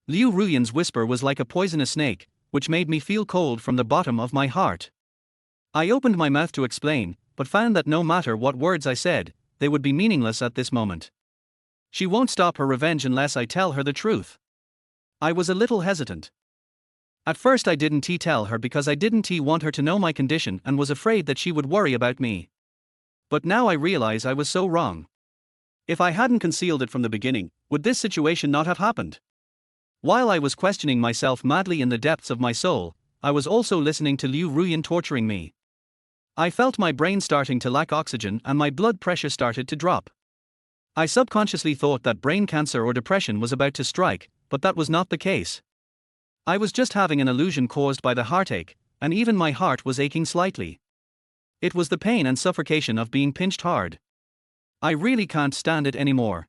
Liu Ruyan's whisper was like a poisonous snake, which made me feel cold from the bottom of my heart. I opened my mouth to explain, but found that no matter what words I said, they would be meaningless at this moment. She won't stop her revenge unless I tell her the truth. I was a little hesitant. At first I didn't tell her because I didn't want her to know my condition and was afraid that she would worry about me. But now I realize I was so wrong. If I hadn't concealed it from the beginning, would this situation not have happened? While I was questioning myself madly in the depths of my soul, I was also listening to Liu Ruyan torturing me. I felt my brain starting to lack oxygen and my blood pressure started to drop. I subconsciously thought that brain cancer or depression was about to strike, but that was not the case. I was just having an illusion caused by the heartache, and even my heart was aching slightly. It was the pain and suffocation of being pinched hard. I really can't stand it anymore.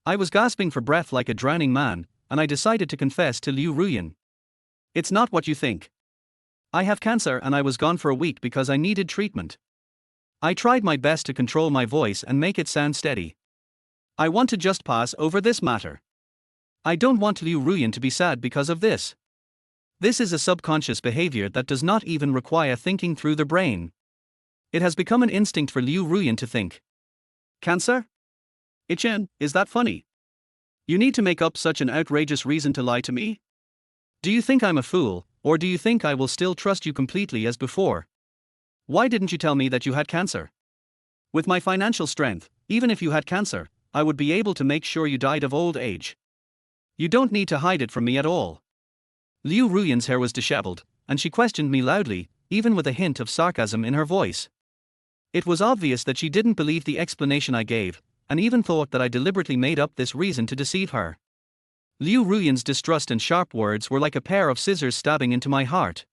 I was gasping for breath like a drowning man, and I decided to confess to Liu Ruyan. It's not what you think. I have cancer and I was gone for a week because I needed treatment. I tried my best to control my voice and make it sound steady. I want to just pass over this matter. I don't want Liu Ruyan to be sad because of this. This is a subconscious behavior that does not even require thinking through the brain. It has become an instinct for Liu Ruyan to think. Cancer? Ichen, is that funny? You need to make up such an outrageous reason to lie to me? Do you think I'm a fool, or do you think I will still trust you completely as before? Why didn't you tell me that you had cancer? With my financial strength, even if you had cancer, I would be able to make sure you died of old age. You don't need to hide it from me at all. Liu Ruyan's hair was disheveled, and she questioned me loudly, even with a hint of sarcasm in her voice. It was obvious that she didn't believe the explanation I gave, and even thought that I deliberately made up this reason to deceive her. Liu Ruyan's distrust and sharp words were like a pair of scissors stabbing into my heart.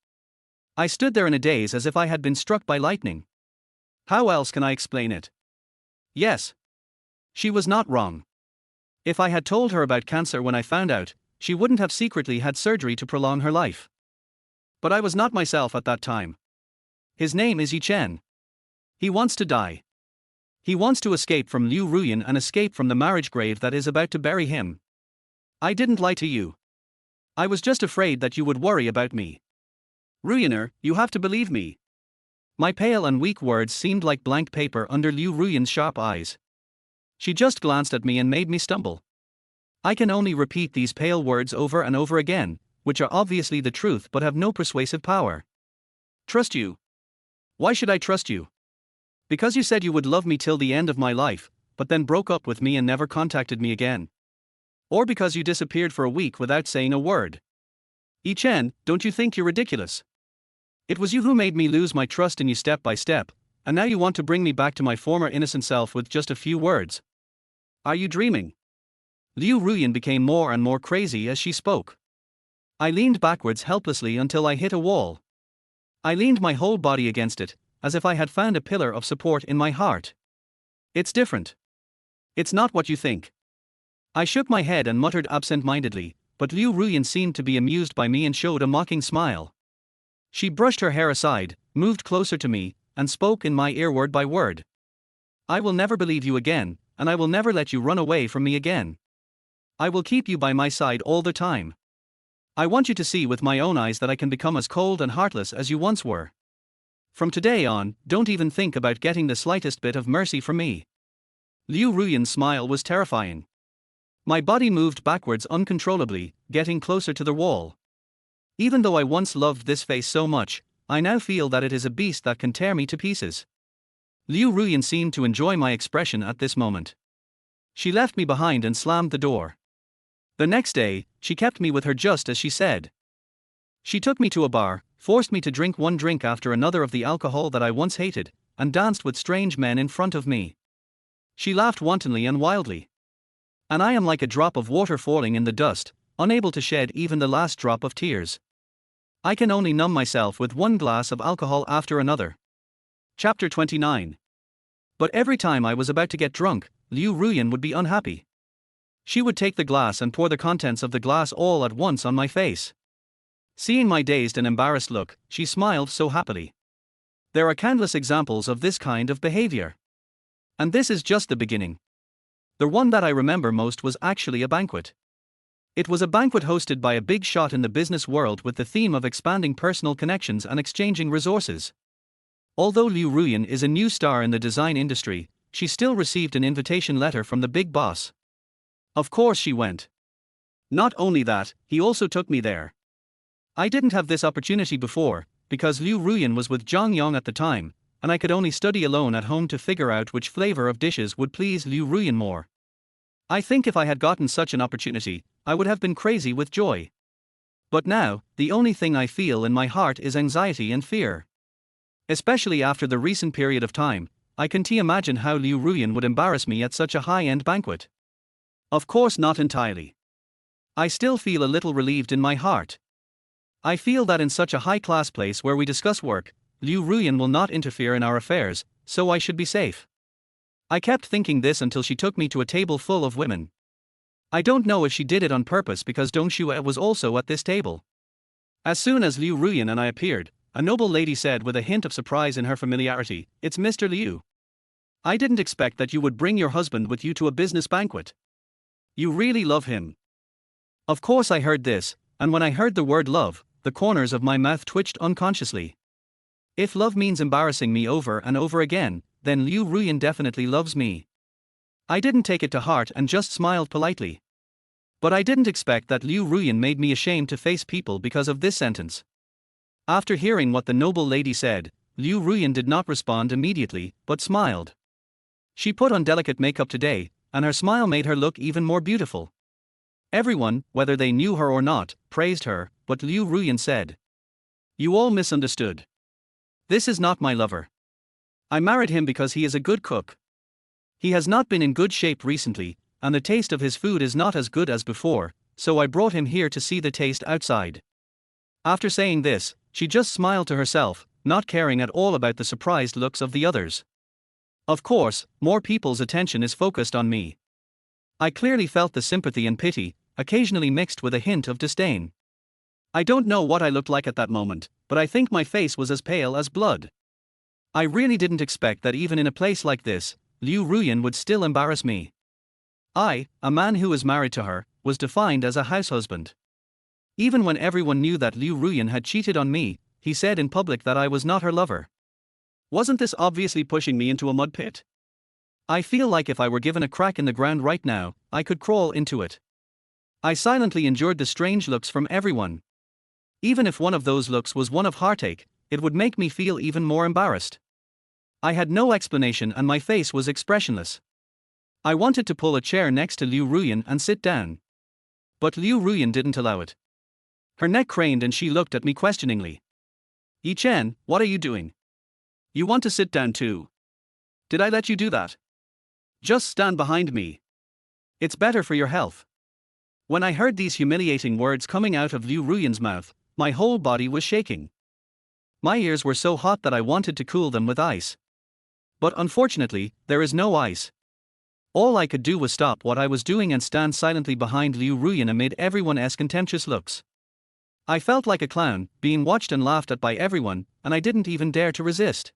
I stood there in a daze as if I had been struck by lightning. How else can I explain it? Yes. She was not wrong. If I had told her about cancer when I found out, she wouldn't have secretly had surgery to prolong her life. But I was not myself at that time. His name is Yi Chen. He wants to die. He wants to escape from Liu Ruyan and escape from the marriage grave that is about to bury him. I didn't lie to you. I was just afraid that you would worry about me. Ruyaner, you have to believe me. My pale and weak words seemed like blank paper under Liu Ruyan's sharp eyes. She just glanced at me and made me stumble. I can only repeat these pale words over and over again, which are obviously the truth but have no persuasive power. Trust you? Why should I trust you? Because you said you would love me till the end of my life, but then broke up with me and never contacted me again. Or because you disappeared for a week without saying a word. Yi Chen, don't you think you're ridiculous? It was you who made me lose my trust in you step by step, and now you want to bring me back to my former innocent self with just a few words. Are you dreaming? Liu Ruyan became more and more crazy as she spoke. I leaned backwards helplessly until I hit a wall. I leaned my whole body against it, as if I had found a pillar of support in my heart. It's different. It's not what you think. I shook my head and muttered absent-mindedly, but Liu Ruyan seemed to be amused by me and showed a mocking smile. She brushed her hair aside, moved closer to me, and spoke in my ear word by word. I will never believe you again, and I will never let you run away from me again. I will keep you by my side all the time. I want you to see with my own eyes that I can become as cold and heartless as you once were. From today on, don't even think about getting the slightest bit of mercy from me. Liu Ruyan's smile was terrifying. My body moved backwards uncontrollably, getting closer to the wall. Even though I once loved this face so much, I now feel that it is a beast that can tear me to pieces. Liu Ruyan seemed to enjoy my expression at this moment. She left me behind and slammed the door. The next day, she kept me with her just as she said. She took me to a bar, forced me to drink one drink after another of the alcohol that I once hated, and danced with strange men in front of me. She laughed wantonly and wildly. And I am like a drop of water falling in the dust, unable to shed even the last drop of tears. I can only numb myself with one glass of alcohol after another. Chapter 29. But every time I was about to get drunk, Liu Ruyan would be unhappy. She would take the glass and pour the contents of the glass all at once on my face. Seeing my dazed and embarrassed look, she smiled so happily. There are countless examples of this kind of behavior. And this is just the beginning. The one that I remember most was actually a banquet. It was a banquet hosted by a big shot in the business world with the theme of expanding personal connections and exchanging resources. Although Liu Ruyan is a new star in the design industry, she still received an invitation letter from the big boss. Of course she went. Not only that, he also took me there. I didn't have this opportunity before, because Liu Ruyan was with Zhang Yong at the time, and I could only study alone at home to figure out which flavor of dishes would please Liu Ruyan more. I think if I had gotten such an opportunity, I would have been crazy with joy. But now, the only thing I feel in my heart is anxiety and fear. Especially after the recent period of time, I can't imagine how Liu Ruyan would embarrass me at such a high-end banquet. Of course not entirely. I still feel a little relieved in my heart. I feel that in such a high-class place where we discuss work, Liu Ruyan will not interfere in our affairs, so I should be safe. I kept thinking this until she took me to a table full of women. I don't know if she did it on purpose because Dong Shue was also at this table. As soon as Liu Ruyan and I appeared, a noble lady said with a hint of surprise in her familiarity, "It's Mr. Liu. I didn't expect that you would bring your husband with you to a business banquet. You really love him." Of course I heard this, and when I heard the word love, the corners of my mouth twitched unconsciously. If love means embarrassing me over and over again, then Liu Ruyan definitely loves me. I didn't take it to heart and just smiled politely. But I didn't expect that Liu Ruyan made me ashamed to face people because of this sentence. After hearing what the noble lady said, Liu Ruyan did not respond immediately, but smiled. She put on delicate makeup today, and her smile made her look even more beautiful. Everyone, whether they knew her or not, praised her, but Liu Ruyan said, "You all misunderstood. This is not my lover. I married him because he is a good cook. He has not been in good shape recently, and the taste of his food is not as good as before, so I brought him here to see the taste outside." After saying this, she just smiled to herself, not caring at all about the surprised looks of the others. Of course, more people's attention is focused on me. I clearly felt the sympathy and pity, occasionally mixed with a hint of disdain. I don't know what I looked like at that moment, but I think my face was as pale as blood. I really didn't expect that even in a place like this, Liu Ruyan would still embarrass me. I, a man who is married to her, was defined as a house husband. Even when everyone knew that Liu Ruyan had cheated on me, he said in public that I was not her lover. Wasn't this obviously pushing me into a mud pit? I feel like if I were given a crack in the ground right now, I could crawl into it. I silently endured the strange looks from everyone. Even if one of those looks was one of heartache, it would make me feel even more embarrassed. I had no explanation and my face was expressionless. I wanted to pull a chair next to Liu Ruyan and sit down. But Liu Ruyan didn't allow it. Her neck craned and she looked at me questioningly. "Yi Chen, what are you doing? You want to sit down too? Did I let you do that? Just stand behind me. It's better for your health." When I heard these humiliating words coming out of Liu Ruyan's mouth, my whole body was shaking. My ears were so hot that I wanted to cool them with ice. But unfortunately, there is no ice. All I could do was stop what I was doing and stand silently behind Liu Ruyan amid everyone's contemptuous looks. I felt like a clown, being watched and laughed at by everyone, and I didn't even dare to resist.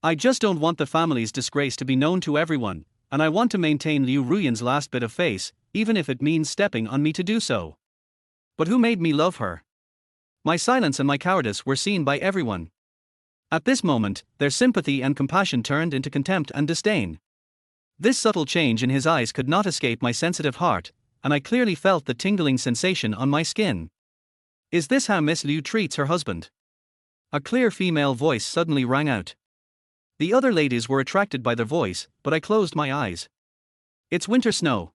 I just don't want the family's disgrace to be known to everyone, and I want to maintain Liu Ruyan's last bit of face, even if it means stepping on me to do so. But who made me love her? My silence and my cowardice were seen by everyone. At this moment, their sympathy and compassion turned into contempt and disdain. This subtle change in his eyes could not escape my sensitive heart, and I clearly felt the tingling sensation on my skin. "Is this how Miss Liu treats her husband?" A clear female voice suddenly rang out. The other ladies were attracted by the voice, but I closed my eyes. "It's winter snow."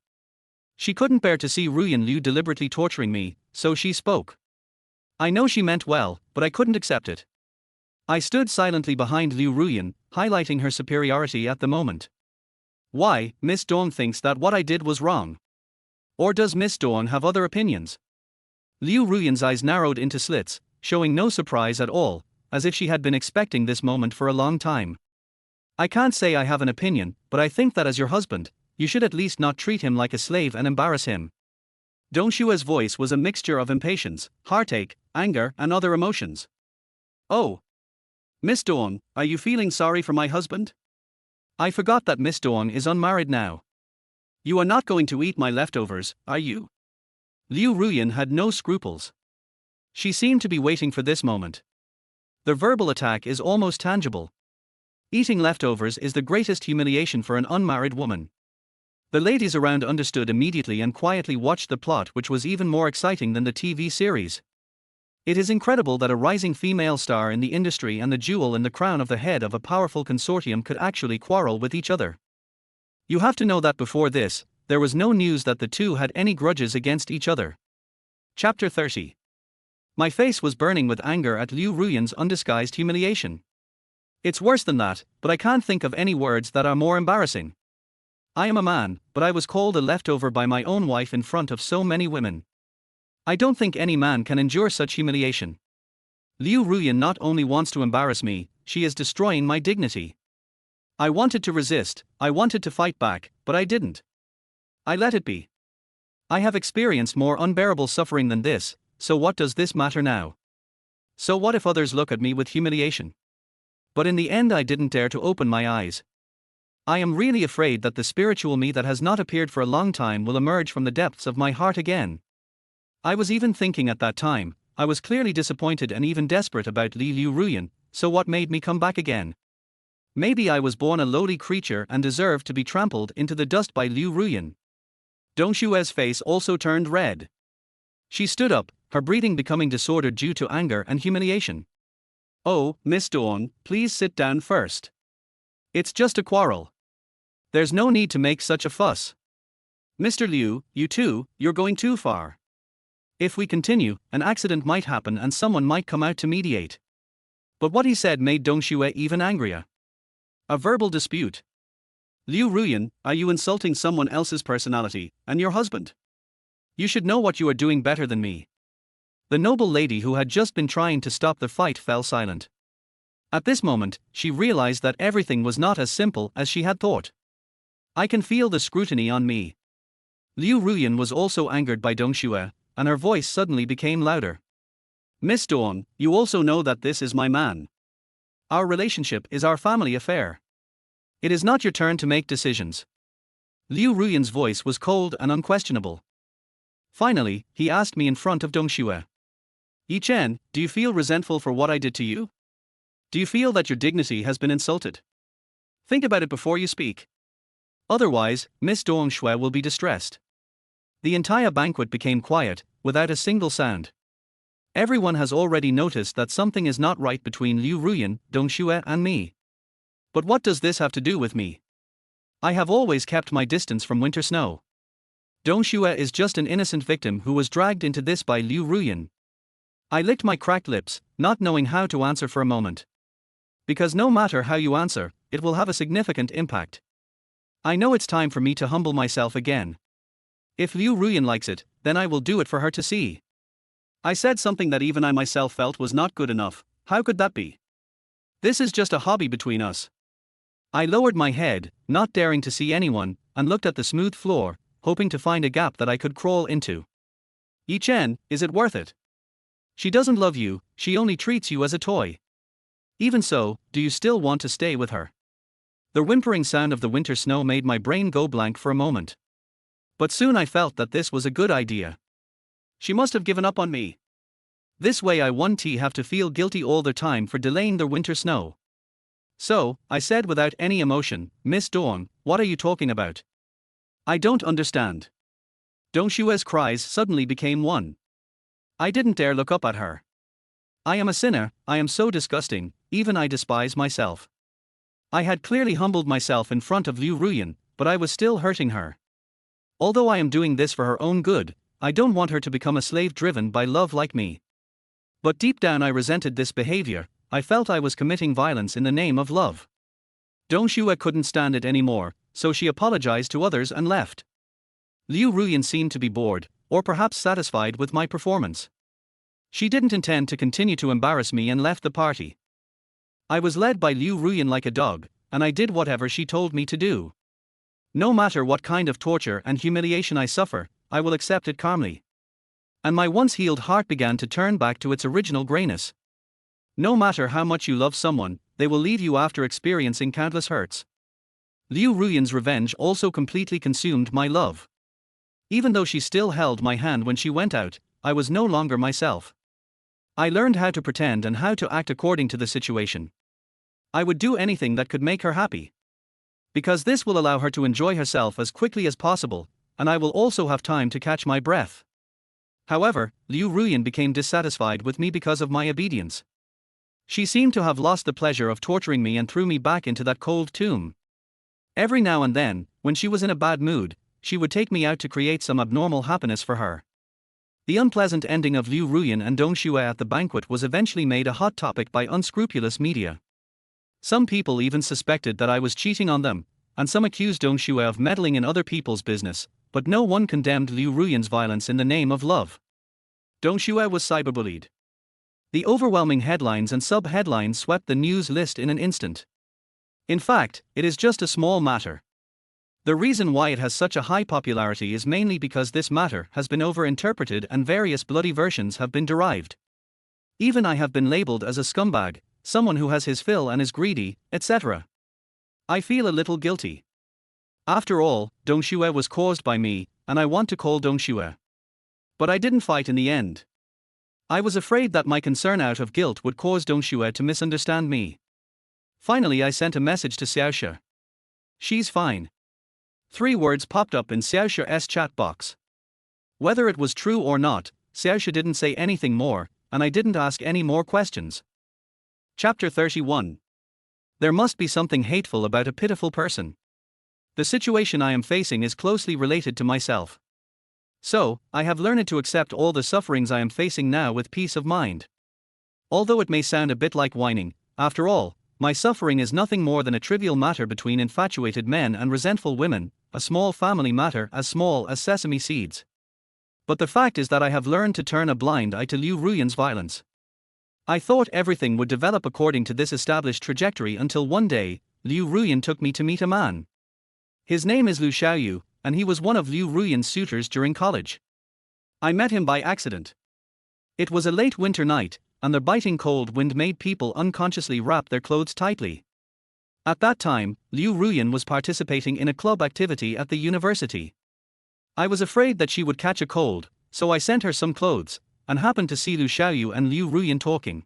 She couldn't bear to see Ruyan Liu deliberately torturing me, so she spoke. I know she meant well, but I couldn't accept it. I stood silently behind Liu Ruyan, highlighting her superiority at the moment. "Why, Miss Dong thinks that what I did was wrong. Or does Miss Dong have other opinions?" Liu Ruyan's eyes narrowed into slits, showing no surprise at all, as if she had been expecting this moment for a long time. "I can't say I have an opinion, but I think that as your husband, you should at least not treat him like a slave and embarrass him." Dong Shue's voice was a mixture of impatience, heartache, anger, and other emotions. "Oh. Miss Dong, are you feeling sorry for my husband? I forgot that Miss Dong is unmarried now. You are not going to eat my leftovers, are you?" Liu Ruyan had no scruples. She seemed to be waiting for this moment. The verbal attack is almost tangible. Eating leftovers is the greatest humiliation for an unmarried woman. The ladies around understood immediately and quietly watched the plot, which was even more exciting than the TV series. It is incredible that a rising female star in the industry and the jewel in the crown of the head of a powerful consortium could actually quarrel with each other. You have to know that before this, there was no news that the two had any grudges against each other. Chapter 30. My face was burning with anger at Liu Ruyan's undisguised humiliation. It's worse than that, but I can't think of any words that are more embarrassing. I am a man, but I was called a leftover by my own wife in front of so many women. I don't think any man can endure such humiliation. Liu Ruyan not only wants to embarrass me, she is destroying my dignity. I wanted to resist, I wanted to fight back, but I didn't. I let it be. I have experienced more unbearable suffering than this, so what does this matter now? So what if others look at me with humiliation? But in the end I didn't dare to open my eyes. I am really afraid that the spiritual me that has not appeared for a long time will emerge from the depths of my heart again. I was even thinking at that time, I was clearly disappointed and even desperate about Liu Ruyan, so what made me come back again? Maybe I was born a lowly creature and deserved to be trampled into the dust by Liu Ruyan. Dong Shue's face also turned red. She stood up, her breathing becoming disordered due to anger and humiliation. Oh, Miss Dawn, please sit down first. It's just a quarrel. There's no need to make such a fuss. Mr. Liu, you too, you're going too far. If we continue, an accident might happen and someone might come out to mediate. But what he said made Dong Shue even angrier. A verbal dispute. Liu Ruyan, are you insulting someone else's personality, and your husband? You should know what you are doing better than me. The noble lady who had just been trying to stop the fight fell silent. At this moment, she realized that everything was not as simple as she had thought. I can feel the scrutiny on me. Liu Ruyan was also angered by Dong Shue, and her voice suddenly became louder. Miss Dawn, you also know that this is my man. Our relationship is our family affair. It is not your turn to make decisions. Liu Ruyan's voice was cold and unquestionable. Finally, he asked me in front of Dong Shue. Yi Chen, do you feel resentful for what I did to you? Do you feel that your dignity has been insulted? Think about it before you speak. Otherwise, Miss Dong Shue will be distressed. The entire banquet became quiet, without a single sound. Everyone has already noticed that something is not right between Liu Ruyan, Dong Shue and me. But what does this have to do with me? I have always kept my distance from winter snow. Dong Shue is just an innocent victim who was dragged into this by Liu Ruyan. I licked my cracked lips, not knowing how to answer for a moment. Because no matter how you answer, it will have a significant impact. I know it's time for me to humble myself again. If Liu Ruyan likes it, then I will do it for her to see. I said something that even I myself felt was not good enough. How could that be? This is just a hobby between us. I lowered my head, not daring to see anyone, and looked at the smooth floor, hoping to find a gap that I could crawl into. Yi Chen, is it worth it? She doesn't love you, she only treats you as a toy. Even so, do you still want to stay with her? The whimpering sound of the winter snow made my brain go blank for a moment. But soon I felt that this was a good idea. She must have given up on me. This way I won't have to feel guilty all the time for delaying the winter snow. So, I said without any emotion, Miss Dawn, what are you talking about? I don't understand. Dong Shue's cries suddenly became one. I didn't dare look up at her. I am a sinner, I am so disgusting, even I despise myself. I had clearly humbled myself in front of Liu Ruyan, but I was still hurting her. Although I am doing this for her own good, I don't want her to become a slave driven by love like me. But deep down I resented this behavior, I felt I was committing violence in the name of love. Dong Shue couldn't stand it anymore, so she apologized to others and left. Liu Ruyan seemed to be bored, or perhaps satisfied with my performance. She didn't intend to continue to embarrass me and left the party. I was led by Liu Ruyan like a dog, and I did whatever she told me to do. No matter what kind of torture and humiliation I suffer, I will accept it calmly. And my once healed heart began to turn back to its original grayness. No matter how much you love someone, they will leave you after experiencing countless hurts. Liu Ruyan's revenge also completely consumed my love. Even though she still held my hand when she went out, I was no longer myself. I learned how to pretend and how to act according to the situation. I would do anything that could make her happy. Because this will allow her to enjoy herself as quickly as possible, and I will also have time to catch my breath. However, Liu Ruyan became dissatisfied with me because of my obedience. She seemed to have lost the pleasure of torturing me and threw me back into that cold tomb. Every now and then, when she was in a bad mood, she would take me out to create some abnormal happiness for her. The unpleasant ending of Liu Ruyan and Dong Shue at the banquet was eventually made a hot topic by unscrupulous media. Some people even suspected that I was cheating on them, and some accused Dong Shue of meddling in other people's business, but no one condemned Liu Ruyan's violence in the name of love. Dong Shue was cyberbullied. The overwhelming headlines and sub-headlines swept the news list in an instant. In fact, it is just a small matter. The reason why it has such a high popularity is mainly because this matter has been overinterpreted and various bloody versions have been derived. Even I have been labeled as a scumbag, someone who has his fill and is greedy, etc. I feel a little guilty. After all, Dong Shue was caused by me, and I want to call Dong Shue. But I didn't fight in the end. I was afraid that my concern out of guilt would cause Dong Shue to misunderstand me. Finally, I sent a message to Xiaoxue. She's fine. 3 words popped up in Xiaoxue's chat box. Whether it was true or not, Xiaoxue didn't say anything more, and I didn't ask any more questions. Chapter 31. There must be something hateful about a pitiful person. The situation I am facing is closely related to myself. So, I have learned to accept all the sufferings I am facing now with peace of mind. Although it may sound a bit like whining, after all, my suffering is nothing more than a trivial matter between infatuated men and resentful women, a small family matter as small as sesame seeds. But the fact is that I have learned to turn a blind eye to Liu Ruyan's violence. I thought everything would develop according to this established trajectory until one day, Liu Ruyan took me to meet a man. His name is Liu Xiaoyu, and he was one of Liu Ruyan's suitors during college. I met him by accident. It was a late winter night, and the biting cold wind made people unconsciously wrap their clothes tightly. At that time, Liu Ruyan was participating in a club activity at the university. I was afraid that she would catch a cold, so I sent her some clothes, and happened to see Liu Xiaoyu and Liu Ruyan talking.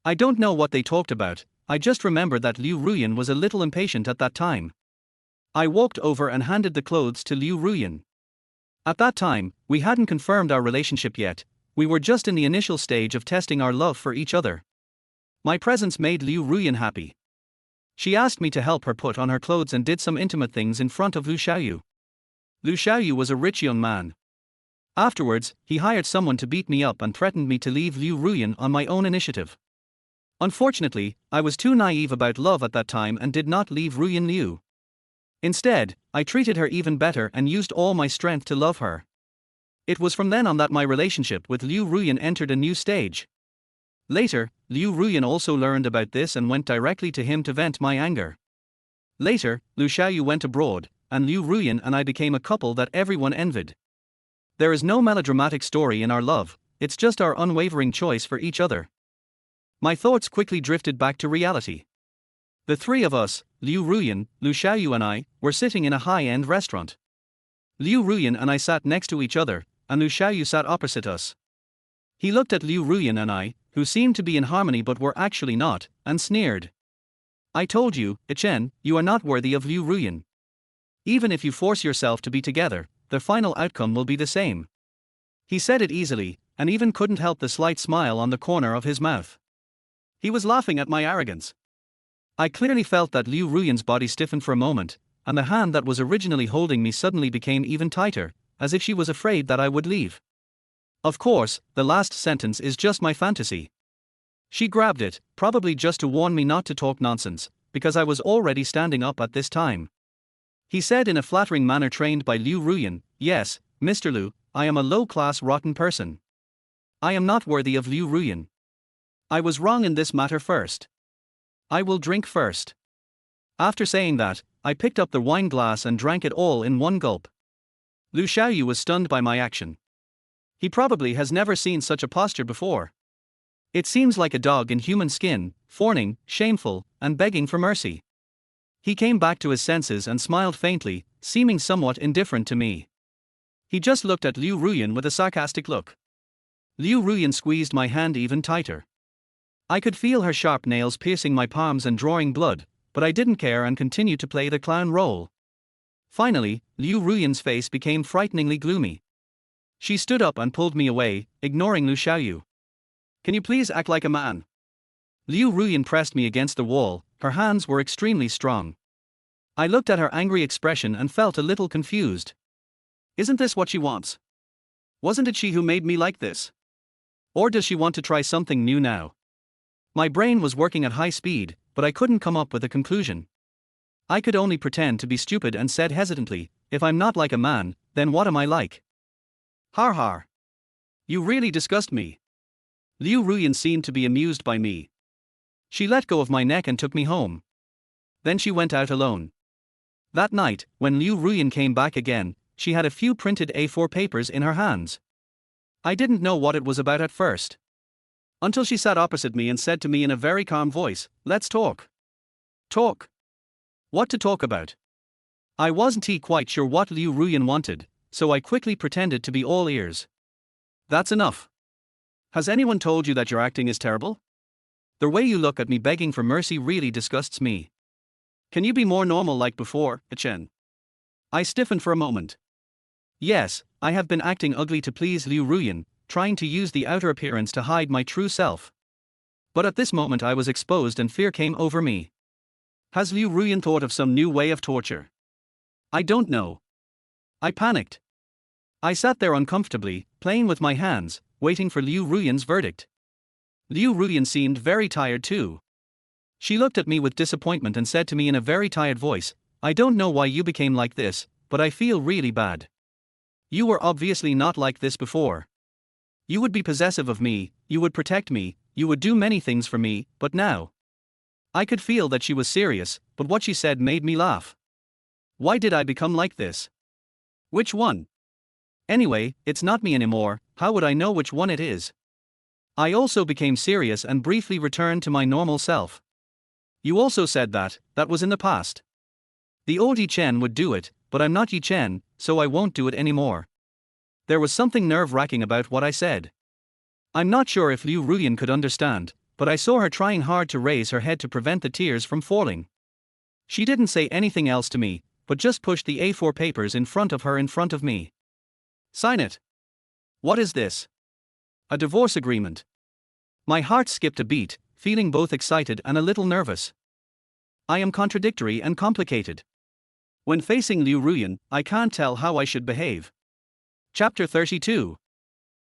I don't know what they talked about, I just remember that Liu Ruyan was a little impatient at that time. I walked over and handed the clothes to Liu Ruyan. At that time, we hadn't confirmed our relationship yet, we were just in the initial stage of testing our love for each other. My presence made Liu Ruyan happy. She asked me to help her put on her clothes and did some intimate things in front of Liu Xiaoyu. Liu Xiaoyu was a rich young man. Afterwards, he hired someone to beat me up and threatened me to leave Liu Ruyan on my own initiative. Unfortunately, I was too naive about love at that time and did not leave Ruyan Liu. Instead, I treated her even better and used all my strength to love her. It was from then on that my relationship with Liu Ruyan entered a new stage. Later, Liu Ruyan also learned about this and went directly to him to vent my anger. Later, Liu Xiaoyu went abroad, and Liu Ruyan and I became a couple that everyone envied. There is no melodramatic story in our love, it's just our unwavering choice for each other. My thoughts quickly drifted back to reality. The 3 of us, Liu Ruyan, Liu Xiaoyu and I, were sitting in a high-end restaurant. Liu Ruyan and I sat next to each other, and Liu Xiaoyu sat opposite us. He looked at Liu Ruyan and I, who seemed to be in harmony but were actually not, and sneered. I told you, Chen, you are not worthy of Liu Ruyan. Even if you force yourself to be together, the final outcome will be the same. He said it easily, and even couldn't help the slight smile on the corner of his mouth. He was laughing at my arrogance. I clearly felt that Liu Ruyan's body stiffened for a moment, and the hand that was originally holding me suddenly became even tighter, as if she was afraid that I would leave. Of course, the last sentence is just my fantasy. She grabbed it, probably just to warn me not to talk nonsense, because I was already standing up at this time. He said in a flattering manner trained by Liu Ruyan, "Yes, Mr. Liu, I am a low-class rotten person. I am not worthy of Liu Ruyan. I was wrong in this matter first. I will drink first." After saying that, I picked up the wine glass and drank it all in one gulp. Liu Xiaoyu was stunned by my action. He probably has never seen such a posture before. It seems like a dog in human skin, fawning, shameful, and begging for mercy. He came back to his senses and smiled faintly, seeming somewhat indifferent to me. He just looked at Liu Ruyan with a sarcastic look. Liu Ruyan squeezed my hand even tighter. I could feel her sharp nails piercing my palms and drawing blood, but I didn't care and continued to play the clown role. Finally, Liu Ruyan's face became frighteningly gloomy. She stood up and pulled me away, ignoring Liu Xiaoyu. "Can you please act like a man?" Liu Ruyan pressed me against the wall, her hands were extremely strong. I looked at her angry expression and felt a little confused. Isn't this what she wants? Wasn't it she who made me like this? Or does she want to try something new now? My brain was working at high speed, but I couldn't come up with a conclusion. I could only pretend to be stupid and said hesitantly, if I'm not like a man, then what am I like? Har har. You really disgust me. Liu Ruyan seemed to be amused by me. She let go of my neck and took me home. Then she went out alone. That night, when Liu Ruyan came back again, she had a few printed A4 papers in her hands. I didn't know what it was about at first. Until she sat opposite me and said to me in a very calm voice, "Let's talk." Talk? What to talk about? I wasn't quite sure what Liu Ruyan wanted, so I quickly pretended to be all ears. That's enough. Has anyone told you that your acting is terrible? The way you look at me begging for mercy really disgusts me. Can you be more normal like before, Chen? I stiffened for a moment. Yes, I have been acting ugly to please Liu Ruyan, trying to use the outer appearance to hide my true self. But at this moment I was exposed and fear came over me. Has Liu Ruyan thought of some new way of torture? I don't know. I panicked. I sat there uncomfortably, playing with my hands, waiting for Liu Ruyan's verdict. Liu Ruyan seemed very tired too. She looked at me with disappointment and said to me in a very tired voice, "I don't know why you became like this, but I feel really bad. You were obviously not like this before. You would be possessive of me, you would protect me, you would do many things for me, but now." I could feel that she was serious, but what she said made me laugh. Why did I become like this? Which one? Anyway, it's not me anymore, how would I know which one it is? I also became serious and briefly returned to my normal self. You also said that was in the past. The old Yi Chen would do it, but I'm not Yi Chen, so I won't do it anymore. There was something nerve-wracking about what I said. I'm not sure if Liu Ruyan could understand, but I saw her trying hard to raise her head to prevent the tears from falling. She didn't say anything else to me, but just pushed the A4 papers in front of her in front of me. Sign it. What is this? A divorce agreement. My heart skipped a beat, feeling both excited and a little nervous. I am contradictory and complicated. When facing Liu Ruyan, I can't tell how I should behave. Chapter 32.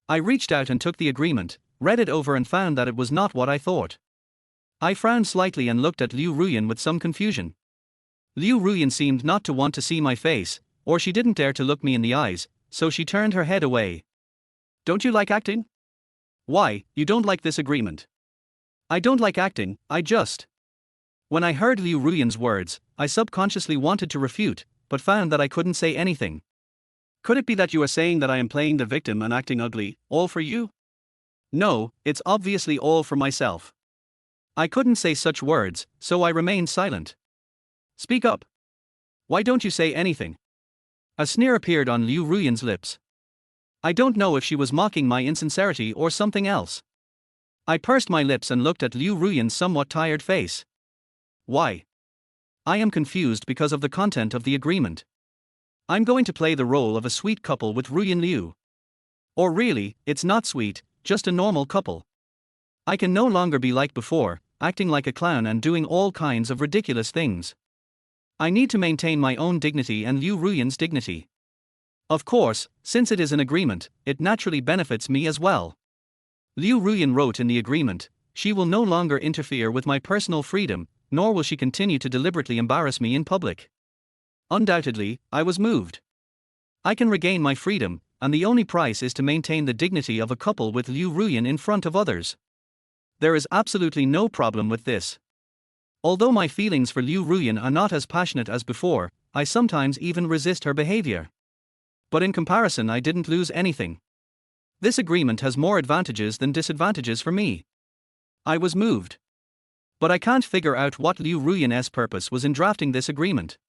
I reached out and took the agreement, read it over and found that it was not what I thought. I frowned slightly and looked at Liu Ruyan with some confusion. Liu Ruyan seemed not to want to see my face, or she didn't dare to look me in the eyes, so she turned her head away. Don't you like acting? Why, you don't like this agreement? I don't like acting, I just. When I heard Liu Ruyan's words, I subconsciously wanted to refute, but found that I couldn't say anything. Could it be that you are saying that I am playing the victim and acting ugly, all for you? No, it's obviously all for myself. I couldn't say such words, so I remained silent. Speak up. Why don't you say anything? A sneer appeared on Liu Ruyan's lips. I don't know if she was mocking my insincerity or something else. I pursed my lips and looked at Liu Ruyan's somewhat tired face. Why? I am confused because of the content of the agreement. I'm going to play the role of a sweet couple with Ruyan Liu. Or really, it's not sweet, just a normal couple. I can no longer be like before, acting like a clown and doing all kinds of ridiculous things. I need to maintain my own dignity and Liu Ruyan's dignity. Of course, since it is an agreement, it naturally benefits me as well. Liu Ruyan wrote in the agreement, she will no longer interfere with my personal freedom, nor will she continue to deliberately embarrass me in public. Undoubtedly, I was moved. I can regain my freedom, and the only price is to maintain the dignity of a couple with Liu Ruyan in front of others. There is absolutely no problem with this. Although my feelings for Liu Ruyan are not as passionate as before, I sometimes even resist her behavior. But in comparison, I didn't lose anything. This agreement has more advantages than disadvantages for me. I was moved. But I can't figure out what Liu Ruyan's purpose was in drafting this agreement.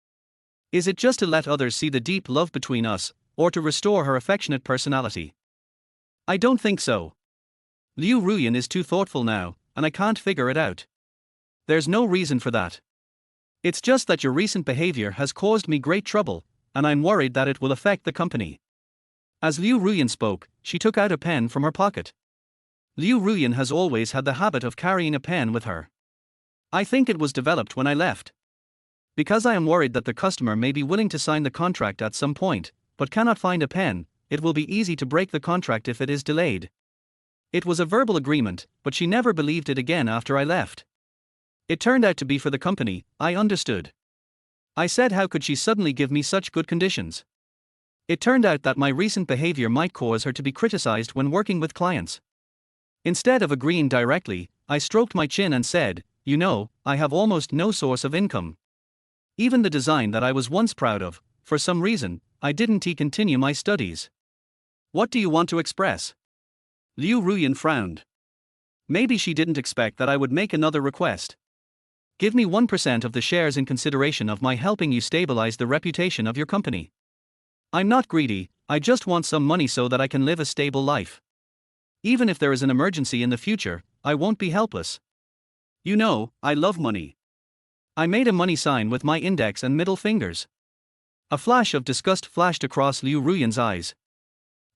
Is it just to let others see the deep love between us, or to restore her affectionate personality? I don't think so. Liu Ruyan is too thoughtful now, and I can't figure it out. There's no reason for that. It's just that your recent behavior has caused me great trouble, and I'm worried that it will affect the company. As Liu Ruyan spoke, she took out a pen from her pocket. Liu Ruyan has always had the habit of carrying a pen with her. I think it was developed when I left. Because I am worried that the customer may be willing to sign the contract at some point, but cannot find a pen, it will be easy to break the contract if it is delayed. It was a verbal agreement, but she never believed it again after I left. It turned out to be for the company, I understood. I said, how could she suddenly give me such good conditions? It turned out that my recent behavior might cause her to be criticized when working with clients. Instead of agreeing directly, I stroked my chin and said, you know, I have almost no source of income. Even the design that I was once proud of, for some reason, I didn't continue my studies. What do you want to express? Liu Ruyan frowned. Maybe she didn't expect that I would make another request. Give me 1% of the shares in consideration of my helping you stabilize the reputation of your company. I'm not greedy, I just want some money so that I can live a stable life. Even if there is an emergency in the future, I won't be helpless. You know, I love money. I made a money sign with my index and middle fingers. A flash of disgust flashed across Liu Ruyan's eyes.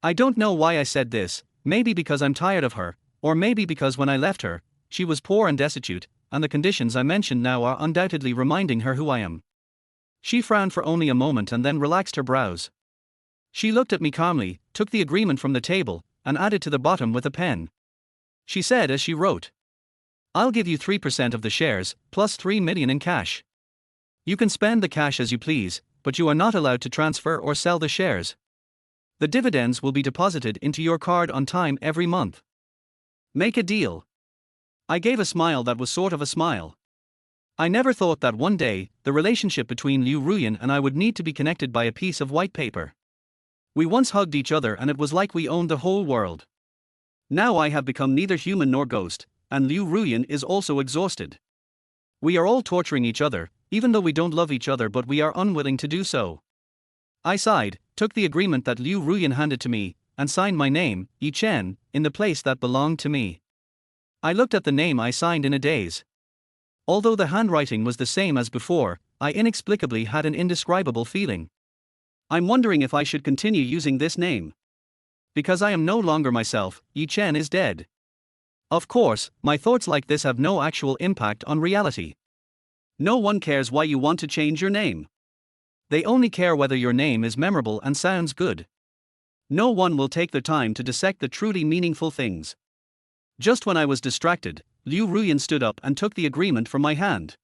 I don't know why I said this, maybe because I'm tired of her, or maybe because when I left her, she was poor and destitute, and the conditions I mentioned now are undoubtedly reminding her who I am. She frowned for only a moment and then relaxed her brows. She looked at me calmly, took the agreement from the table, and added to the bottom with a pen. She said as she wrote, I'll give you 3% of the shares, plus 3 million in cash. You can spend the cash as you please, but you are not allowed to transfer or sell the shares. The dividends will be deposited into your card on time every month. Make a deal. I gave a smile that was sort of a smile. I never thought that one day, the relationship between Liu Ruyan and I would need to be connected by a piece of white paper. We once hugged each other and it was like we owned the whole world. Now I have become neither human nor ghost, and Liu Ruyan is also exhausted. We are all torturing each other, even though we don't love each other, but we are unwilling to do so. I sighed, took the agreement that Liu Ruyan handed to me, and signed my name, Yi Chen, in the place that belonged to me. I looked at the name I signed in a daze. Although the handwriting was the same as before, I inexplicably had an indescribable feeling. I'm wondering if I should continue using this name. Because I am no longer myself, Yi Chen is dead. Of course, my thoughts like this have no actual impact on reality. No one cares why you want to change your name. They only care whether your name is memorable and sounds good. No one will take the time to dissect the truly meaningful things. Just when I was distracted, Liu Ruyan stood up and took the agreement from my hand.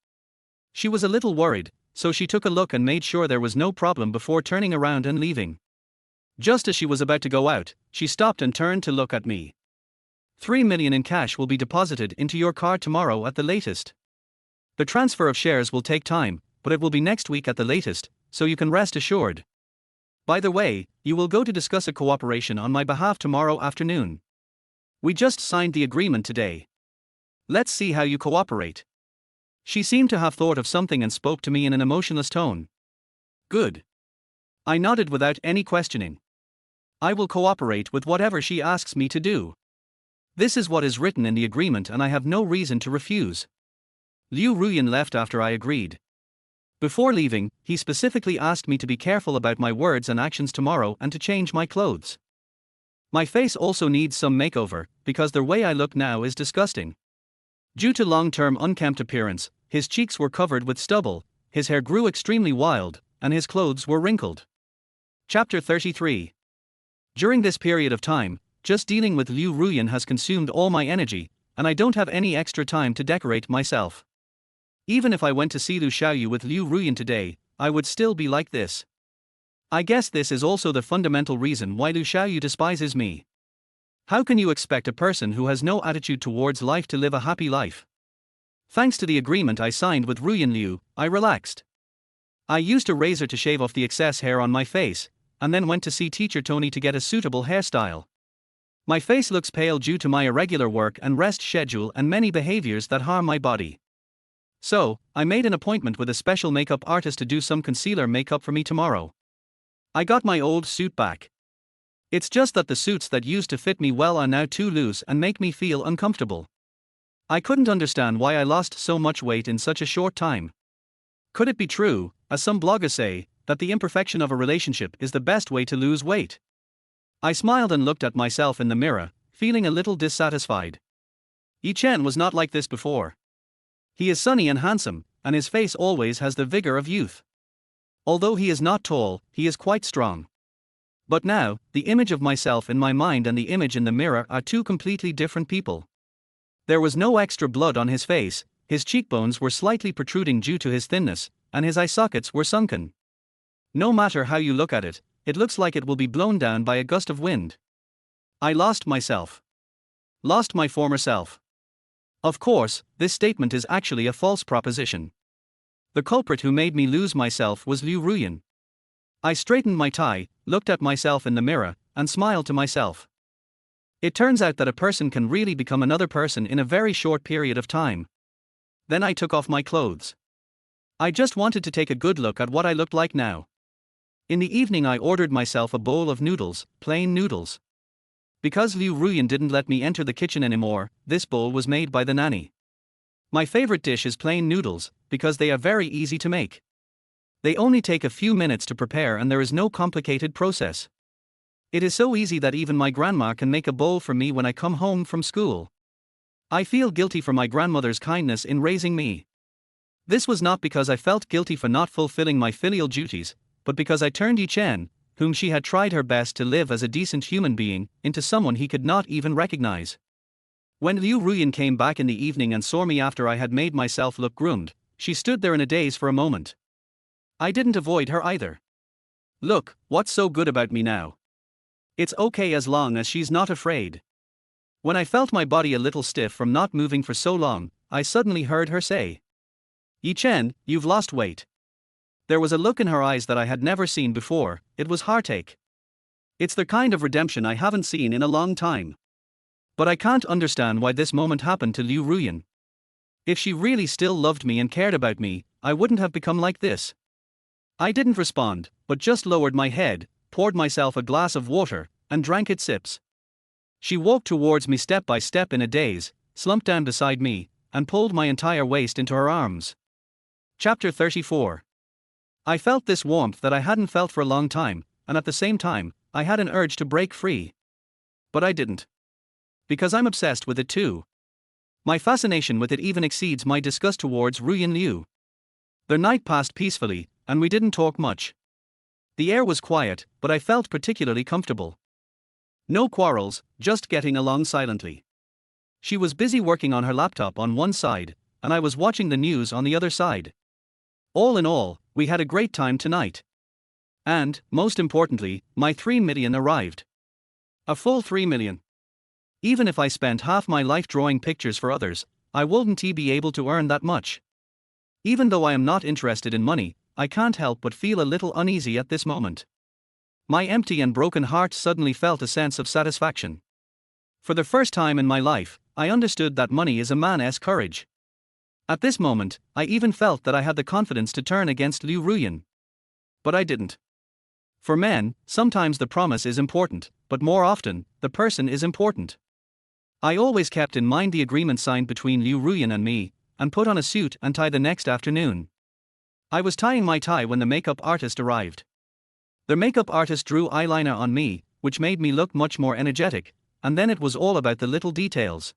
She was a little worried, so she took a look and made sure there was no problem before turning around and leaving. Just as she was about to go out, she stopped and turned to look at me. 3 million in cash will be deposited into your card tomorrow at the latest. The transfer of shares will take time, but it will be next week at the latest, so you can rest assured. By the way, you will go to discuss a cooperation on my behalf tomorrow afternoon. We just signed the agreement today. Let's see how you cooperate. She seemed to have thought of something and spoke to me in an emotionless tone. Good. I nodded without any questioning. I will cooperate with whatever she asks me to do. This is what is written in the agreement and I have no reason to refuse. Liu Ruyan left after I agreed. Before leaving, he specifically asked me to be careful about my words and actions tomorrow and to change my clothes. My face also needs some makeover, because the way I look now is disgusting. Due to long-term unkempt appearance, his cheeks were covered with stubble, his hair grew extremely wild, and his clothes were wrinkled. Chapter 33. During this period of time, just dealing with Liu Ruyan has consumed all my energy, and I don't have any extra time to decorate myself. Even if I went to see Lu Xiaoyu with Liu Ruyan today, I would still be like this. I guess this is also the fundamental reason why Lu Xiaoyu despises me. How can you expect a person who has no attitude towards life to live a happy life? Thanks to the agreement I signed with Ruyan Liu, I relaxed. I used a razor to shave off the excess hair on my face, and then went to see teacher Tony to get a suitable hairstyle. My face looks pale due to my irregular work and rest schedule and many behaviors that harm my body. So, I made an appointment with a special makeup artist to do some concealer makeup for me tomorrow. I got my old suit back. It's just that the suits that used to fit me well are now too loose and make me feel uncomfortable. I couldn't understand why I lost so much weight in such a short time. Could it be true, as some bloggers say, that the imperfection of a relationship is the best way to lose weight? I smiled and looked at myself in the mirror, feeling a little dissatisfied. Yi Chen was not like this before. He is sunny and handsome, and his face always has the vigor of youth. Although he is not tall, he is quite strong. But now, the image of myself in my mind and the image in the mirror are two completely different people. There was no extra blood on his face, His cheekbones were slightly protruding due to his thinness, and his eye sockets were sunken. No matter how you look at it, it looks like it will be blown down by a gust of wind. I lost myself. Lost my former self. Of course, this statement is actually a false proposition. The culprit who made me lose myself was Liu Ruyan. I straightened my tie, looked at myself in the mirror, and smiled to myself. It turns out that a person can really become another person in a very short period of time. Then I took off my clothes. I just wanted to take a good look at what I looked like now. In the evening I ordered myself a bowl of noodles, plain noodles. Because Liu Ruyan didn't let me enter the kitchen anymore, this bowl was made by the nanny. My favorite dish is plain noodles, because they are very easy to make. They only take a few minutes to prepare and there is no complicated process. It is so easy that even my grandma can make a bowl for me when I come home from school. I feel guilty for my grandmother's kindness in raising me. This was not because I felt guilty for not fulfilling my filial duties, but because I turned Yi Chen, whom she had tried her best to live as a decent human being, into someone he could not even recognize. When Liu Ruyan came back in the evening and saw me after I had made myself look groomed, she stood there in a daze for a moment. I didn't avoid her either. Look, what's so good about me now? It's okay as long as she's not afraid. When I felt my body a little stiff from not moving for so long, I suddenly heard her say, "Yi Chen, you've lost weight." There was a look in her eyes that I had never seen before. It was heartache. It's the kind of redemption I haven't seen in a long time. But I can't understand why this moment happened to Liu Ruyan. If she really still loved me and cared about me, I wouldn't have become like this. I didn't respond, but just lowered my head, poured myself a glass of water, and drank it sips. She walked towards me step by step in a daze, slumped down beside me, and pulled my entire waist into her arms. Chapter 34. I felt this warmth that I hadn't felt for a long time, and at the same time, I had an urge to break free. But I didn't. Because I'm obsessed with it too. My fascination with it even exceeds my disgust towards Ruyan Liu. The night passed peacefully, and we didn't talk much. The air was quiet, but I felt particularly comfortable. No quarrels, just getting along silently. She was busy working on her laptop on one side, and I was watching the news on the other side. All in all, we had a great time tonight. And, most importantly, my 3 million arrived. A full 3 million. Even if I spent half my life drawing pictures for others, I wouldn't be able to earn that much. Even though I am not interested in money, I can't help but feel a little uneasy at this moment. My empty and broken heart suddenly felt a sense of satisfaction. For the first time in my life, I understood that money is a man's courage. At this moment, I even felt that I had the confidence to turn against Liu Ruyan. But I didn't. For men, sometimes the promise is important, but more often, the person is important. I always kept in mind the agreement signed between Liu Ruyan and me, and put on a suit and tie the next afternoon. I was tying my tie when the makeup artist arrived. The makeup artist drew eyeliner on me, which made me look much more energetic, and then it was all about the little details.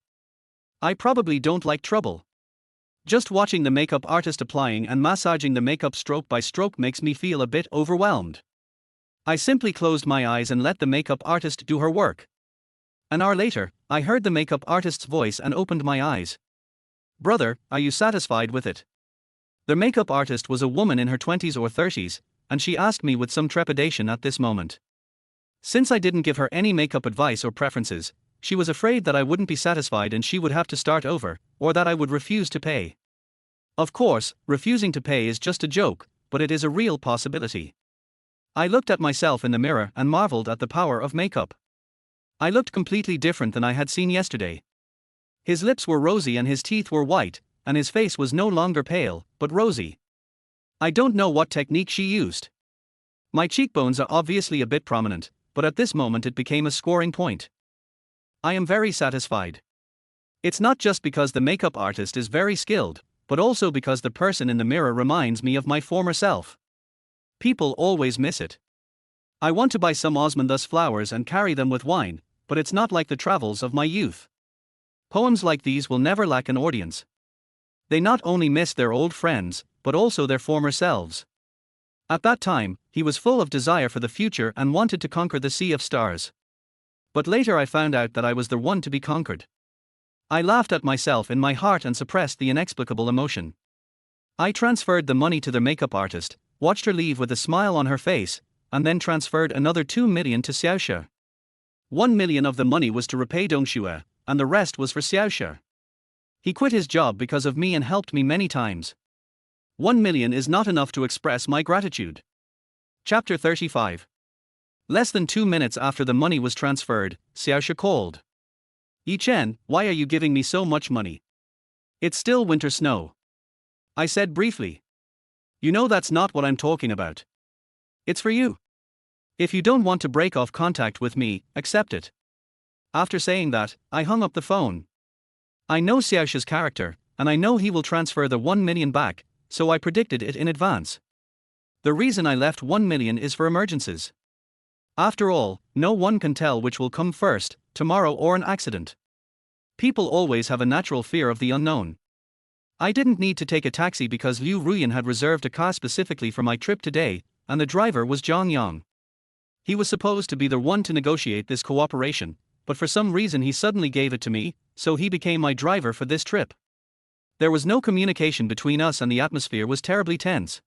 I probably don't like trouble. Just watching the makeup artist applying and massaging the makeup stroke by stroke makes me feel a bit overwhelmed. I simply closed my eyes and let the makeup artist do her work. An hour later, I heard the makeup artist's voice and opened my eyes. "Brother, are you satisfied with it?" The makeup artist was a woman in her 20s or 30s, and she asked me with some trepidation at this moment. Since I didn't give her any makeup advice or preferences, she was afraid that I wouldn't be satisfied and she would have to start over, or that I would refuse to pay. Of course, refusing to pay is just a joke, but it is a real possibility. I looked at myself in the mirror and marveled at the power of makeup. I looked completely different than I had seen yesterday. His lips were rosy and his teeth were white, and his face was no longer pale, but rosy. I don't know what technique she used. My cheekbones are obviously a bit prominent, but at this moment it became a scoring point. I am very satisfied. It's not just because the makeup artist is very skilled, but also because the person in the mirror reminds me of my former self. People always miss it. I want to buy some osmanthus flowers and carry them with wine, but it's not like the travels of my youth. Poems like these will never lack an audience. They not only miss their old friends, but also their former selves. At that time, he was full of desire for the future and wanted to conquer the sea of stars. But later I found out that I was the one to be conquered. I laughed at myself in my heart and suppressed the inexplicable emotion. I transferred the money to the makeup artist, watched her leave with a smile on her face, and then transferred another 2 million to Xiaoxia. 1 million of the money was to repay Dongxue, and the rest was for Xiaoxia. He quit his job because of me and helped me many times. 1 million is not enough to express my gratitude. Chapter 35. Less than 2 minutes after the money was transferred, Xiaoxia called. Yi Chen, why are you giving me so much money? It's still winter snow. I said briefly. You know that's not what I'm talking about. It's for you. If you don't want to break off contact with me, accept it. After saying that, I hung up the phone. I know Xiaoxia's character, and I know he will transfer the 1 million back, so I predicted it in advance. The reason I left 1 million is for emergencies. After all, no one can tell which will come first, tomorrow or an accident. People always have a natural fear of the unknown. I didn't need to take a taxi because Liu Ruyan had reserved a car specifically for my trip today, and the driver was Zhang Yang. He was supposed to be the one to negotiate this cooperation, but for some reason he suddenly gave it to me, so he became my driver for this trip. There was no communication between us and the atmosphere was terribly tense.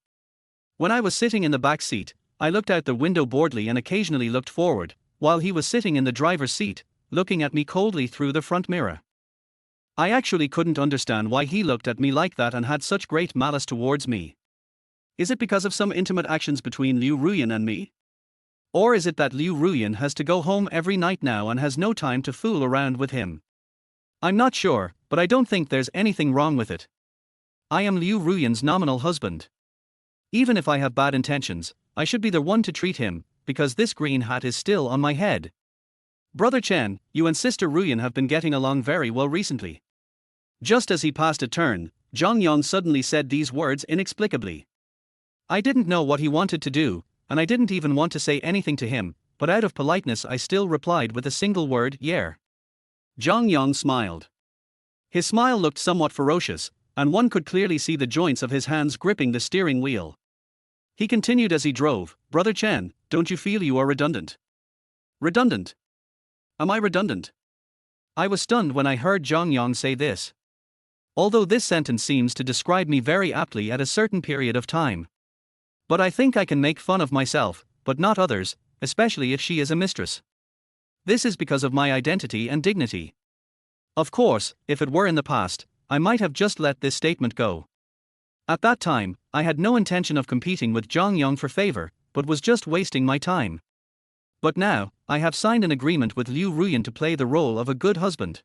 When I was sitting in the back seat, I looked out the window boredly and occasionally looked forward, while he was sitting in the driver's seat, looking at me coldly through the front mirror. I actually couldn't understand why he looked at me like that and had such great malice towards me. Is it because of some intimate actions between Liu Ruyan and me? Or is it that Liu Ruyan has to go home every night now and has no time to fool around with him? I'm not sure, but I don't think there's anything wrong with it. I am Liu Ruyan's nominal husband. Even if I have bad intentions, I should be the one to treat him, because this green hat is still on my head. Brother Chen, you and Sister Ruyan have been getting along very well recently. Just as he passed a turn, Zhang Yang suddenly said these words inexplicably. I didn't know what he wanted to do, and I didn't even want to say anything to him, but out of politeness I still replied with a single word, yeah. Zhang Yang smiled. His smile looked somewhat ferocious, and one could clearly see the joints of his hands gripping the steering wheel. He continued as he drove, Brother Chen, don't you feel you are redundant? Redundant? Am I redundant? I was stunned when I heard Zhang Yang say this. Although this sentence seems to describe me very aptly at a certain period of time. But I think I can make fun of myself, but not others, especially if she is a mistress. This is because of my identity and dignity. Of course, if it were in the past, I might have just let this statement go. At that time, I had no intention of competing with Zhang Yang for favor, but was just wasting my time. But now, I have signed an agreement with Liu Ruyan to play the role of a good husband.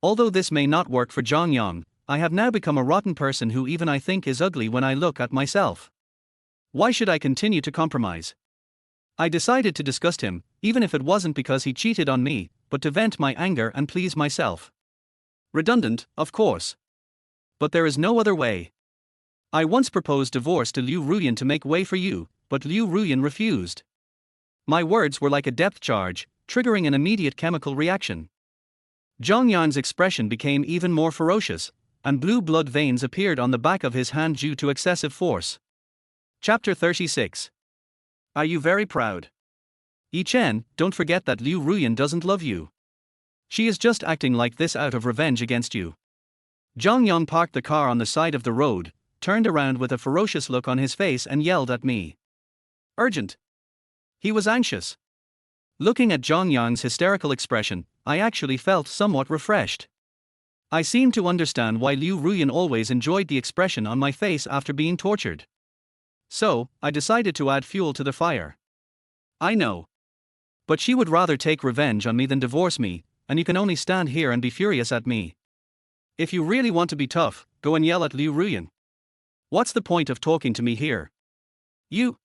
Although this may not work for Zhang Yang, I have now become a rotten person who even I think is ugly when I look at myself. Why should I continue to compromise? I decided to disgust him, even if it wasn't because he cheated on me, but to vent my anger and please myself. Redundant, of course. But there is no other way. I once proposed divorce to Liu Ruyan to make way for you, but Liu Ruyan refused. My words were like a depth charge, triggering an immediate chemical reaction. Zhang Yan's expression became even more ferocious, and blue blood veins appeared on the back of his hand due to excessive force. Chapter 36. Are you very proud? Yi Chen, don't forget that Liu Ruyan doesn't love you. She is just acting like this out of revenge against you. Zhang Yang parked the car on the side of the road, turned around with a ferocious look on his face and yelled at me. Urgent. He was anxious. Looking at Zhang Yang's hysterical expression, I actually felt somewhat refreshed. I seemed to understand why Liu Ruyan always enjoyed the expression on my face after being tortured. So, I decided to add fuel to the fire. I know. But she would rather take revenge on me than divorce me, and you can only stand here and be furious at me. If you really want to be tough, go and yell at Liu Ruyan. What's the point of talking to me here? You.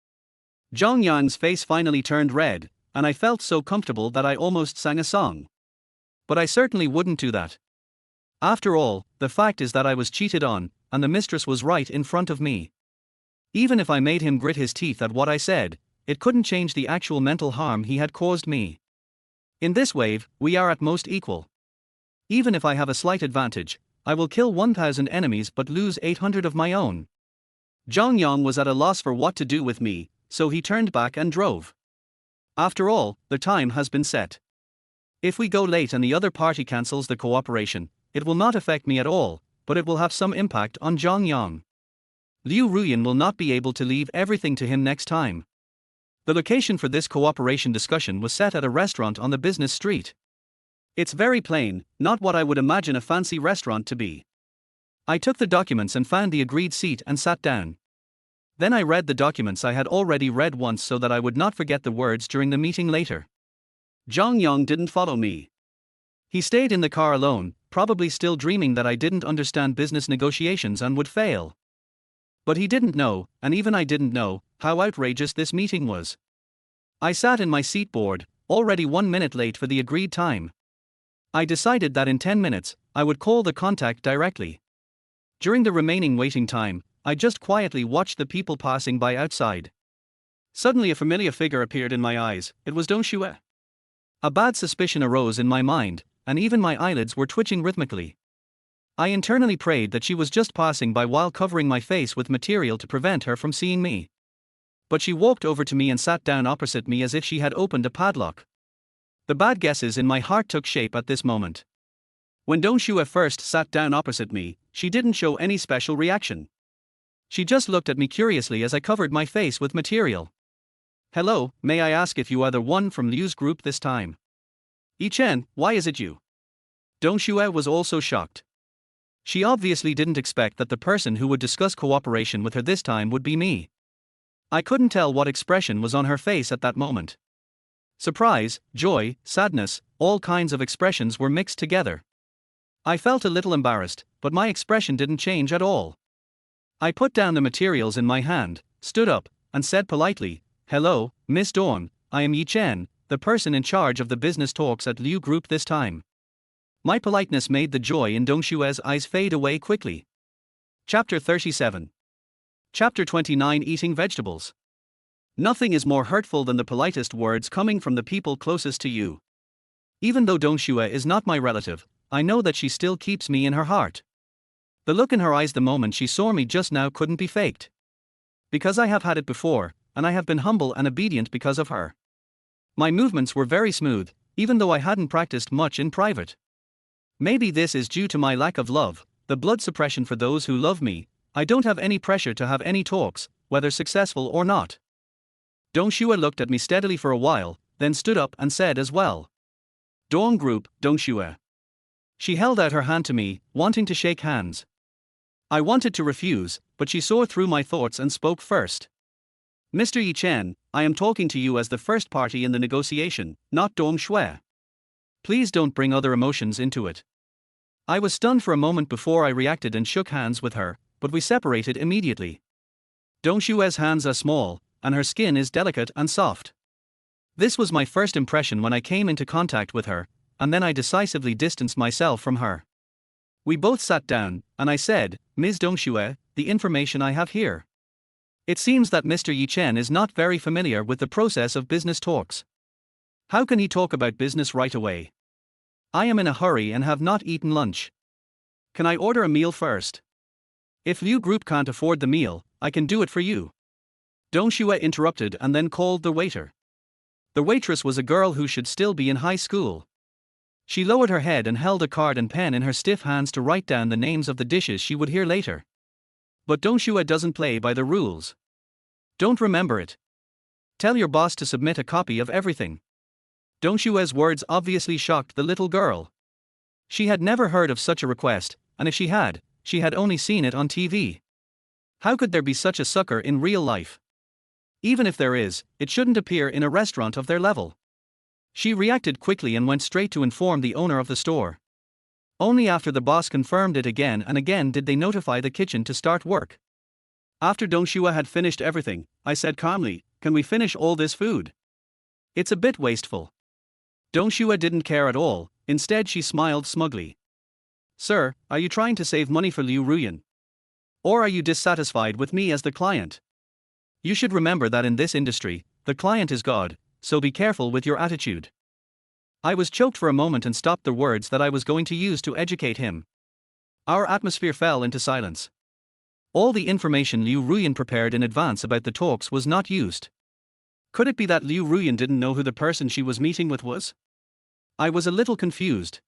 Zhang Yang's face finally turned red, and I felt so comfortable that I almost sang a song. But I certainly wouldn't do that. After all, the fact is that I was cheated on, and the mistress was right in front of me. Even if I made him grit his teeth at what I said, it couldn't change the actual mental harm he had caused me. In this wave, we are at most equal. Even if I have a slight advantage, I will kill 1,000 enemies but lose 800 of my own. Zhang Yang was at a loss for what to do with me, so he turned back and drove. After all, the time has been set. If we go late and the other party cancels the cooperation, it will not affect me at all, but it will have some impact on Zhang Yang. Liu Ruyan will not be able to leave everything to him next time. The location for this cooperation discussion was set at a restaurant on the business street. It's very plain, not what I would imagine a fancy restaurant to be. I took the documents and found the agreed seat and sat down. Then I read the documents I had already read once so that I would not forget the words during the meeting later. Zhang Yang didn't follow me. He stayed in the car alone, probably still dreaming that I didn't understand business negotiations and would fail. But he didn't know, and even I didn't know, how outrageous this meeting was. I sat in my seat bored, already 1 minute late for the agreed time. I decided that in 10 minutes, I would call the contact directly. During the remaining waiting time, I just quietly watched the people passing by outside. Suddenly a familiar figure appeared in my eyes. It was Dong Xue. A bad suspicion arose in my mind, and even my eyelids were twitching rhythmically. I internally prayed that she was just passing by while covering my face with material to prevent her from seeing me. But she walked over to me and sat down opposite me as if she had opened a padlock. The bad guesses in my heart took shape at this moment. When Dong Xue first sat down opposite me, she didn't show any special reaction. She just looked at me curiously as I covered my face with material. "Hello, may I ask if you are the one from Liu's group this time?" "Yi Chen, why is it you?" Dong Xue was also shocked. She obviously didn't expect that the person who would discuss cooperation with her this time would be me. I couldn't tell what expression was on her face at that moment. Surprise, joy, sadness, all kinds of expressions were mixed together. I felt a little embarrassed, but my expression didn't change at all. I put down the materials in my hand, stood up, and said politely, "Hello, Miss Dawn, I am Yi Chen, the person in charge of the business talks at Liu Group this time." My politeness made the joy in Dong Xue's eyes fade away quickly. Chapter 37. Chapter 29. Eating vegetables. Nothing is more hurtful than the politest words coming from the people closest to you. Even though Dong Xue is not my relative, I know that she still keeps me in her heart. The look in her eyes the moment she saw me just now couldn't be faked. Because I have had it before, and I have been humble and obedient because of her. My movements were very smooth, even though I hadn't practiced much in private. Maybe this is due to my lack of love, the blood suppression for those who love me. I don't have any pressure to have any talks, whether successful or not. Dong Xue looked at me steadily for a while, then stood up and said as well. "Dong Group, Dong Xue." She held out her hand to me, wanting to shake hands. I wanted to refuse, but she saw through my thoughts and spoke first. "Mr. Yi Chen, I am talking to you as the first party in the negotiation, not Dong Xue. Please don't bring other emotions into it." I was stunned for a moment before I reacted and shook hands with her, but we separated immediately. Dong Xue's hands are small, and her skin is delicate and soft. This was my first impression when I came into contact with her, and then I decisively distanced myself from her. We both sat down, and I said, "Ms. Dong Xue, the information I have here. It seems that Mr. Yi Chen is not very familiar with the process of business talks. How can he talk about business right away? I am in a hurry and have not eaten lunch. Can I order a meal first? If Liu Group can't afford the meal, I can do it for you." Dong Xue interrupted and then called the waiter. The waitress was a girl who should still be in high school. She lowered her head and held a card and pen in her stiff hands to write down the names of the dishes she would hear later. But Dong Xue doesn't play by the rules. Don't remember it. Tell your boss to submit a copy of everything. Dong Xue's words obviously shocked the little girl. She had never heard of such a request, and if she had only seen it on TV. How could there be such a sucker in real life? Even if there is, it shouldn't appear in a restaurant of their level. She reacted quickly and went straight to inform the owner of the store. Only after the boss confirmed it again and again did they notify the kitchen to start work. After Dong Xue had finished everything, I said calmly, "Can we finish all this food? It's a bit wasteful." Dong Xue didn't care at all, instead she smiled smugly. "Sir, are you trying to save money for Liu Ruyan? Or are you dissatisfied with me as the client? You should remember that in this industry, the client is God, so be careful with your attitude." I was choked for a moment and stopped the words that I was going to use to educate him. Our atmosphere fell into silence. All the information Liu Ruyan prepared in advance about the talks was not used. Could it be that Liu Ruyan didn't know who the person she was meeting with was? I was a little confused.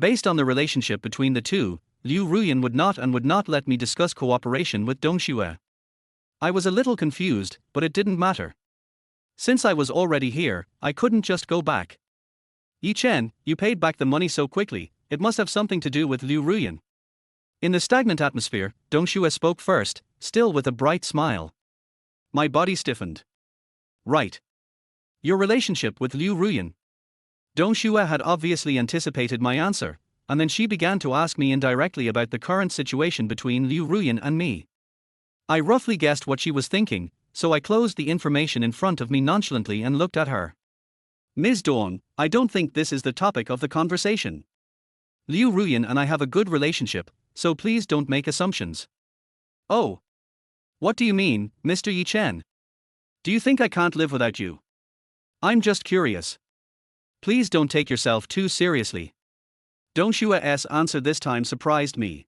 Based on the relationship between the two, Liu Ruyan would not let me discuss cooperation with Dong Xue. I was a little confused, but it didn't matter. Since I was already here, I couldn't just go back. Yi Chen, you paid back the money so quickly, it must have something to do with Liu Ruyan. In the stagnant atmosphere, Dong Xue spoke first, still with a bright smile. My body stiffened. Right. Your relationship with Liu Ruyan. Dong Xue had obviously anticipated my answer, and then she began to ask me indirectly about the current situation between Liu Ruyan and me. I roughly guessed what she was thinking, so I closed the information in front of me nonchalantly and looked at her. Ms. Dawn, I don't think this is the topic of the conversation. Liu Ruyan and I have a good relationship, so please don't make assumptions. Oh. What do you mean, Mr. Yi Chen? Do you think I can't live without you? I'm just curious. Please don't take yourself too seriously. Dong Xue's answer this time surprised me.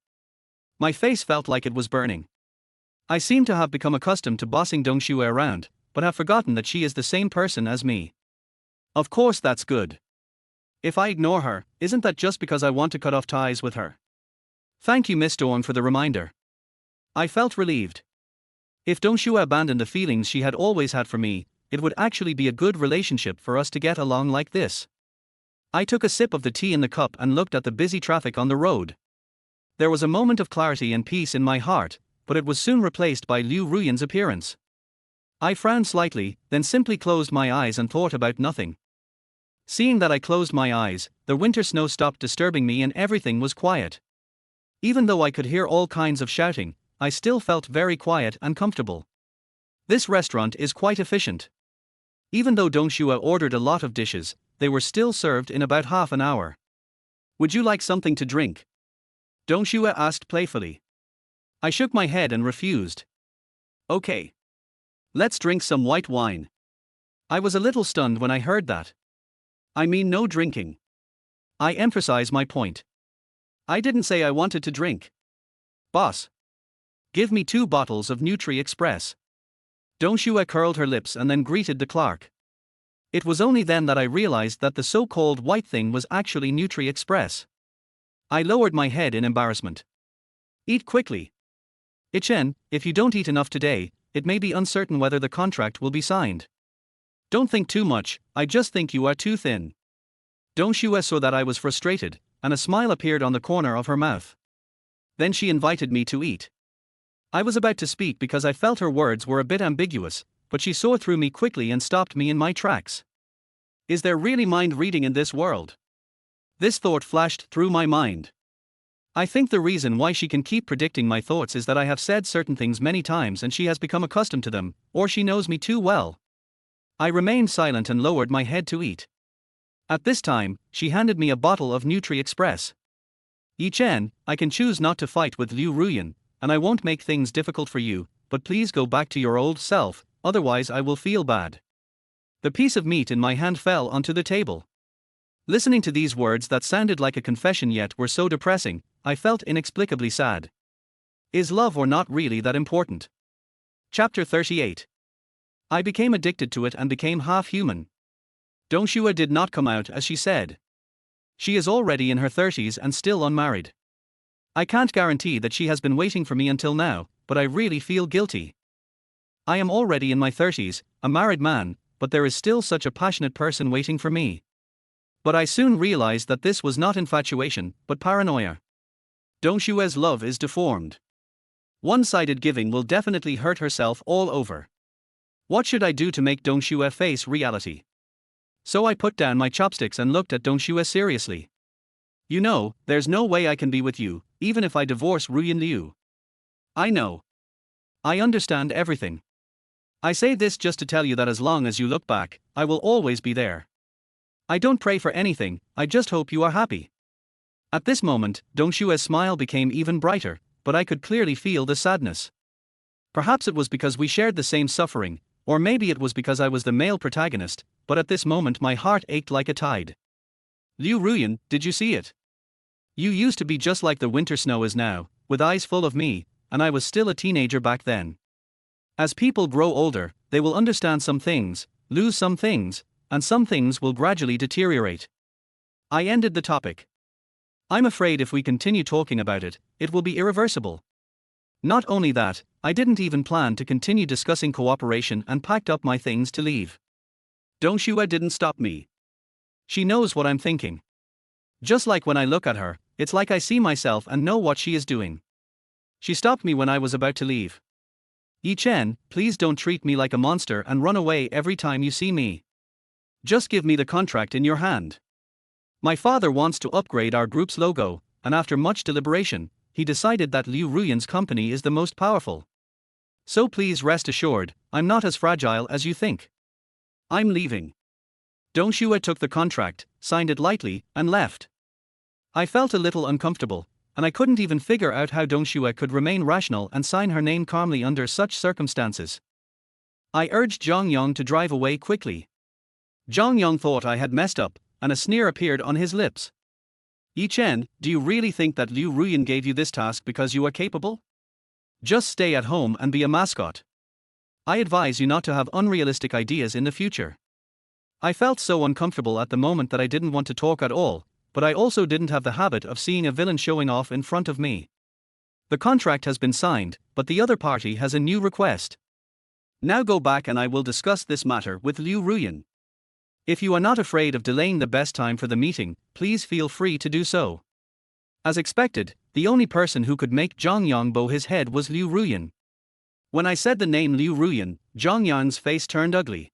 My face felt like it was burning. I seem to have become accustomed to bossing Dong Xue around, but have forgotten that she is the same person as me. Of course that's good. If I ignore her, isn't that just because I want to cut off ties with her? Thank you, Miss Dawn, for the reminder. I felt relieved. If Dong Xue abandoned the feelings she had always had for me, it would actually be a good relationship for us to get along like this. I took a sip of the tea in the cup and looked at the busy traffic on the road. There was a moment of clarity and peace in my heart, but it was soon replaced by Liu Ruyan's appearance. I frowned slightly, then simply closed my eyes and thought about nothing. Seeing that I closed my eyes, the winter snow stopped disturbing me and everything was quiet. Even though I could hear all kinds of shouting, I still felt very quiet and comfortable. This restaurant is quite efficient. Even though Dong Xue ordered a lot of dishes, they were still served in about half an hour. Would you like something to drink? Dong Xue asked playfully. I shook my head and refused. Okay. Let's drink some white wine. I was a little stunned when I heard that. I mean no drinking. I emphasize my point. I didn't say I wanted to drink. Boss. Give me 2 bottles of Nutri Express. Dong Xue curled her lips and then greeted the clerk. It was only then that I realized that the so-called white thing was actually Nutri Express. I lowered my head in embarrassment. Eat quickly. Yi Chen, if you don't eat enough today, it may be uncertain whether the contract will be signed. Don't think too much, I just think you are too thin. Dong Xue saw that I was frustrated, and a smile appeared on the corner of her mouth. Then she invited me to eat. I was about to speak because I felt her words were a bit ambiguous, but she saw through me quickly and stopped me in my tracks. Is there really mind reading in this world? This thought flashed through my mind. I think the reason why she can keep predicting my thoughts is that I have said certain things many times and she has become accustomed to them, or she knows me too well. I remained silent and lowered my head to eat. At this time, she handed me a bottle of Nutri Express. Yi Chen, I can choose not to fight with Liu Ruyan, and I won't make things difficult for you, but please go back to your old self, otherwise I will feel bad. The piece of meat in my hand fell onto the table. Listening to these words that sounded like a confession yet were so depressing, I felt inexplicably sad. Is love or not really that important? Chapter 38. I became addicted to it and became half human. Dong Xue did not come out as she said. She is already in her 30s and still unmarried. I can't guarantee that she has been waiting for me until now, but I really feel guilty. I am already in my 30s, a married man, but there is still such a passionate person waiting for me. But I soon realized that this was not infatuation, but paranoia. Dong Xue's love is deformed. One-sided giving will definitely hurt herself all over. What should I do to make Dong Xue face reality? So I put down my chopsticks and looked at Dong Xue seriously. You know, there's no way I can be with you, even if I divorce Ruyan Liu. I know. I understand everything. I say this just to tell you that as long as you look back, I will always be there. I don't pray for anything, I just hope you are happy. At this moment, Dong Xue's smile became even brighter, but I could clearly feel the sadness. Perhaps it was because we shared the same suffering, or maybe it was because I was the male protagonist, but at this moment my heart ached like a tide. Liu Ruyan, did you see it? You used to be just like the winter snow is now, with eyes full of me, and I was still a teenager back then. As people grow older, they will understand some things, lose some things, and some things will gradually deteriorate. I ended the topic. I'm afraid if we continue talking about it, it will be irreversible. Not only that, I didn't even plan to continue discussing cooperation and packed up my things to leave. Dongshua didn't stop me. She knows what I'm thinking. Just like when I look at her, it's like I see myself and know what she is doing. She stopped me when I was about to leave. Yi Chen, please don't treat me like a monster and run away every time you see me. Just give me the contract in your hand. My father wants to upgrade our group's logo, and after much deliberation, he decided that Liu Ruyan's company is the most powerful. So please rest assured, I'm not as fragile as you think. I'm leaving. Dongshua took the contract, signed it lightly, and left. I felt a little uncomfortable, and I couldn't even figure out how Dongshua could remain rational and sign her name calmly under such circumstances. I urged Zhang Yong to drive away quickly. Zhang Yong thought I had messed up, and a sneer appeared on his lips. Yi Chen, do you really think that Liu Ruyan gave you this task because you are capable? Just stay at home and be a mascot. I advise you not to have unrealistic ideas in the future. I felt so uncomfortable at the moment that I didn't want to talk at all, but I also didn't have the habit of seeing a villain showing off in front of me. The contract has been signed, but the other party has a new request. Now go back and I will discuss this matter with Liu Ruyan. If you are not afraid of delaying the best time for the meeting, please feel free to do so. As expected, the only person who could make Zhang Yang bow his head was Liu Ruyan. When I said the name Liu Ruyan, Zhang Yang's face turned ugly.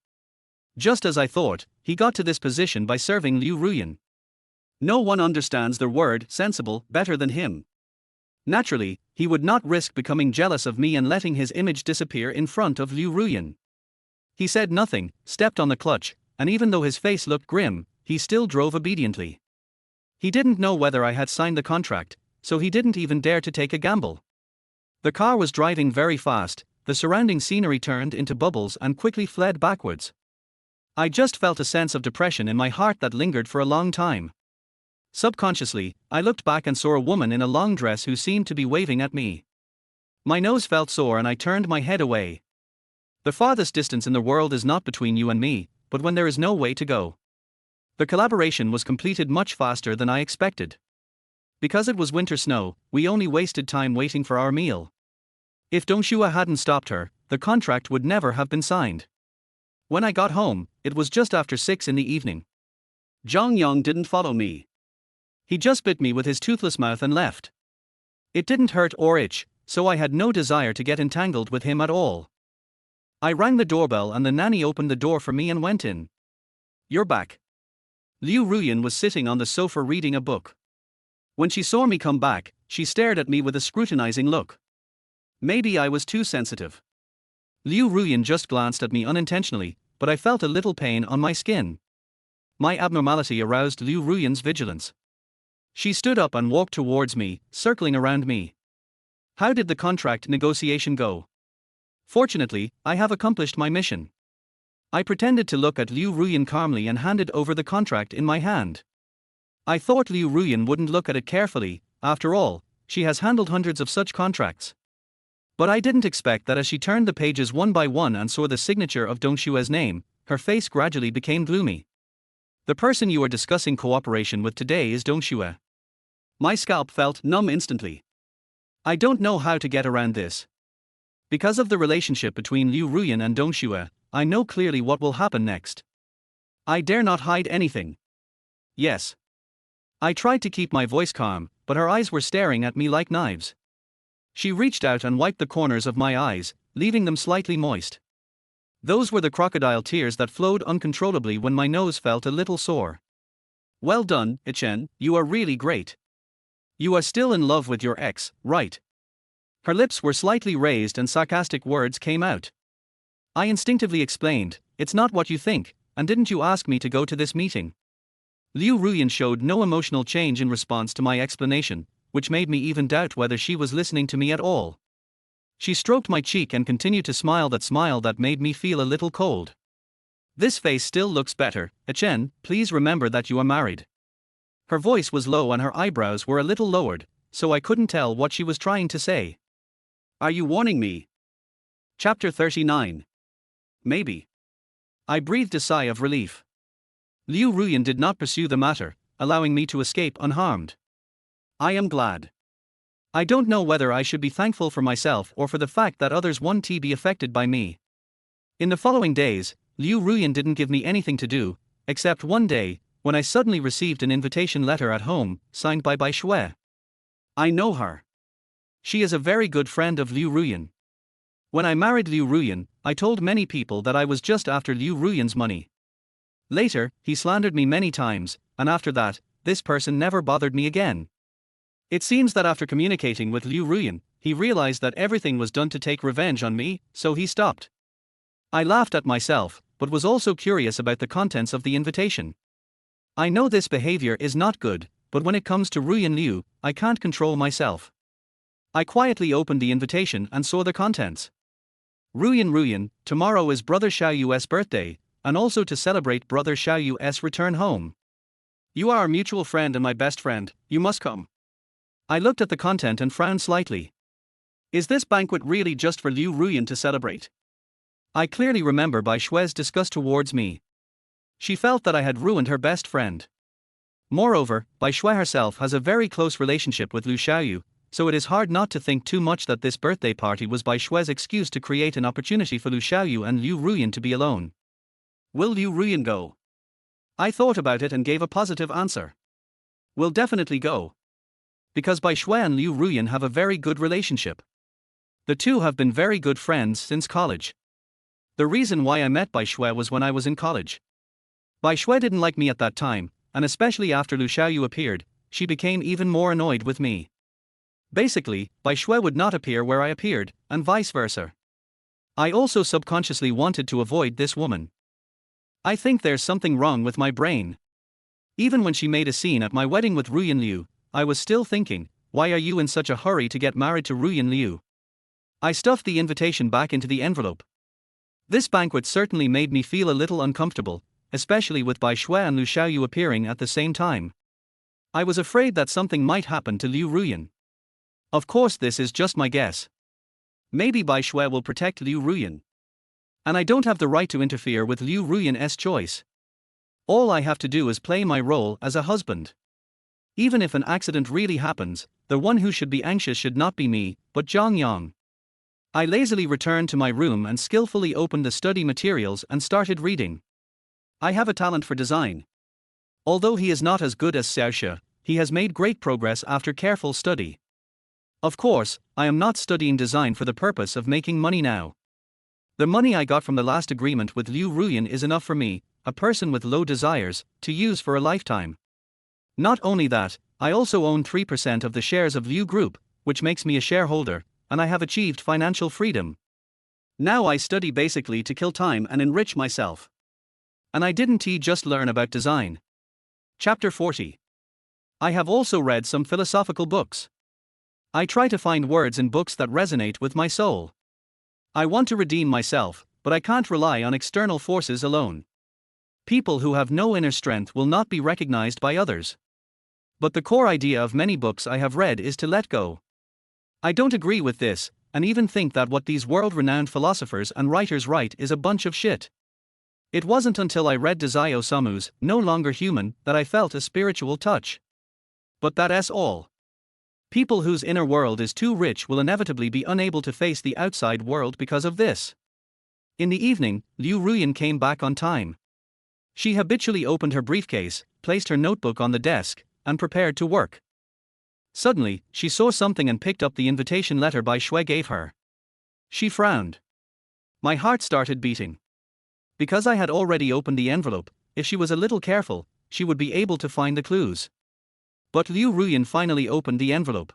Just as I thought, he got to this position by serving Liu Ruyan. No one understands the word sensible better than him. Naturally, he would not risk becoming jealous of me and letting his image disappear in front of Liu Ruyan. He said nothing, stepped on the clutch, and even though his face looked grim, he still drove obediently. He didn't know whether I had signed the contract, so he didn't even dare to take a gamble. The car was driving very fast, the surrounding scenery turned into bubbles and quickly fled backwards. I just felt a sense of depression in my heart that lingered for a long time. Subconsciously, I looked back and saw a woman in a long dress who seemed to be waving at me. My nose felt sore and I turned my head away. The farthest distance in the world is not between you and me, but when there is no way to go. The collaboration was completed much faster than I expected. Because it was winter snow, we only wasted time waiting for our meal. If Dongshua hadn't stopped her, the contract would never have been signed. When I got home, it was just after 6 in the evening. Zhang Yang didn't follow me. He just bit me with his toothless mouth and left. It didn't hurt or itch, so I had no desire to get entangled with him at all. I rang the doorbell and the nanny opened the door for me and went in. You're back. Liu Ruyan was sitting on the sofa reading a book. When she saw me come back, she stared at me with a scrutinizing look. Maybe I was too sensitive. Liu Ruyan just glanced at me unintentionally, but I felt a little pain on my skin. My abnormality aroused Liu Ruyan's vigilance. She stood up and walked towards me, circling around me. How did the contract negotiation go? Fortunately, I have accomplished my mission. I pretended to look at Liu Ruyan calmly and handed over the contract in my hand. I thought Liu Ruyan wouldn't look at it carefully, after all, she has handled hundreds of such contracts. But I didn't expect that as she turned the pages one by one and saw the signature of Dongshua's name, her face gradually became gloomy. The person you are discussing cooperation with today is Dongshua. My scalp felt numb instantly. I don't know how to get around this. Because of the relationship between Liu Ruyan and Dongshua, I know clearly what will happen next. I dare not hide anything. Yes. I tried to keep my voice calm, but her eyes were staring at me like knives. She reached out and wiped the corners of my eyes, leaving them slightly moist. Those were the crocodile tears that flowed uncontrollably when my nose felt a little sore. Well done, Ichen, you are really great. You are still in love with your ex, right? Her lips were slightly raised and sarcastic words came out. I instinctively explained, it's not what you think, and didn't you ask me to go to this meeting? Liu Ruyan showed no emotional change in response to my explanation, which made me even doubt whether she was listening to me at all. She stroked my cheek and continued to smile that made me feel a little cold. This face still looks better, Ichen, please remember that you are married. Her voice was low and her eyebrows were a little lowered, so I couldn't tell what she was trying to say. Are you warning me? Chapter 39. Maybe. I breathed a sigh of relief. Liu Ruyan did not pursue the matter, allowing me to escape unharmed. I am glad. I don't know whether I should be thankful for myself or for the fact that others won't be affected by me. In the following days, Liu Ruyan didn't give me anything to do, except one day, when I suddenly received an invitation letter at home, signed by Bai Shui. I know her. She is a very good friend of Liu Ruyan. When I married Liu Ruyan, I told many people that I was just after Liu Ruyan's money. Later, he slandered me many times, and after that, this person never bothered me again. It seems that after communicating with Liu Ruyan, he realized that everything was done to take revenge on me, so he stopped. I laughed at myself, but was also curious about the contents of the invitation. I know this behavior is not good, but when it comes to Ruyan Liu, I can't control myself. I quietly opened the invitation and saw the contents. Ruyan, tomorrow is Brother Xiaoyu's birthday, and also to celebrate Brother Xiaoyu's return home. You are our mutual friend and my best friend, you must come. I looked at the content and frowned slightly. Is this banquet really just for Liu Ruyan to celebrate? I clearly remember Bai Shui's disgust towards me. She felt that I had ruined her best friend. Moreover, Bai Shui herself has a very close relationship with Liu Xiaoyu, so it is hard not to think too much that this birthday party was Bai Shui's excuse to create an opportunity for Liu Xiaoyu and Liu Ruyan to be alone. Will Liu Ruyan go? I thought about it and gave a positive answer. Will definitely go. Because Bai Shui and Liu Ruyan have a very good relationship. The two have been very good friends since college. The reason why I met Bai Shui was when I was in college. Bai Shui didn't like me at that time, and especially after Liu Xiaoyu appeared, she became even more annoyed with me. Basically, Bai Shui would not appear where I appeared, and vice versa. I also subconsciously wanted to avoid this woman. I think there's something wrong with my brain. Even when she made a scene at my wedding with Ruyan Liu, I was still thinking, why are you in such a hurry to get married to Ruyan Liu? I stuffed the invitation back into the envelope. This banquet certainly made me feel a little uncomfortable, especially with Bai Shui and Liu Xiaoyu appearing at the same time. I was afraid that something might happen to Liu Ruyan. Of course, this is just my guess. Maybe Bai Shui will protect Liu Ruyan. And I don't have the right to interfere with Liu Ruyan's choice. All I have to do is play my role as a husband. Even if an accident really happens, the one who should be anxious should not be me, but Zhang Yang. I lazily returned to my room and skillfully opened the study materials and started reading. I have a talent for design. Although he is not as good as Xiaoxia, he has made great progress after careful study. Of course, I am not studying design for the purpose of making money now. The money I got from the last agreement with Liu Ruyan is enough for me, a person with low desires, to use for a lifetime. Not only that, I also own 3% of the shares of Liu Group, which makes me a shareholder, and I have achieved financial freedom. Now I study basically to kill time and enrich myself. And I didn't just learn about design. Chapter 40. I have also read some philosophical books. I try to find words in books that resonate with my soul. I want to redeem myself, but I can't rely on external forces alone. People who have no inner strength will not be recognized by others. But the core idea of many books I have read is to let go. I don't agree with this, and even think that what these world-renowned philosophers and writers write is a bunch of shit. It wasn't until I read Dazai Osamu's No Longer Human that I felt a spiritual touch. But that's all. People whose inner world is too rich will inevitably be unable to face the outside world because of this. In the evening, Liu Ruyan came back on time. She habitually opened her briefcase, placed her notebook on the desk, and prepared to work. Suddenly, she saw something and picked up the invitation letter Bai Shui gave her. She frowned. My heart started beating. Because I had already opened the envelope, if she was a little careful, she would be able to find the clues. But Liu Ruyan finally opened the envelope.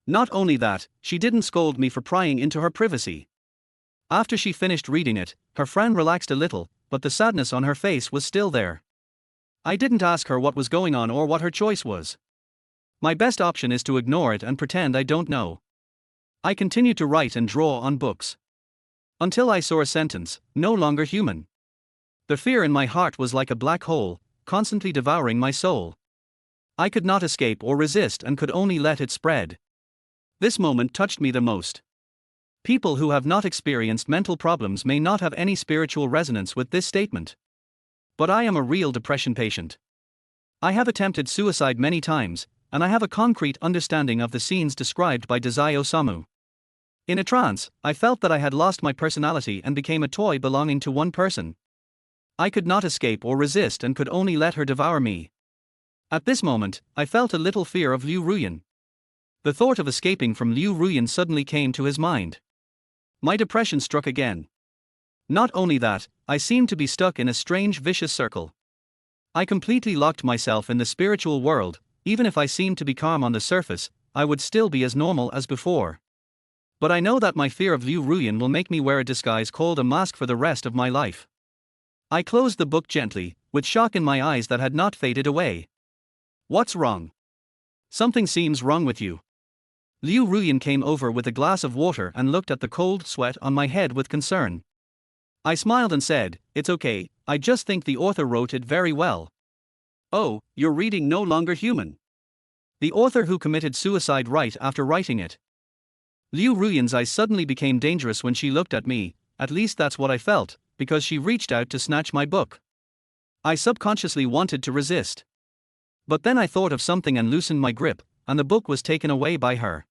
Not only that, she didn't scold me for prying into her privacy. After she finished reading it, her frown relaxed a little, but the sadness on her face was still there. I didn't ask her what was going on or what her choice was. My best option is to ignore it and pretend I don't know. I continued to write and draw on books. Until I saw a sentence, no longer human. The fear in my heart was like a black hole, constantly devouring my soul. I could not escape or resist and could only let it spread. This moment touched me the most. People who have not experienced mental problems may not have any spiritual resonance with this statement. But I am a real depression patient. I have attempted suicide many times, and I have a concrete understanding of the scenes described by Dazai Osamu. In a trance, I felt that I had lost my personality and became a toy belonging to one person. I could not escape or resist and could only let her devour me. At this moment, I felt a little fear of Liu Ruyan. The thought of escaping from Liu Ruyan suddenly came to his mind. My depression struck again. Not only that, I seemed to be stuck in a strange vicious circle. I completely locked myself in the spiritual world. Even if I seemed to be calm on the surface, I would still be as normal as before. But I know that my fear of Liu Ruyan will make me wear a disguise called a mask for the rest of my life. I closed the book gently, with shock in my eyes that had not faded away. What's wrong? Something seems wrong with you. Liu Ruyan came over with a glass of water and looked at the cold sweat on my head with concern. I smiled and said, "It's okay, I just think the author wrote it very well." "Oh, you're reading No Longer Human? The author who committed suicide right after writing it." Liu Ruyan's eyes suddenly became dangerous when she looked at me, at least that's what I felt, because she reached out to snatch my book. I subconsciously wanted to resist. But then I thought of something and loosened my grip, and the book was taken away by her.